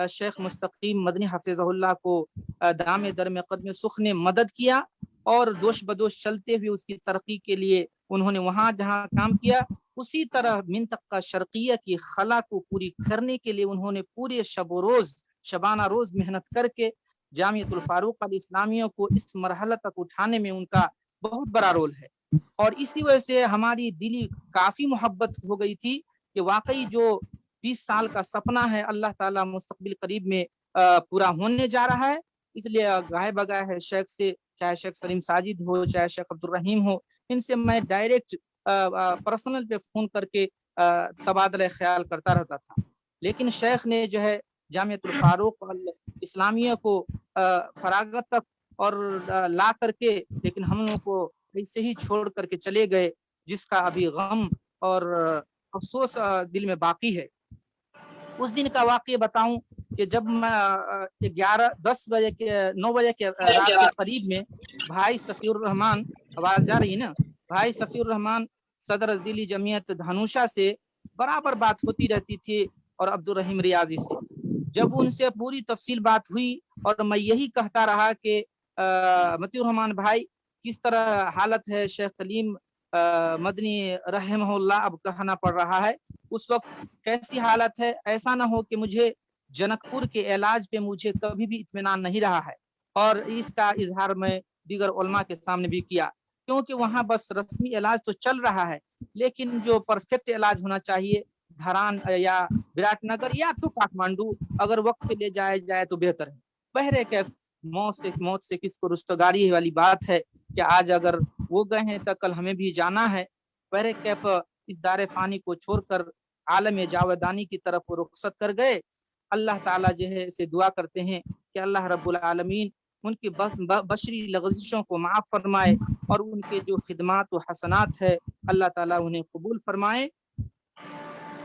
शेख मुस्तकीम मदनी हफिज़हुल्लाह को दामे दरमे क़दम सुख ने मदद किया और दोष बदोश चलते हुए उसकी तरक्की के लिए उन्होंने वहाँ जहाँ काम किया, उसी तरह मिंतक़ा शर्क़िया की खला को पूरी करने के लिए उन्होंने पूरे शब रोज़ शबाना रोज़ मेहनत करके जामियतुल फ़ारूक़ अल इस्लामिया को इस मरहला तक उठाने में उनका बहुत बड़ा रोल है। और इसी वजह से हमारी दिली काफ़ी मोहब्बत हो गई थी कि वाकई जो 30 साल का सपना है अल्लाह ताला मुस्तक़बिल करीब में पूरा होने जा रहा है। इसलिए गाहे बगाए है शेख से, चाहे शेख सलीम साजिद हो, चाहे शेख अब्दुल रहीम हो, इनसे मैं डायरेक्ट पर्सनल पे फ़ोन करके तबादला ख्याल करता रहता था। लेकिन शेख ने जो है जामियतुल फ़ारूक़ अल इस्लामिया को फरागत तक और ला करके, लेकिन हम लोगों को ऐसे ही छोड़ करके चले गए, जिसका अभी गम और अफसोस दिल में बाकी है। उस दिन का वाक़या बताऊं कि जब मैं 9 बजे के रात के करीब में भाई सफ़ीउर रहमान, आवाज़ जा रही है ना, भाई सफ़ीउर रहमान सदर दिली जमीयत धनुषा से बराबर बात होती रहती थी और अब्दुल रहीम रियाजी से। जब उनसे पूरी तफसील बात हुई और मैं यही कहता रहा कि मतीउर रहमान भाई किस तरह हालत है, शेख कलीम मदनी रहमहुल्लाह अब कहना पड़ रहा है, उस वक्त कैसी हालत है, ऐसा ना हो कि मुझे जनकपुर के इलाज पे मुझे कभी भी इत्मीनान नहीं रहा है। और इसका इजहार मैं दीगर उलमा के सामने भी किया, क्योंकि वहाँ बस रस्मी इलाज तो चल रहा है, लेकिन जो परफेक्ट इलाज होना चाहिए धरान या विराटनगर या तो काठमांडू अगर वक्त पे ले जाया जाए तो बेहतर है। बहरे कैफ मौत से किसको रुस्तगारी वाली बात है कि आज अगर वो गए हैं तो कल हमें भी जाना है। बहरे कैफ इस दारे फानी को छोड़कर आलम जावेदानी की तरफ रुखसत कर गए। अल्लाह ताला जो है से दुआ करते हैं कि अल्लाह रब्बुल आलमीन उनकी बशरी लग़ज़िशों को माफ़ फरमाए और उनके जो खिदमात व हसनात है अल्लाह ताला उन्हें कबूल फरमाए,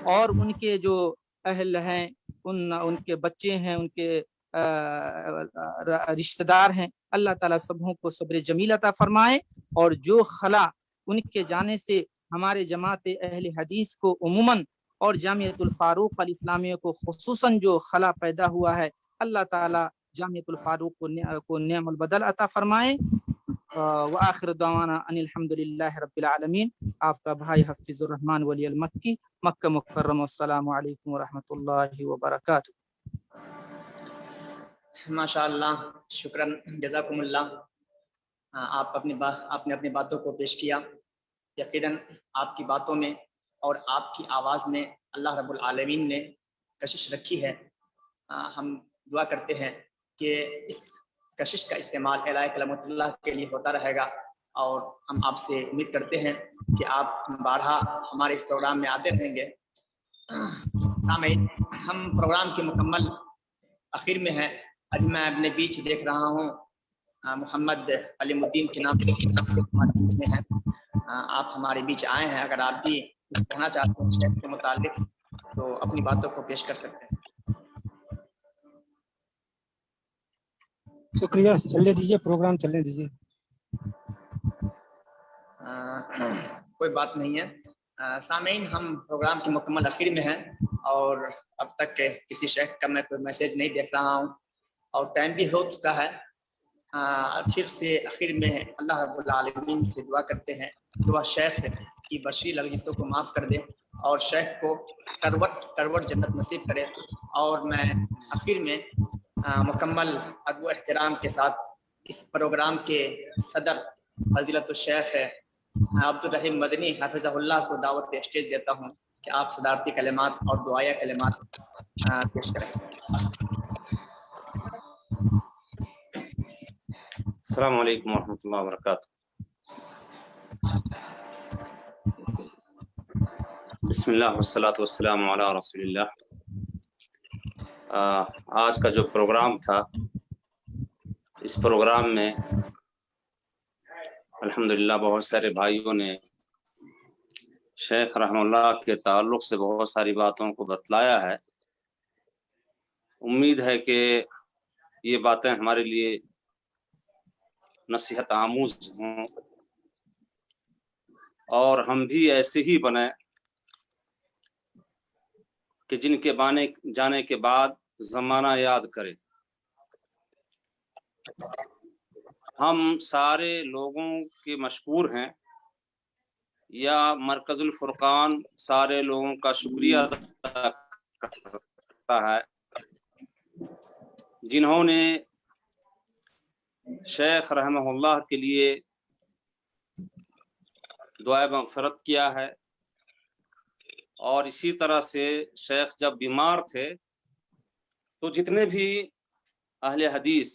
और उनके जो अहल हैं, उनके बच्चे हैं, उनके रिश्तेदार हैं, अल्लाह ताला सबों को सब्र जमील अता फरमाए। और जो खला उनके जाने से हमारे जमात अहले हदीस को उमूमन और जामियतुल फारूक अल इस्लामिया को खुसूसन जो खला पैदा हुआ है, अल्लाह ताला जामियतुल फारूक को नेमल बदल अता फरमाए। व आखिर दवाना अनिल हम्दुलिल्लाहि रब्बिल आलमीन। आपका भाई हफीजुर रहमान वली अल मक्की, मक्का मुकर्रम। अस्सलामु अलैकुम व रहमतुल्लाहि व बरकातुहू। माशाअल्लाह, शुक्रन, जज़ाकुमुल्लाह। आपने अपनी बातों को पेश किया। यकीनन आपकी बातों में और आपकी आवाज़ में अल्लाह रब्बुल आलमीन ने कशिश रखी है। हम दुआ करते हैं कि इस कशिश का इस्तेमाल इलाही कलमतुल्लाह के लिए होता रहेगा, और हम आपसे उम्मीद करते हैं कि आप बारहा हमारे इस प्रोग्राम में आते रहेंगे। सामईन, हम प्रोग्राम के मुकम्मल आखिर में हैं। अभी मैं अपने बीच देख रहा हूँ मोहम्मद अलीमुद्दीन के नाम से हमारे बीच में हैं। आप हमारे बीच आए हैं। अगर आप भी कुछ कहना चाहते हैं शेख के मुतालिक तो अपनी बातों को पेश कर सकते हैं। शुक्रिया, चलने दीजिए, प्रोग्राम चलने दीजिए। कोई बात नहीं है। सामीन, हम प्रोग्राम के मुकम्मल आखिर में हैं और अब तक किसी शेख का मैं कोई मैसेज नहीं देख रहा हूँ और टाइम भी हो चुका है। फिर से आखिर में अल्लाह रब्बुल आलमीन से दुआ करते हैं कि वह शेख की बशी लग़ज़ों को माफ़ कर दे और शेख को करवट जन्नत नसीब करे। और मैं आखिर में मुकम्मल अदब व एहतराम के साथ इस प्रोग्राम के सदर फजीलत शेख अब्दुल रहीम मदनी हफ़िज़हुल्लाह को दावत स्टेज देता हूँ कि आप सदारती कलिमात और दुआया कलिमात पेश करें। अस्सलामु अलैकुम वरहमतुल्लाहि वबरकातुहू। बिस्मिल्लाह वस्सलातु वस्सलामु अला रसूलिल्लाह। आज का जो प्रोग्राम था, इस प्रोग्राम में अल्हम्दुलिल्लाह बहुत सारे भाइयों ने शेख रहमतुल्लाह के ताल्लुक़ से बहुत सारी बातों को बतलाया है। उम्मीद है कि ये बातें हमारे लिए नसीहत आमूज हों और हम भी ऐसे ही बने कि जिनके जाने के बाद ज़माना याद करे। हम सारे लोगों के मशकूर हैं या मरकज़ुल फुरकान सारे लोगों का शुक्रिया अदा करता है जिन्होंने शेख रहमहुल्लाह के लिए दुआ मग़फ़िरत किया है। और इसी तरह से शेख जब बीमार थे तो जितने भी अहले हदीस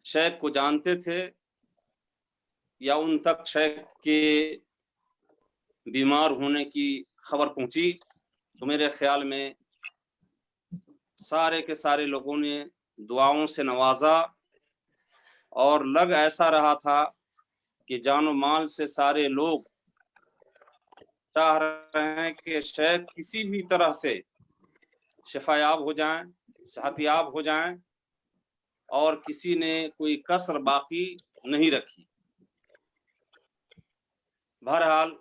शेख को जानते थे या उन तक शेख के बीमार होने की खबर पहुंची तो मेरे ख्याल में सारे के सारे लोगों ने दुआओं से नवाजा और लग ऐसा रहा था कि जानो माल से सारे लोग चाह रहे हैं कि शेख किसी भी तरह से शिफायाब हो जाएं, सेहतयाब हो जाएं, और किसी ने कोई कसर बाकी नहीं रखी। बहरहाल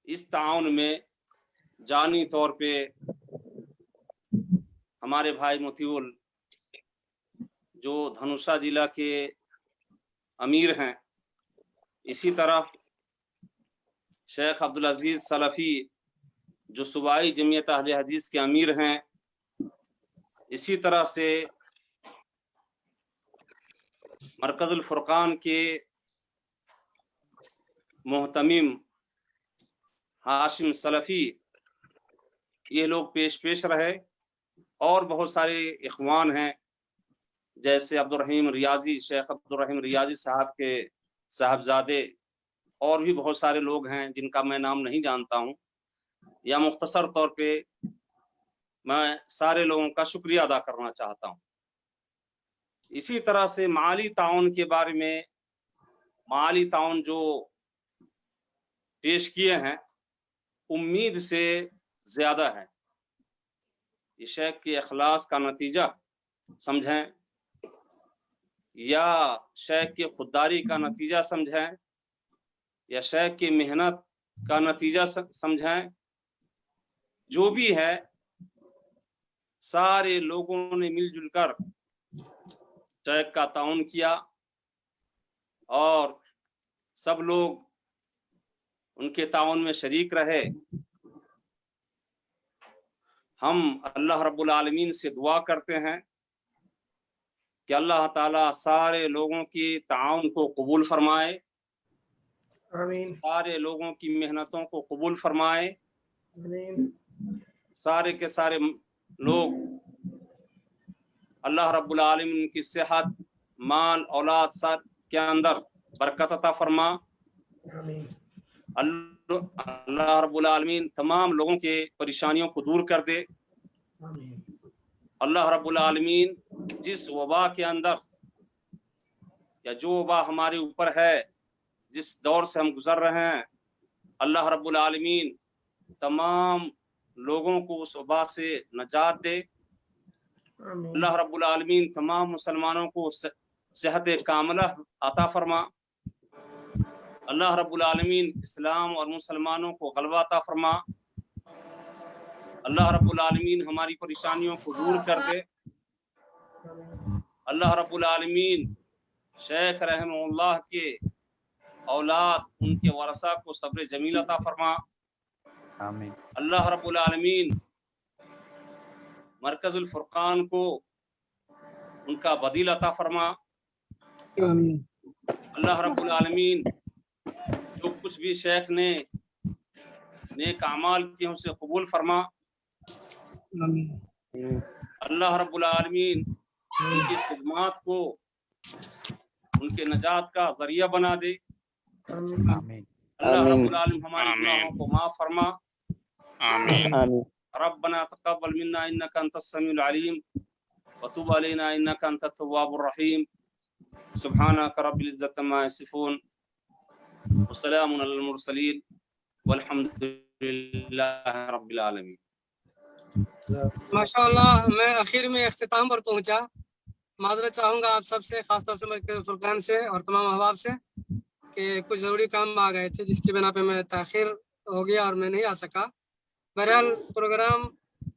इस ताउन में जानी तौर पे हमारे भाई मोतीउल जो धनुषा जिला के अमीर हैं, इसी तरह शेख अब्दुल अजीज सलफी जो सूबाई जमीयत अहले हदीस के अमीर हैं, इसी तरह से मरकज़ुल फुरकान के मोहतमिम हाशिम सलफी, ये लोग पेश रहे और बहुत सारे इख्वान हैं जैसे अब्दुल रहीम रियाजी, शेख अब्दुल रहीम रियाजी साहब के साहबजादे, और भी बहुत सारे लोग हैं जिनका मैं नाम नहीं जानता हूँ, या मुख्तसर तौर पे मैं सारे लोगों का शुक्रिया अदा करना चाहता हूँ। इसी तरह से माली ताउन के बारे में, माली ताउन जो पेश किए हैं उम्मीद से ज्यादा है। ये शेख के अखलास का नतीजा समझें या शेख की खुददारी का नतीजा समझें, या शेख की मेहनत का नतीजा समझें। जो भी है सारे लोगों ने मिलजुल कर शेख का ताउन किया और सब लोग उनके ताउन में शरीक रहे। हम अल्लाह रब्बुल आलमीन से दुआ करते हैं कि अल्लाह ताला सारे लोगों की ताउन को कबूल फरमाए, आमीन, सारे लोगों की मेहनतों को कबूल फरमाए, आमीन, सारे के सारे लोग अल्लाह रब्बुल आलमीन की सेहत, माल, औलाद सब के अंदर बरकत अता फरमा। आमीन, अल्लाह रब्बुल आलमीन तमाम लोगों के परेशानियों को दूर कर दे। आमीन, अल्लाह रब्बुल आलमीन जिस वबा के अंदर या जो वबा हमारे ऊपर है, जिस दौर से हम गुजर रहे हैं, अल्लाह रब्बुल आलमीन तमाम लोगों को उस वबा से नजात दे। अल्लाह रब्बुल आलमीन तमाम मुसलमानों को सेहत कामिला अता फरमा। अल्लाह रब्बुल आलमीन इस्लाम और मुसलमानों को गलबा अता फरमा। अल्लाह रब्बुल आलमीन हमारी परेशानियों को दूर कर दे। अल्लाह रब्बुल आलमीन शेख रहमहुल्लाह के औलाद, उनके वरसा को सब्र जमील अता फरमा। आमीन। अल्लाह रब्बुल आलमीन मरकजुल फुरकान को उनका बदील अता फरमा। अल्लाह रब्बुल आलमीन जो कुछ भी शेख ने नेक अमाल किए उसे कबूल फरमा। अल्लाह रब्बुल आलमीन उनकी खिदमात को उनके नजात का जरिया बना दे। अल्लाह रब्बुल आलमीन हमारे गुनाहों को माफ फरमा। आमीन। रब्बना तक़ब्बल मिन्ना इन्नका अंतस समीउल अलीम व तुब अलैना इन्नका अंतत तव्वाबुर रहीम। सुब्हानका रब्बिल इज्जति अम्मा यसिफून व सलामुन अलल मुरसलीन वल्हम्दुलिल्लाहि रब्बिल आलमीन। माशाअल्लाह, मैं आखिर में इख्तिताम पर पहुंचा। माजरत चाहूँगा आप सबसे, खासतौर से मरकज़ फुरकान से और तमाम अहबाब से कि कुछ ज़रूरी काम आ गए थे जिसकी बिना पे मैं ताख़िर हो गया और मैं नहीं आ सका। बहरहाल प्रोग्राम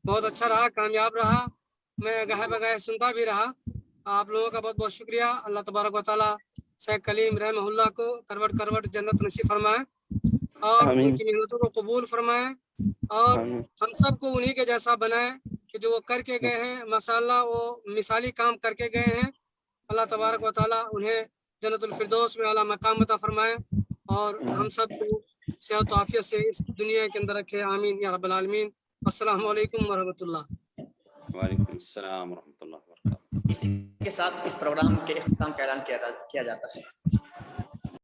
बहुत अच्छा रहा, कामयाब रहा। मैं गाहे बगाहे सुनता भी रहा। आप लोगों का बहुत बहुत शुक्रिया। अल्लाह तबारक व तआला शेख कलीम रहमहुल्लाह को करवट करवट जन्नत नसीब फरमाए और उनकी मेहनतों को कबूल फरमाए और हम सबको उन्हीं के जैसा बनाए कि जो वो करके गए हैं, माशाअल्लाह वो मिसाली काम करके गए हैं। अल्लाह तबारक व तआला उन्हें जन्नतुल फिरदौस में आला मकाम अता फरमाए और हम सबको सेहत आफियत से इस दुनिया के अंदर रखे। आमीन या रब्बल आलमीन। अस्सलामु अलैकुम व रहमतुल्लाह। वालेकुम अस्सलाम व रहमतुल्लाहि व बरकातहू। इसी के साथ इस प्रोग्राम के इख्तिताम का ऐलान किया जाता है।